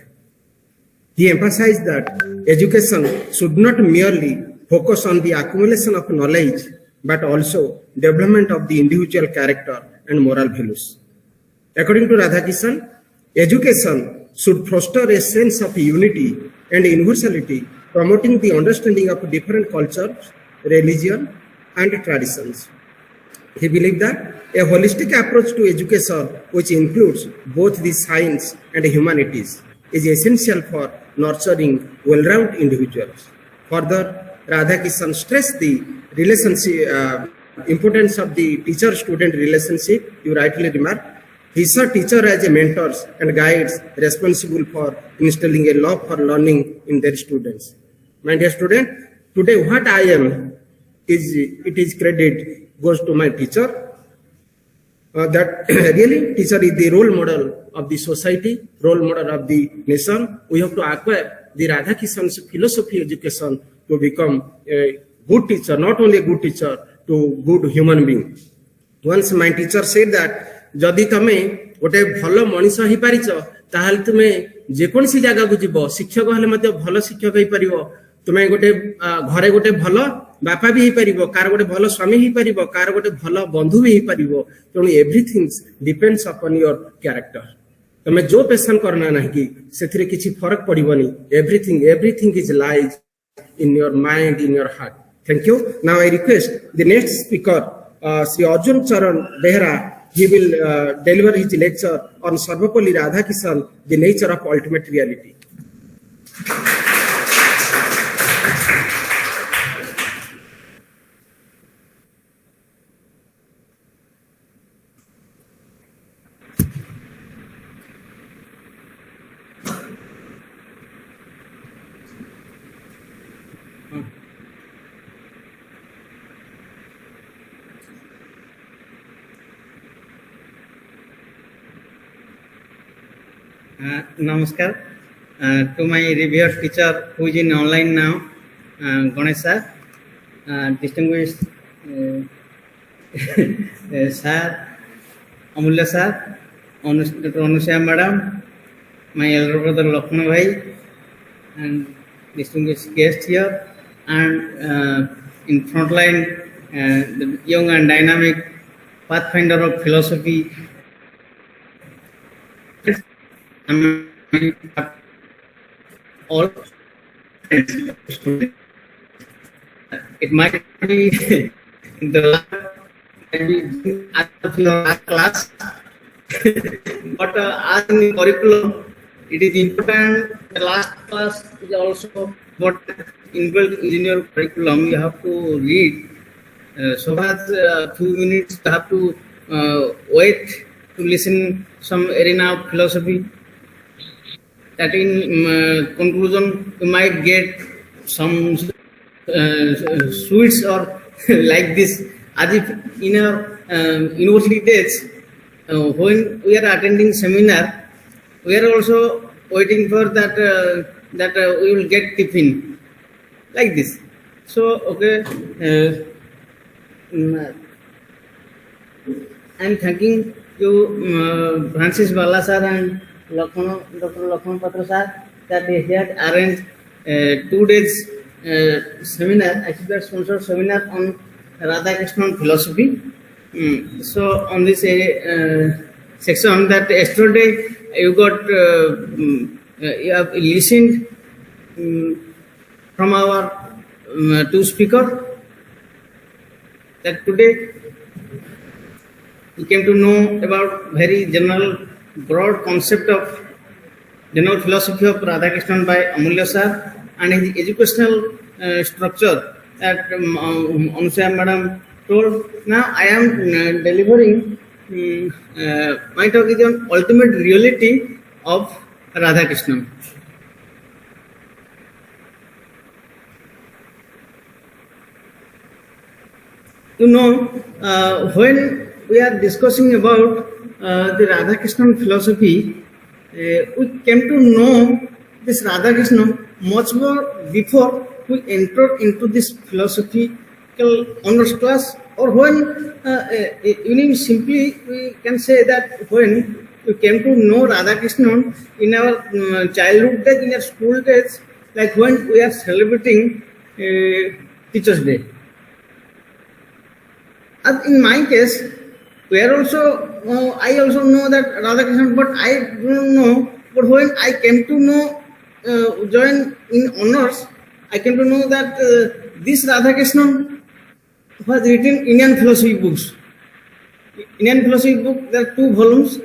He emphasized that education should not merely focus on the accumulation of knowledge, but also development of the individual character and moral values. According to Radhakrishnan, education should foster a sense of unity and universality, promoting the understanding of different cultures, religion, and traditions. He believed that a holistic approach to education, which includes both the science and humanities, is essential for nurturing well-rounded individuals. Further, Radhakrishnan stressed the relationship, importance of the teacher-student relationship. You rightly remarked. He saw teacher as a mentors and guides responsible for instilling a love for learning in their students. My dear student, today what I am is credit goes to my teacher. That really teacher is the role model of the society, role model of the nation. We have to acquire the Radhakrishnan's philosophy education to become a good teacher, not only a good teacher, to good human being. Once my teacher said that जदि तमे गोटे भल मनीष हो पारिच ताहले तुमे जेकोसी जगह को जीव शिक्षक हेले मध्य भल शिक्षक हो पारिबो तुमे गोटे घरे गोटे भल बापा भी हो पारिबो कार गोटे भल स्वामी हो पारिबो कार गोटे भल बंधु भी हो पारिबो तेणु everything depends upon your character तमे जो पेशन करना नहीं कि सेथिरे किछि फरक पड़िबोनी everything is lies in your mind in your heart thank you now I request the next speaker Shri Arjun Charan Behera. He will deliver his lecture on Sarvepalli Radhakrishnan, the nature of ultimate reality. Namaskar to my revered teacher who is in online now, Ganesh sir, distinguished sir, Amulya sir, Dr. Anusuya madam, my elder brother Lakshman bhai, and distinguished guests here, and in front line the young and dynamic pathfinder of philosophy. All it might be the last class, but as in the curriculum, it is important. The last class is also what inbuilt in your curriculum. You have to read. So that few minutes you have to wait to listen some arena of philosophy. That in conclusion you might get some sweets or like this, as if in our university days when we are attending seminar we are also waiting for that we will get tiffin like this. So okay, I am thanking you Francis Bala sir and Dr. Mohapatra sir that they had arranged 2 days seminar, ICPR sponsored seminar on Radhakrishnan philosophy. So on this section that yesterday you got you have listened from our 2 speakers, that today we came to know about very general broad concept of general philosophy of Radhakrishnan by Amulya sir and his educational structure that Anusuya madam told. Now I am delivering my talk is on ultimate reality of Radhakrishnan. You know, when we are discussing about the Radhakrishnan philosophy, we came to know this Radhakrishnan much more before we entered into this philosophical honors class, or when simply we can say that when we came to know Radhakrishnan in our childhood days, in our school days, like when we are celebrating Teachers' Day. As in my case, we are also, I also know that Radhakrishnan, but I don't know. But when I came to know, join in honors, I came to know that this Radhakrishnan was written Indian philosophy books. Indian philosophy book, there are 2 volumes.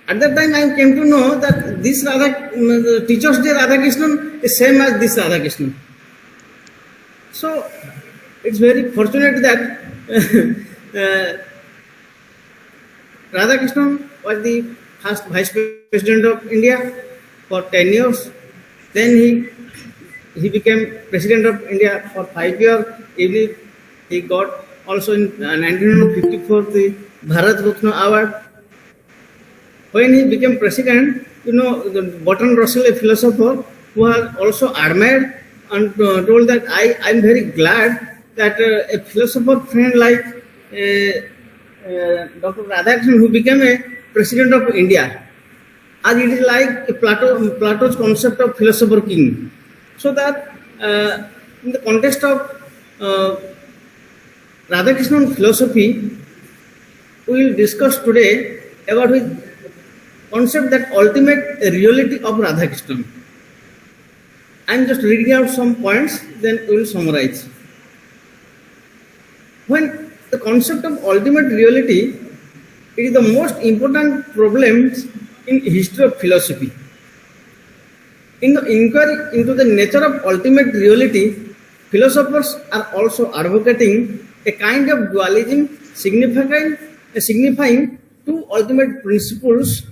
At that time, I came to know that this Teachers Day Radhakrishnan is same as this Radhakrishnan. So, it's very fortunate that Radhakrishnan was the first Vice President of India for 10 years. Then he became President of India for 5 years. Even he got also in 1954 the Bharat Ratna Award. When he became President, the Bertrand Russell, a philosopher, who was also admired and told that I am very glad that a philosopher friend like Dr. Radhakrishnan, who became a President of India, as it is like Plato's concept of philosopher king. So that in the context of Radhakrishnan philosophy, we will discuss today about his concept that ultimate reality of Radhakrishnan. I am just reading out some points, then we will summarize. When the concept of ultimate reality, it is the most important problem in history of philosophy. In the inquiry into the nature of ultimate reality, philosophers are also advocating a kind of dualism signifying two ultimate principles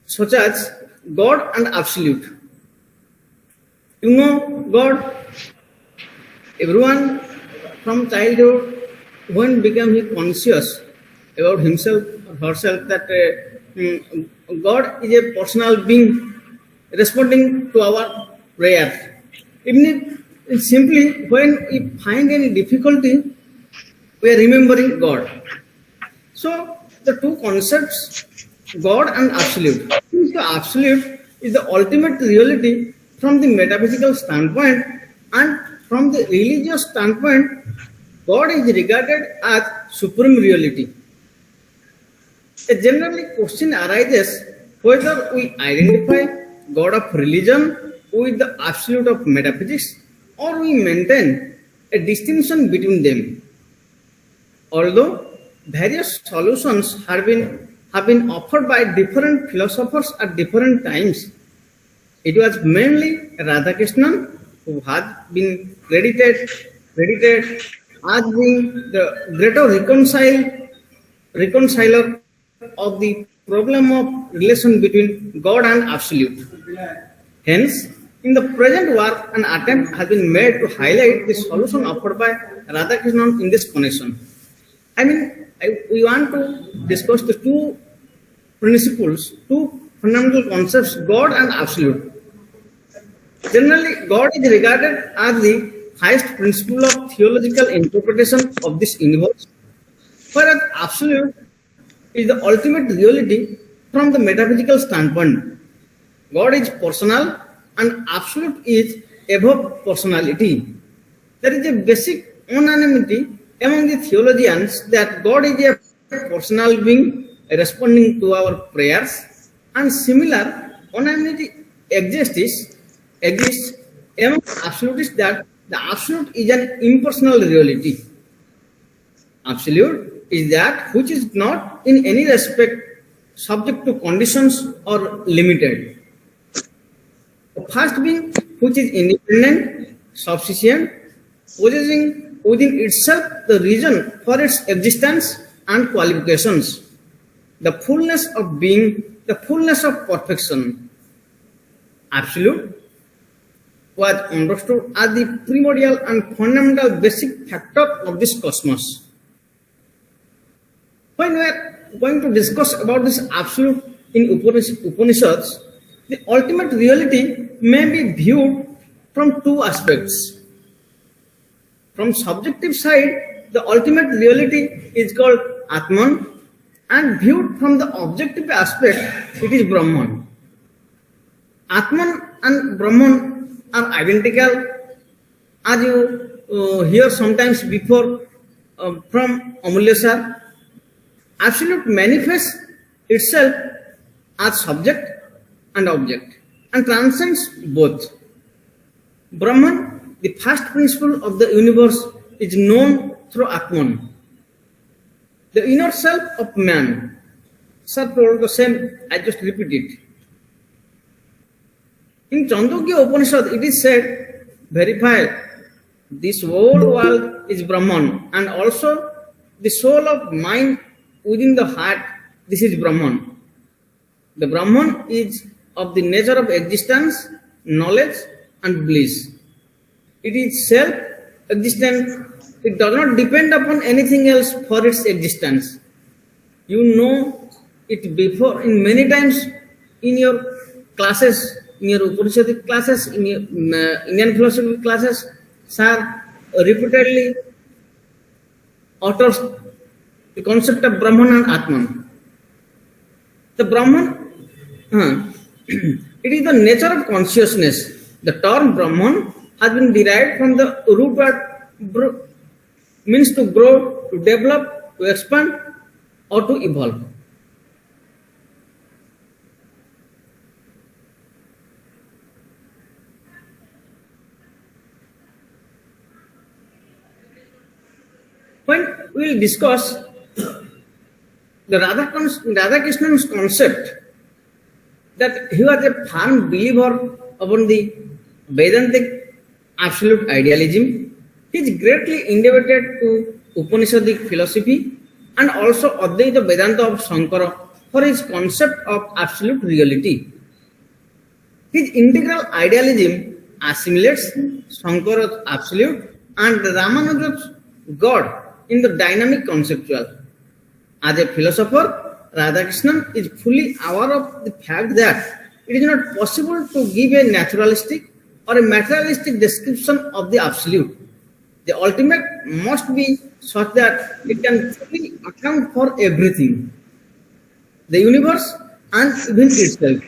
such as God and Absolute. God, everyone from childhood, when became he conscious about himself or herself that God is a personal being responding to our prayers. Even if simply when we find any difficulty, we are remembering God. So the two concepts, God and Absolute. The Absolute is the ultimate reality from the metaphysical standpoint, and from the religious standpoint, God is regarded as supreme reality. A generally question arises whether we identify God of religion with the Absolute of metaphysics, or we maintain a distinction between them. Although various solutions have been offered by different philosophers at different times, it was mainly Radhakrishnan who has been credited as being the greater reconciler of the problem of relation between God and Absolute. Hence, in the present work, an attempt has been made to highlight the solution offered by Radhakrishnan in this connection. We want to discuss the two principles, two fundamental concepts, God and Absolute. Generally, God is regarded as the highest principle of theological interpretation of this universe, whereas Absolute is the ultimate reality from the metaphysical standpoint. God is personal and Absolute is above personality. There is a basic unanimity among the theologians that God is a personal being responding to our prayers, and similar unanimity exists among absolutists that the Absolute is an impersonal reality. Absolute is that which is not in any respect subject to conditions or limited. The first being which is independent, subsistent, possessing within itself the reason for its existence and qualifications, the fullness of being, the fullness of perfection. Absolute was understood as the primordial and fundamental basic factor of this cosmos. When we are going to discuss about this Absolute in Upanishads, the ultimate reality may be viewed from two aspects. From subjective side, the ultimate reality is called Atman, and viewed from the objective aspect, it is Brahman. Atman and Brahman are identical, as you hear sometimes before from Amulya sir. Absolute manifests itself as subject and object and transcends both. Brahman, the first principle of the universe, is known through Atman, the inner self of man. sir told the same, I just repeat it. In Chandogya Upanishad, it is said, verify, this whole world is Brahman, and also the soul of mind within the heart, this is Brahman. The Brahman is of the nature of existence, knowledge and bliss. It is self-existent. It does not depend upon anything else for its existence. You know it before in many times in your classes, in your Upanishadic classes, in your Indian philosophy classes, sir repeatedly utters the concept of Brahman and Atman. The Brahman, it is the nature of consciousness. The term Brahman has been derived from the root word means to grow, to develop, to expand, or to evolve. When we will discuss the Radhakrishnan's concept that he was a firm believer upon the Vedantic absolute idealism, he is greatly indebted to Upanishadic philosophy and also Advaita Vedanta of Shankara for his concept of absolute reality. His integral idealism assimilates Shankara's absolute and Ramanuja's God in the dynamic conceptual. As a philosopher, Radhakrishnan is fully aware of the fact that it is not possible to give a naturalistic or a materialistic description of the absolute. The ultimate must be such that it can fully account for everything, the universe and even itself.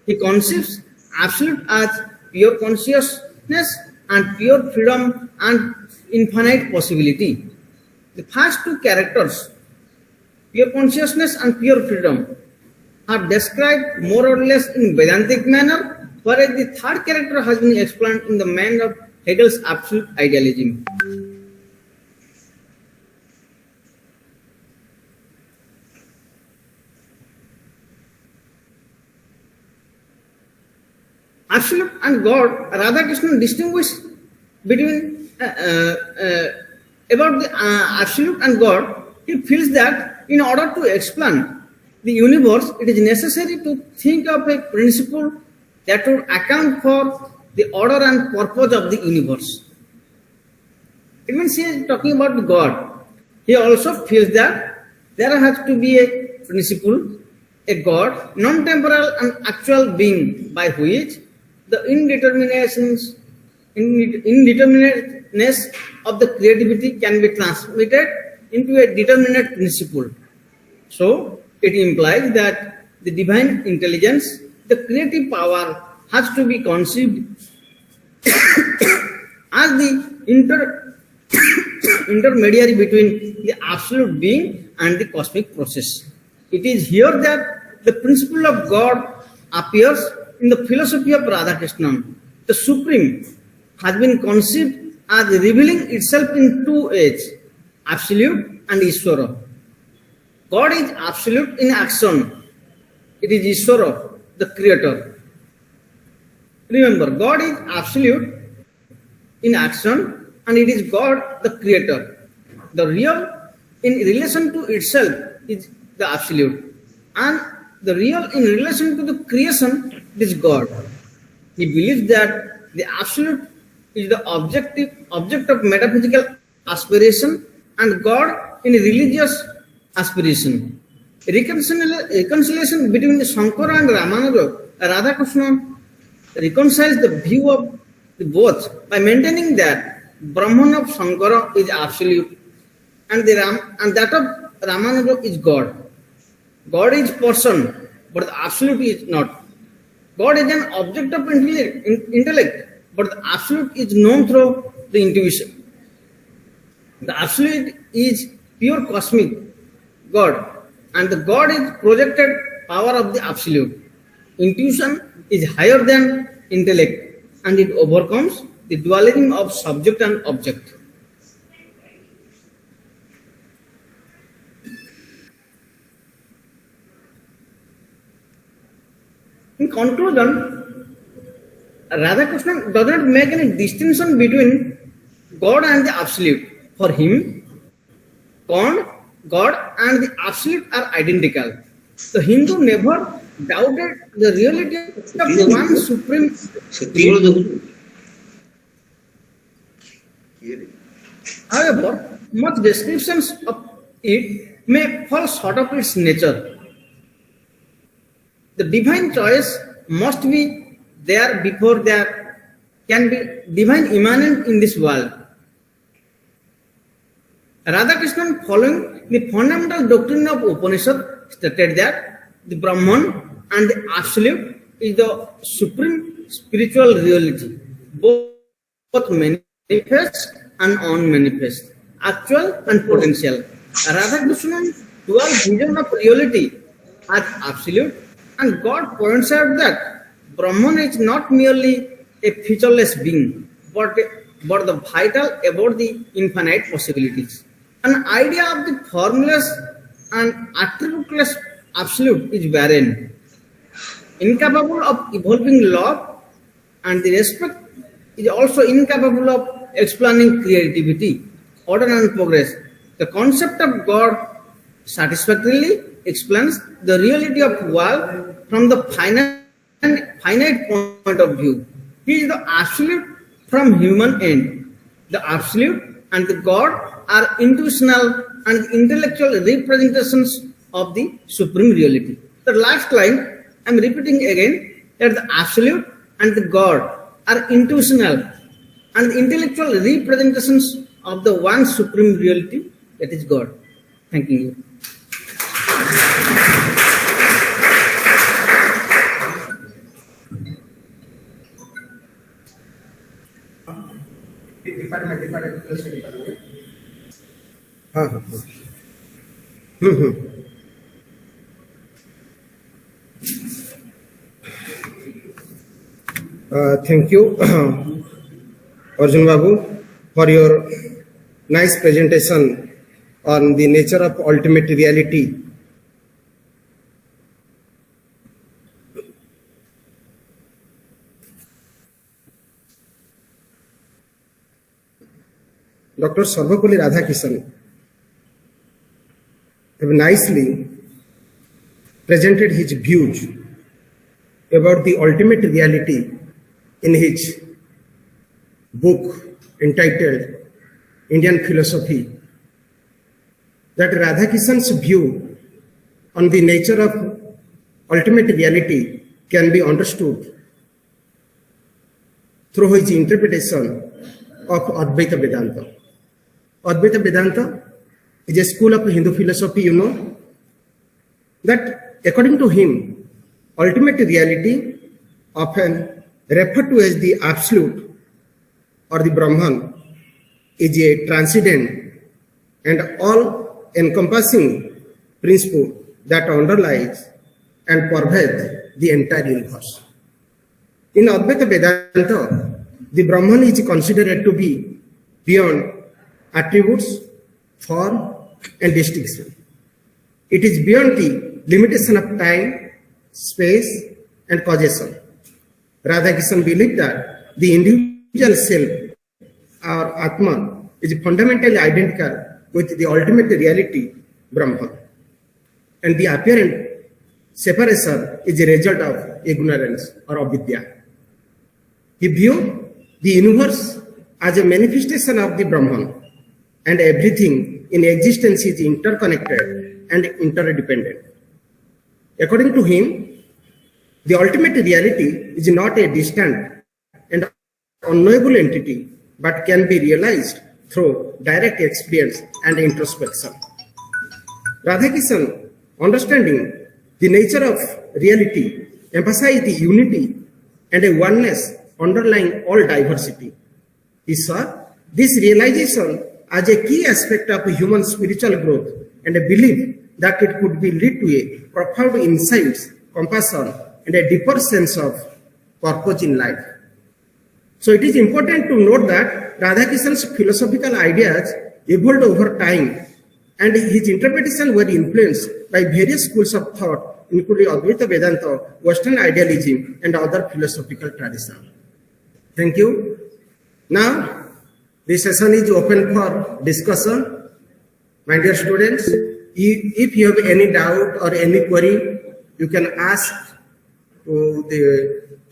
He conceives absolute as pure consciousness and pure freedom and infinite possibility. The first two characters, pure consciousness and pure freedom, are described more or less in Vedantic manner, whereas the third character has been explained in the manner of Hegel's absolute idealism. Absolute and God, Radhakrishnan distinguished between about the absolute and God. He feels that in order to explain the universe, it is necessary to think of a principle that would account for the order and purpose of the universe. It means he is talking about God. He also feels that there has to be a principle, a God, non-temporal and actual being by which the indeterminateness of the creativity can be transmitted into a determinate principle. So, it implies that the divine intelligence, the creative power, has to be conceived as the intermediary between the absolute being and the cosmic process. It is here that the principle of God appears in the philosophy of Radhakrishnan. The Supreme has been conceived as revealing itself in two ways, absolute and Ishvara. God is absolute in action. It is Ishvara, the creator. Remember, God is absolute in action and it is God, the creator. The real in relation to itself is the absolute, and the real in relation to the creation is God. He believes that the absolute is the object of metaphysical aspiration and God in religious aspiration. Reconciliation between Shankara and Ramanuja, Radhakrishnan reconciles the view of the both by maintaining that Brahman of Shankara is absolute and that of Ramanuja is God. God is person, but the absolute is not. God is an object of intellect, but the absolute is known through the intuition. The absolute is pure cosmic God, and the God is projected power of the absolute. Intuition is higher than intellect, and it overcomes the dualism of subject and object. In conclusion, Radhakrishnan does not make any distinction between God and the Absolute. For him, God and the Absolute are identical. The Hindu never doubted the reality of one supreme. However, much descriptions of it may fall short of its nature. The divine choice must be there before there can be divine immanent in this world. Radhakrishnan, following the fundamental doctrine of Upanishad, stated that the Brahman and the Absolute is the supreme spiritual reality, both manifest and unmanifest, actual and potential. Radhakrishnan's dual vision of reality as Absolute, and God points out that Brahman is not merely a featureless being, but the vital about the infinite possibilities. An idea of the formless and attributeless Absolute is barren, incapable of evolving love, and the respect is also incapable of explaining creativity, order and progress. The concept of God satisfactorily explains the reality of world from the finite point of view. He is the Absolute from human end. The Absolute and the God are intuitional and intellectual representations of the supreme reality. The last line, I am repeating again, that the Absolute and the God are intuitional and intellectual representations of the one supreme reality, that is God. Thank you. Thank you, Arjun Babu, for your nice presentation on the nature of ultimate reality. Dr. Sarvepalli Radhakrishnan have nicely presented his views about the ultimate reality in his book entitled Indian Philosophy. That Radhakrishnan's view on the nature of ultimate reality can be understood through his interpretation of Advaita Vedanta. Advaita Vedanta is a school of Hindu philosophy, you know, that according to him, ultimate reality, often referred to as the Absolute or the Brahman, is a transcendent and all-encompassing principle that underlies and pervades the entire universe. In Advaita Vedanta, the Brahman is considered to be beyond attributes, form, and distinction. It is beyond the limitation of time, space, and causation. Radhakrishnan believed that the individual self, or Atma, is fundamentally identical with the ultimate reality, Brahman. And the apparent separation is a result of ignorance or avidya. He viewed the universe as a manifestation of the Brahman, and everything in existence is interconnected and interdependent. According to him, the ultimate reality is not a distant and unknowable entity, but can be realized through direct experience and introspection. Radhakrishnan, understanding the nature of reality, emphasized the unity and a oneness underlying all diversity. He saw this realization as a key aspect of human spiritual growth and a belief that it could be lead to a profound insights, compassion, and a deeper sense of purpose in life. So it is important to note that Radhakrishnan's philosophical ideas evolved over time, and his interpretation were influenced by various schools of thought including Advaita Vedanta, Western idealism, and other philosophical traditions. Thank you. Now, this session is open for discussion. My dear students, if you have any doubt or any query, you can ask to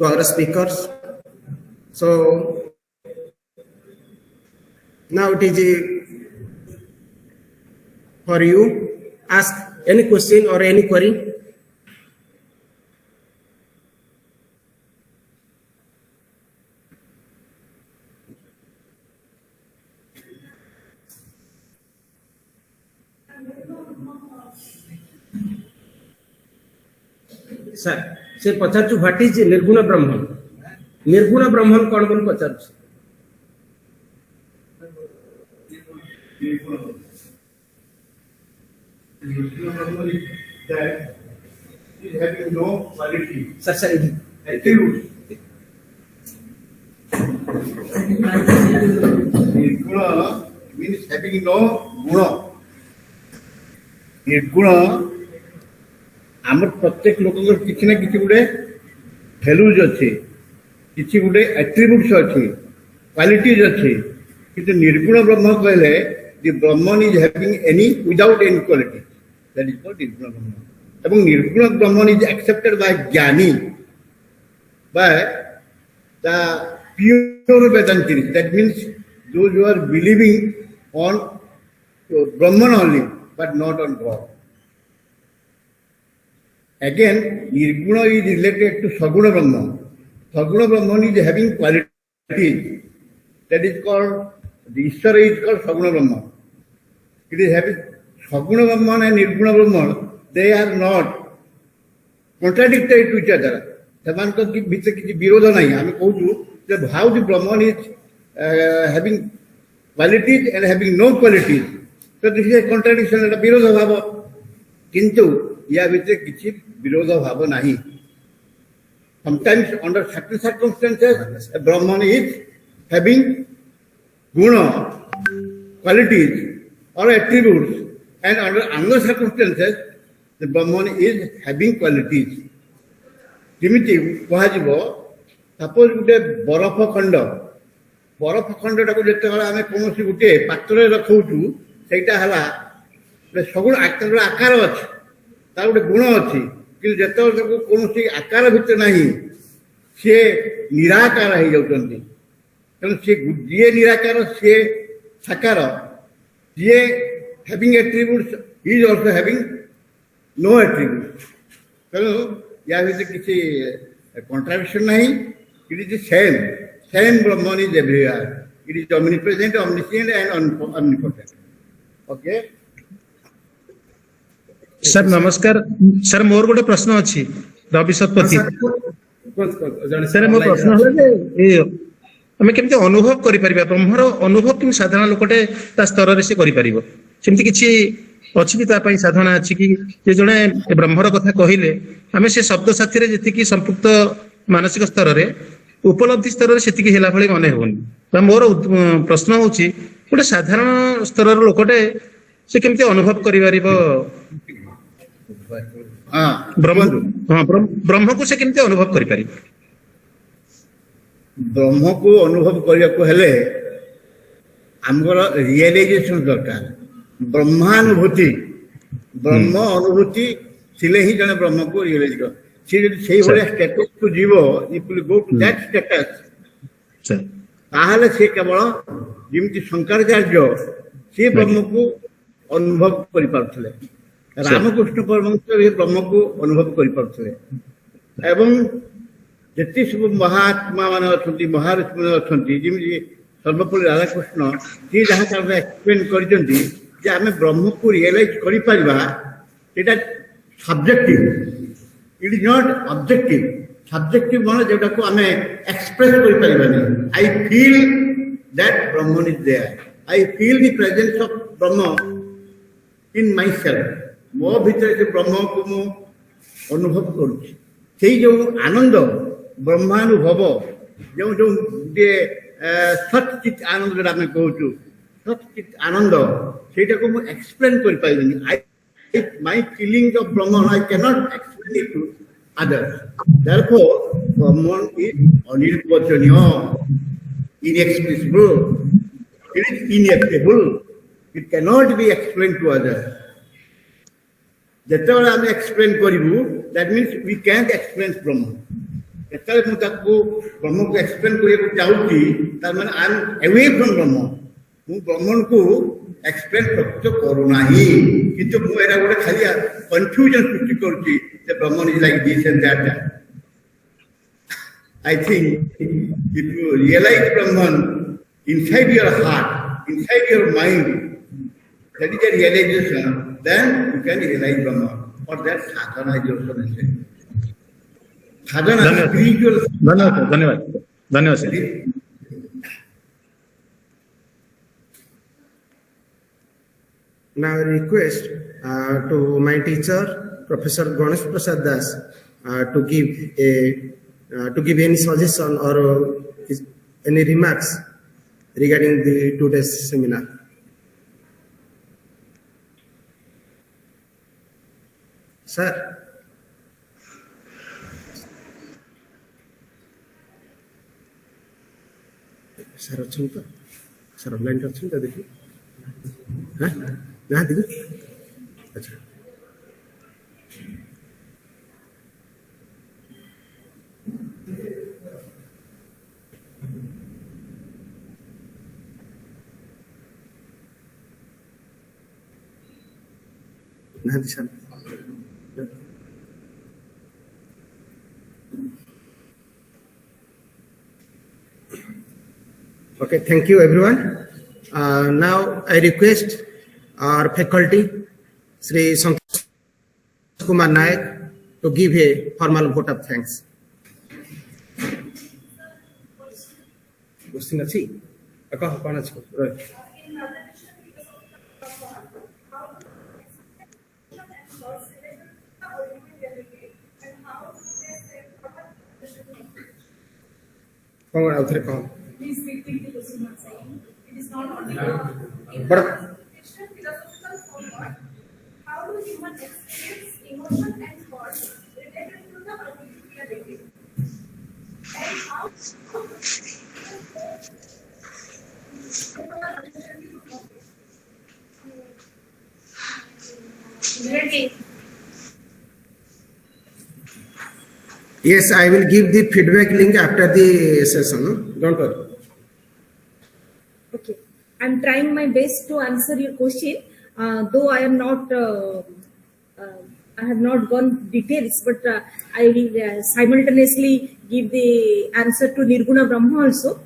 our speakers. So, now it is for you. Ask any question or any query. Sir से पचारू what is निर्गुण ब्रह्म कौन बोल पचारू sir sir निर्गुण means having no गुण निर्गुण आमर प्रत्येक लोक किसी ना किसी गोटे भैल्यूज अच्छे किसी गोटे एट्रिब्यूट्स अच्छे क्वालिटीज अच्छे किंतु निर्गुण ब्रह्म कहले the Brahman is having any without any quality. That is called Nirguna Brahman. এবং Nirguna Brahman is accepted by Jnani, by the pure Vedantists. That means those who are believing on Brahman only, but not on God. Again, Nirguna is related to Saguna Brahman. Saguna Brahman is having qualities. That is called, the Ishvara is called Saguna Brahman. It is having Saguna Brahman and Nirguna Brahman, they are not contradictory to each other. ସେମାନଙ୍କ ଭିତରେ କିଛି ବିରୋଧ ନାହିଁ ଆମେ କହୁଛୁ ଯେ how the Brahman is having qualities and having no qualities. So this is a contradiction, এটা বিরোধ ভাব কিন্তু या ভিতরে কিছু বিরোধ ভাব ନାହିଁ. Sometimes under certain circumstances a Brahman is having guna, qualities or attributes, and under other circumstances the Brahman is having qualities. ଯେମିତି କୁହାଯିବ ସପୋଜ ଗୋଟେ ବରଫ ଖଣ୍ଡଟାକୁ ଯେତେବେଳେ ଆମେ କୌଣସି ଗୋଟେ ପାତ୍ରରେ ରଖଉଛୁ ସେଇଟା ହେଲା ସବୁବେଳେ ଆକାର ଅଛି, ତାର ଗୋଟେ ଗୁଣ ଅଛି, କିନ୍ତୁ ଯେତେବେଳେ ତାକୁ କୌଣସି ଆକାର ଭିତରେ ନାହିଁ ସିଏ ନିରାକାର ହେଇଯାଉଛନ୍ତି. ତେଣୁ ସିଏ ଯିଏ ନିରାକାର ସିଏ ସାକାର, ଯିଏ having attributes he is also having no attributes. ତେଣୁ या ଭିତରେ କିଛି contradiction ନାହିଁ. It is the same Brahman is everywhere. It is omnipresent, omniscient and omnipotent. Okay. Sir नमस्कार सर मोर गोटे प्रश्न अच्छी रवि शतपथी सर मो प्रश्न है आम केमती अनुभव कर ब्रह्मर अनुभव कि साधारण लोकटे स्तर से करमती किसी अच्छी कि साधना अच्छी कि जड़े ब्रह्मर कथा कहले आम से शब्द साथी जी संपुक्त मानसिक स्तर में उपलब्धि स्तर से भाई मन हो. मोर प्रश्न हूँ गोटे साधारण स्तर लोकटे से केमती अनुभव कर ब्रह्म को से केमती अनुभव कर ब्रह्म को अनुभव करने को हेले आमर रियलाइजेशन दरकार. ब्रह्मानुभूति ब्रह्म अनुभूति थिले ही जने ब्रह्म को रियलाइज कर सी जदि सेही भलिया स्टेटस को जीवो if you go to that status ताहले से केवल जिमति शंकराचार्य से ब्रह्म को अनुभव करि पारथले, रामकृष्ण परमहंस ये ब्रह्म को अनुभव करि पारथले. एवं जति सब महात्मा माने अछंती महाऋषि माने अछंती जिमति सर्वपल्ली राधाकृष्ण जे जहाँ कारण एक्सप्लेन करजंती जे आमे ब्रह्म को रियलाइज करि पारिबा एटा subjective. It is not objective. Subjective माने जेटा को आमे एक्सप्रेस करि पारिबानी. I feel that Brahman is there. I feel the presence of Brahman in my self. मो भीतर से ब्रह्म को मु अनुभव करूछि. सेही जो आनंद ब्रह्मानुभव जो जो सचित आनंद जो आम कहूँ सचित आनंद से एक्सप्लेन कर my feelings of Brahman, I cannot explain it to others. Therefore, Brahman is unirvachaniya, inexpressible, it is ineffable. It cannot be explained to others. ଯେତେବେଳେ ଆମେ ଏକ୍ସପ୍ଲେନ୍ କରିବୁ that means we can't explain Brahman. ଯେତେବେଳେ ମୁଁ ତାକୁ ବ୍ରହ୍ମକୁ explain କରିବାକୁ ଚାହୁଁଛି ତାର ମାନେ I am away from Brahman. ମୁଁ ବ୍ରହ୍ମକୁ ଏକ୍ସପ୍ଲେନ୍ ପ୍ରକୃତ କରୁନାହିଁ, କିନ୍ତୁ ମୁଁ ଏଇଟା ଗୋଟେ ଖାଲି କନଫ୍ୟୁଜନ୍ ସୃଷ୍ଟି କରୁଛି ଯେ Brahman is like this and that. I think if you realize Brahman inside your heart, inside your mind, that is a realization, then you can realize Brahman. For that, sadhana is also necessary. Sadhana is spiritual. धन्यवाद sir. Now I request to my teacher, Professor Ganesh Prasad Das, to give any suggestion or any remarks regarding the today's seminar. Sir. Sir, अच्छी तो sir online अच्छी तो देखिए हाँ ना देखिए अच्छा ना दिशा Okay, thank you everyone. Now I request our faculty, Sri Kumar Nayak, to give a formal vote of thanks. Please repeat the question once again. It is not only But philosophical format. How do humans experience emotion and thought related to the reality? And how yes, I will give the feedback link after the session. Don't worry. Okay, I'm trying my best to answer your question, though I am not, I have not gone details, but I will simultaneously give the answer to Nirguna Brahma also.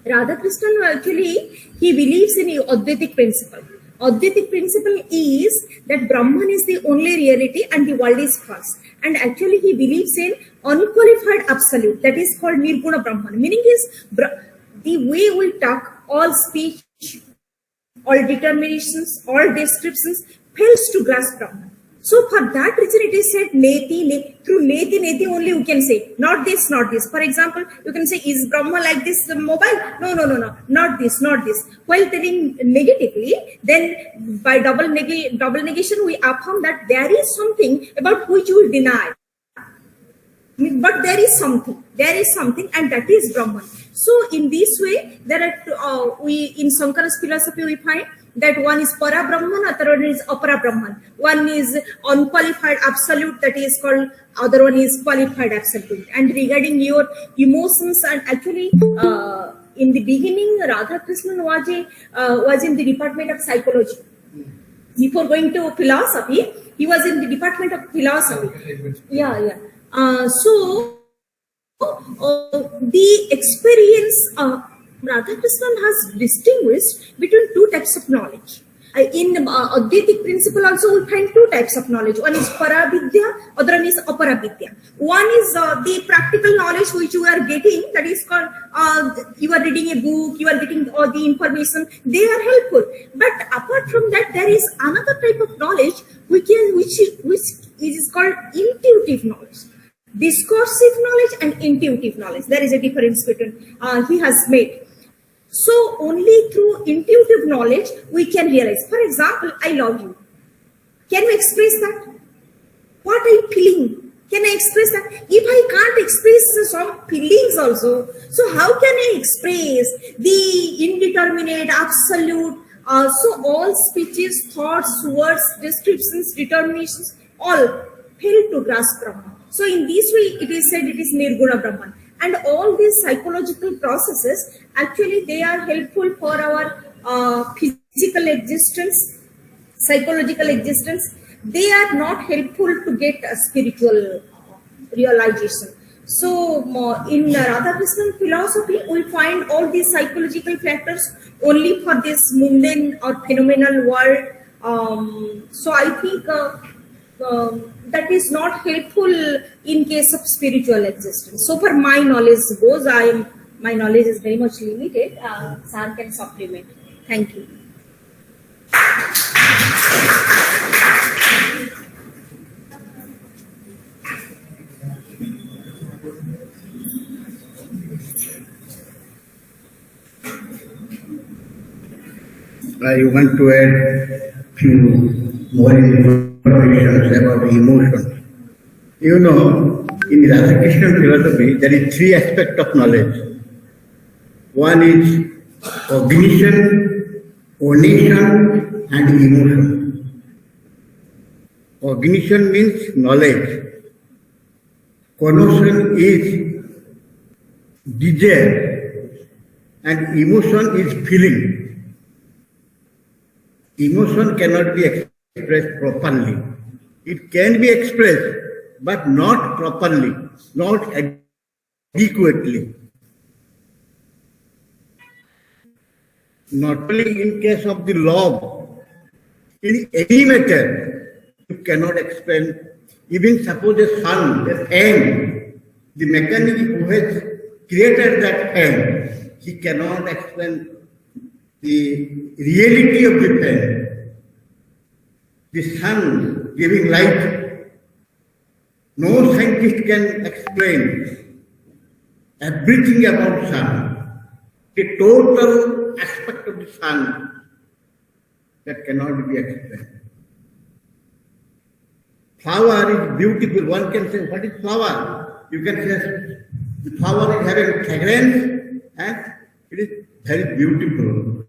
Radhakrishnan actually, he believes in Advaitic principle. Advaitic principle is that Brahman is the only reality and the world is false. And actually he believes in unqualified absolute, that is called Nirguna Brahman. Meaning is the way we talk, all speech, all determinations, all descriptions fails to grasp Brahman. So for that reason it is said neti, through neti only you can say not this, not this. For example, you can say is Brahma like this mobile? No, not this, not this. While telling negatively, then by double negation we affirm that there is something about which we deny. But there is something, and that is Brahman. So in this way, there are in Shankara's philosophy we find that one is para Brahman, other one is apara Brahman. One is unqualified absolute, that is called, other one is qualified absolute. And regarding your emotions, and actually in the beginning, Radhakrishnan was in the department of psychology. Before going to philosophy, he was in the department of philosophy. Yeah. So the experience Radhakrishnan has distinguished between two types of knowledge. In Advaitic principle also we find two types of knowledge. One is Paravidya, other one is Aparavidya. One is the practical knowledge which you are getting, that is called, you are reading a book, you are getting all the information, they are helpful. But apart from that, there is another type of knowledge which is called intuitive knowledge. Discursive knowledge and intuitive knowledge. There is a difference between he has made. So only through intuitive knowledge we can realize. For example, I love you. Can you express that? What are you feeling? Can I express that? If I can't express some feelings also, so how can I express the indeterminate, absolute, so all speeches, thoughts, words, descriptions, determinations, all fail to grasp Brahman. So in this way, it is said it is Nirguna Brahman. And all these psychological processes, actually they are helpful for our physical existence, psychological existence. They are not helpful to get a spiritual realization. So in Radhakrishnan philosophy, we find all these psychological factors only for this mundane or phenomenal world. So I think that is not helpful in case of spiritual existence. So for my knowledge goes, my knowledge is very much limited. Sir can supplement. Thank you. I want to add few more information about emotion. You know, in Radhakrishnan philosophy, there is three aspects of knowledge. One is cognition, cognition, and emotion. Cognition means knowledge. Cognition is desire, and emotion is feeling. Emotion cannot be expressed properly. It can be expressed, but not properly, not adequately. Not only in case of the love, in any matter, you cannot explain. Even suppose a sun, a fan, the mechanic who has created that fan, he cannot explain the reality of the fan. The sun giving light, no scientist can explain everything about sun. The total aspect of the sun that cannot be explained. Flower is beautiful. One can say, what is flower? You can say the flower is having fragrance and it is very beautiful.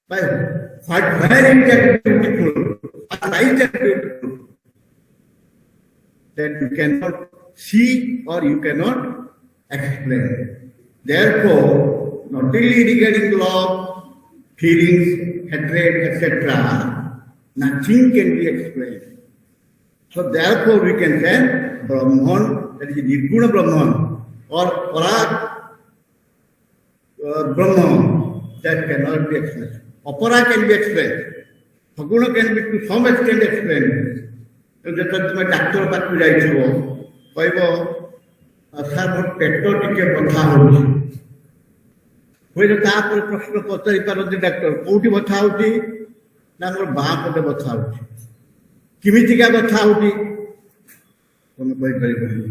But where is that beautiful? Why is that beautiful? That you cannot see or you cannot explain. Therefore, not only regarding love, feelings, hatred, etc., nothing can be explained. So therefore we can say Brahman, that is Nirguna Brahman, or Parak Brahman, that cannot be explained. Opera can be explained. Saguna can be to some extent explained. ଯେତେବେଳେ ତୁମେ ଡାକ୍ତର ପାଖକୁ ଯାଇଥିବ କହିବ sir ମୋର ପେଟ ଟିକେ ବଥା ହଉଛି, ହୁଏତ ତାପରେ ପ୍ରଶ୍ନ ପଚାରି ପାରନ୍ତି ଡାକ୍ତର କୋଉଠି ବଥା ହଉଛି, ନା ମୋର ବାଁ ପଟେ ବଥା ହଉଛି, କେମିତିକା ବଥା ହଉଛି ତମେ କହିପାରିବନି।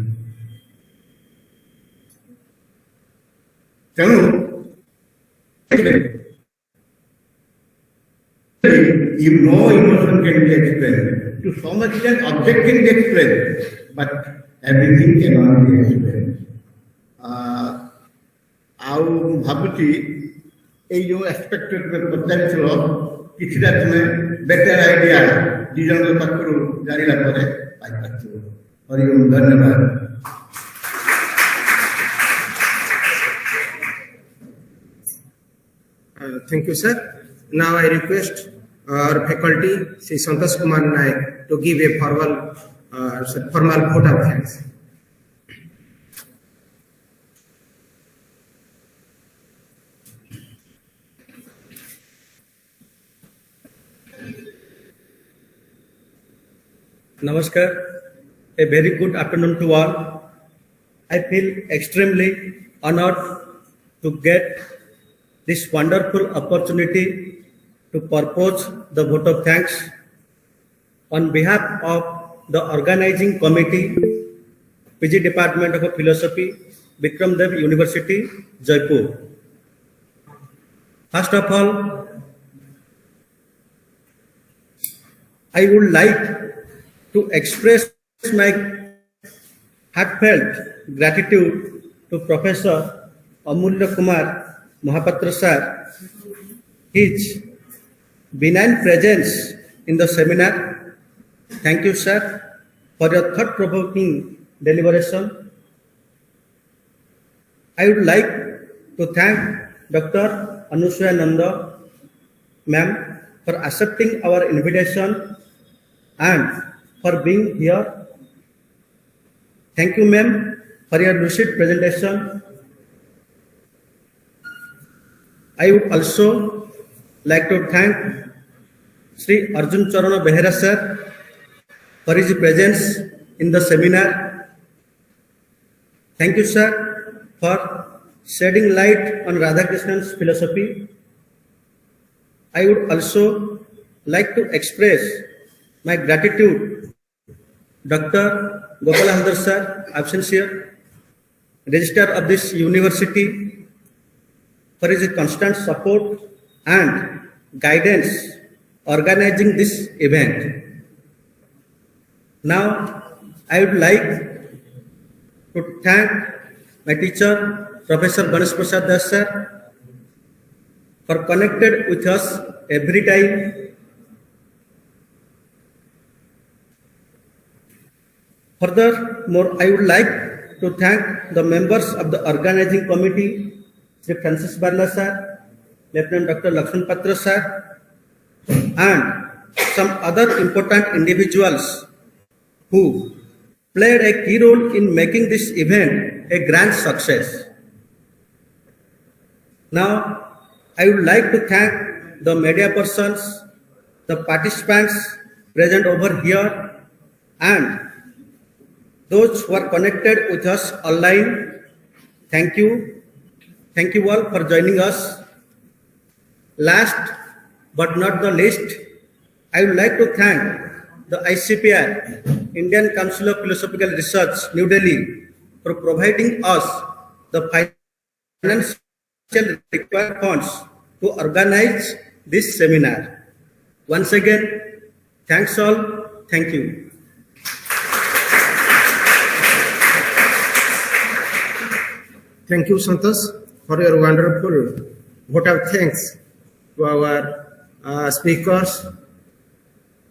ତେଣୁ no emotion can be explained. To some extent, object can be explained, but everything cannot be explained. ଆଉ ଭାବୁଛି ଏଇ ଯୋଉ ଆସ୍ପେକ୍ଟ ପଚାରିଥିଲ କିଛିଟା ତୁମେ ବେଟର ଆଇଡିଆ ଦି ଜଣଙ୍କ ପାଖରୁ ଜାଣିଲା ପରେ ପାଇପାରିଥିବ। ହରି ଓମ୍, ଧନ୍ୟବାଦ। Thank you, sir. Now I request our faculty, Sri Santosh Kumar Naik, to give a formal vote of thanks. Namaskar. A very good afternoon to all. I feel extremely honored to get this wonderful opportunity to propose the vote of thanks on behalf of the organizing committee, PG Department of Philosophy, Vikram Dev University, Jeypore. First of all, I would like to express my heartfelt gratitude to Professor Amulya Kumar Mohapatra sir, his benign presence in the seminar. Thank you, sir, for your thought-provoking deliberation. I would like to thank Dr. Anusuya Nanda, ma'am, for accepting our invitation and for being here. Thank you, ma'am, for your lucid presentation. I would also like to thank Sri Arjun Charan Behera sir for his presence in the seminar. Thank you, sir, for shedding light on Radhakrishnan's philosophy. I would also like to express my gratitude Dr. Gopalahaldar sir, absent here, Registrar of this university, for his constant support and guidance organizing this event. Now, I would like to thank my teacher, Professor Ganesh Prasad Das sir, for connected with us every time. Furthermore, I would like to thank the members of the organizing committee, Sri Francis Barla sir, Lieutenant Dr. Lakshman Patra sir, and some other important individuals who played a key role in making this event a grand success. Now, I would like to thank the media persons, the participants present over here, and those who are connected with us online. Thank you. Thank you all for joining us. Last but not the least, I would like to thank the ICPR, Indian Council of Philosophical Research, New Delhi, for providing us the financial required funds to organize this seminar. Once again, thanks all. Thank you. Thank you, Santosh, for your wonderful vote of thanks to our speakers,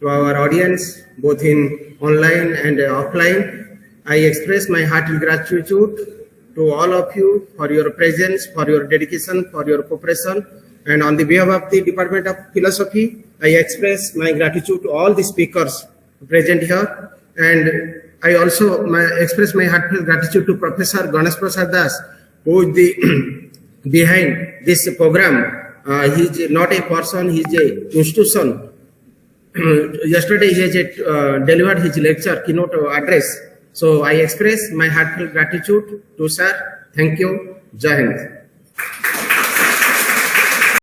to our audience, both in online and offline. I express my hearty gratitude to all of you for your presence, for your dedication, for your cooperation. And on the behalf of the Department of Philosophy, I express my gratitude to all the speakers present here. And I also express my heartfelt gratitude to Professor Ganesh Prasad Das, who is the behind this program. He is not a person, he is an institution. Yesterday he has delivered his lecture, keynote address. So I express my heartfelt gratitude to sir. Thank you. Jai Hind.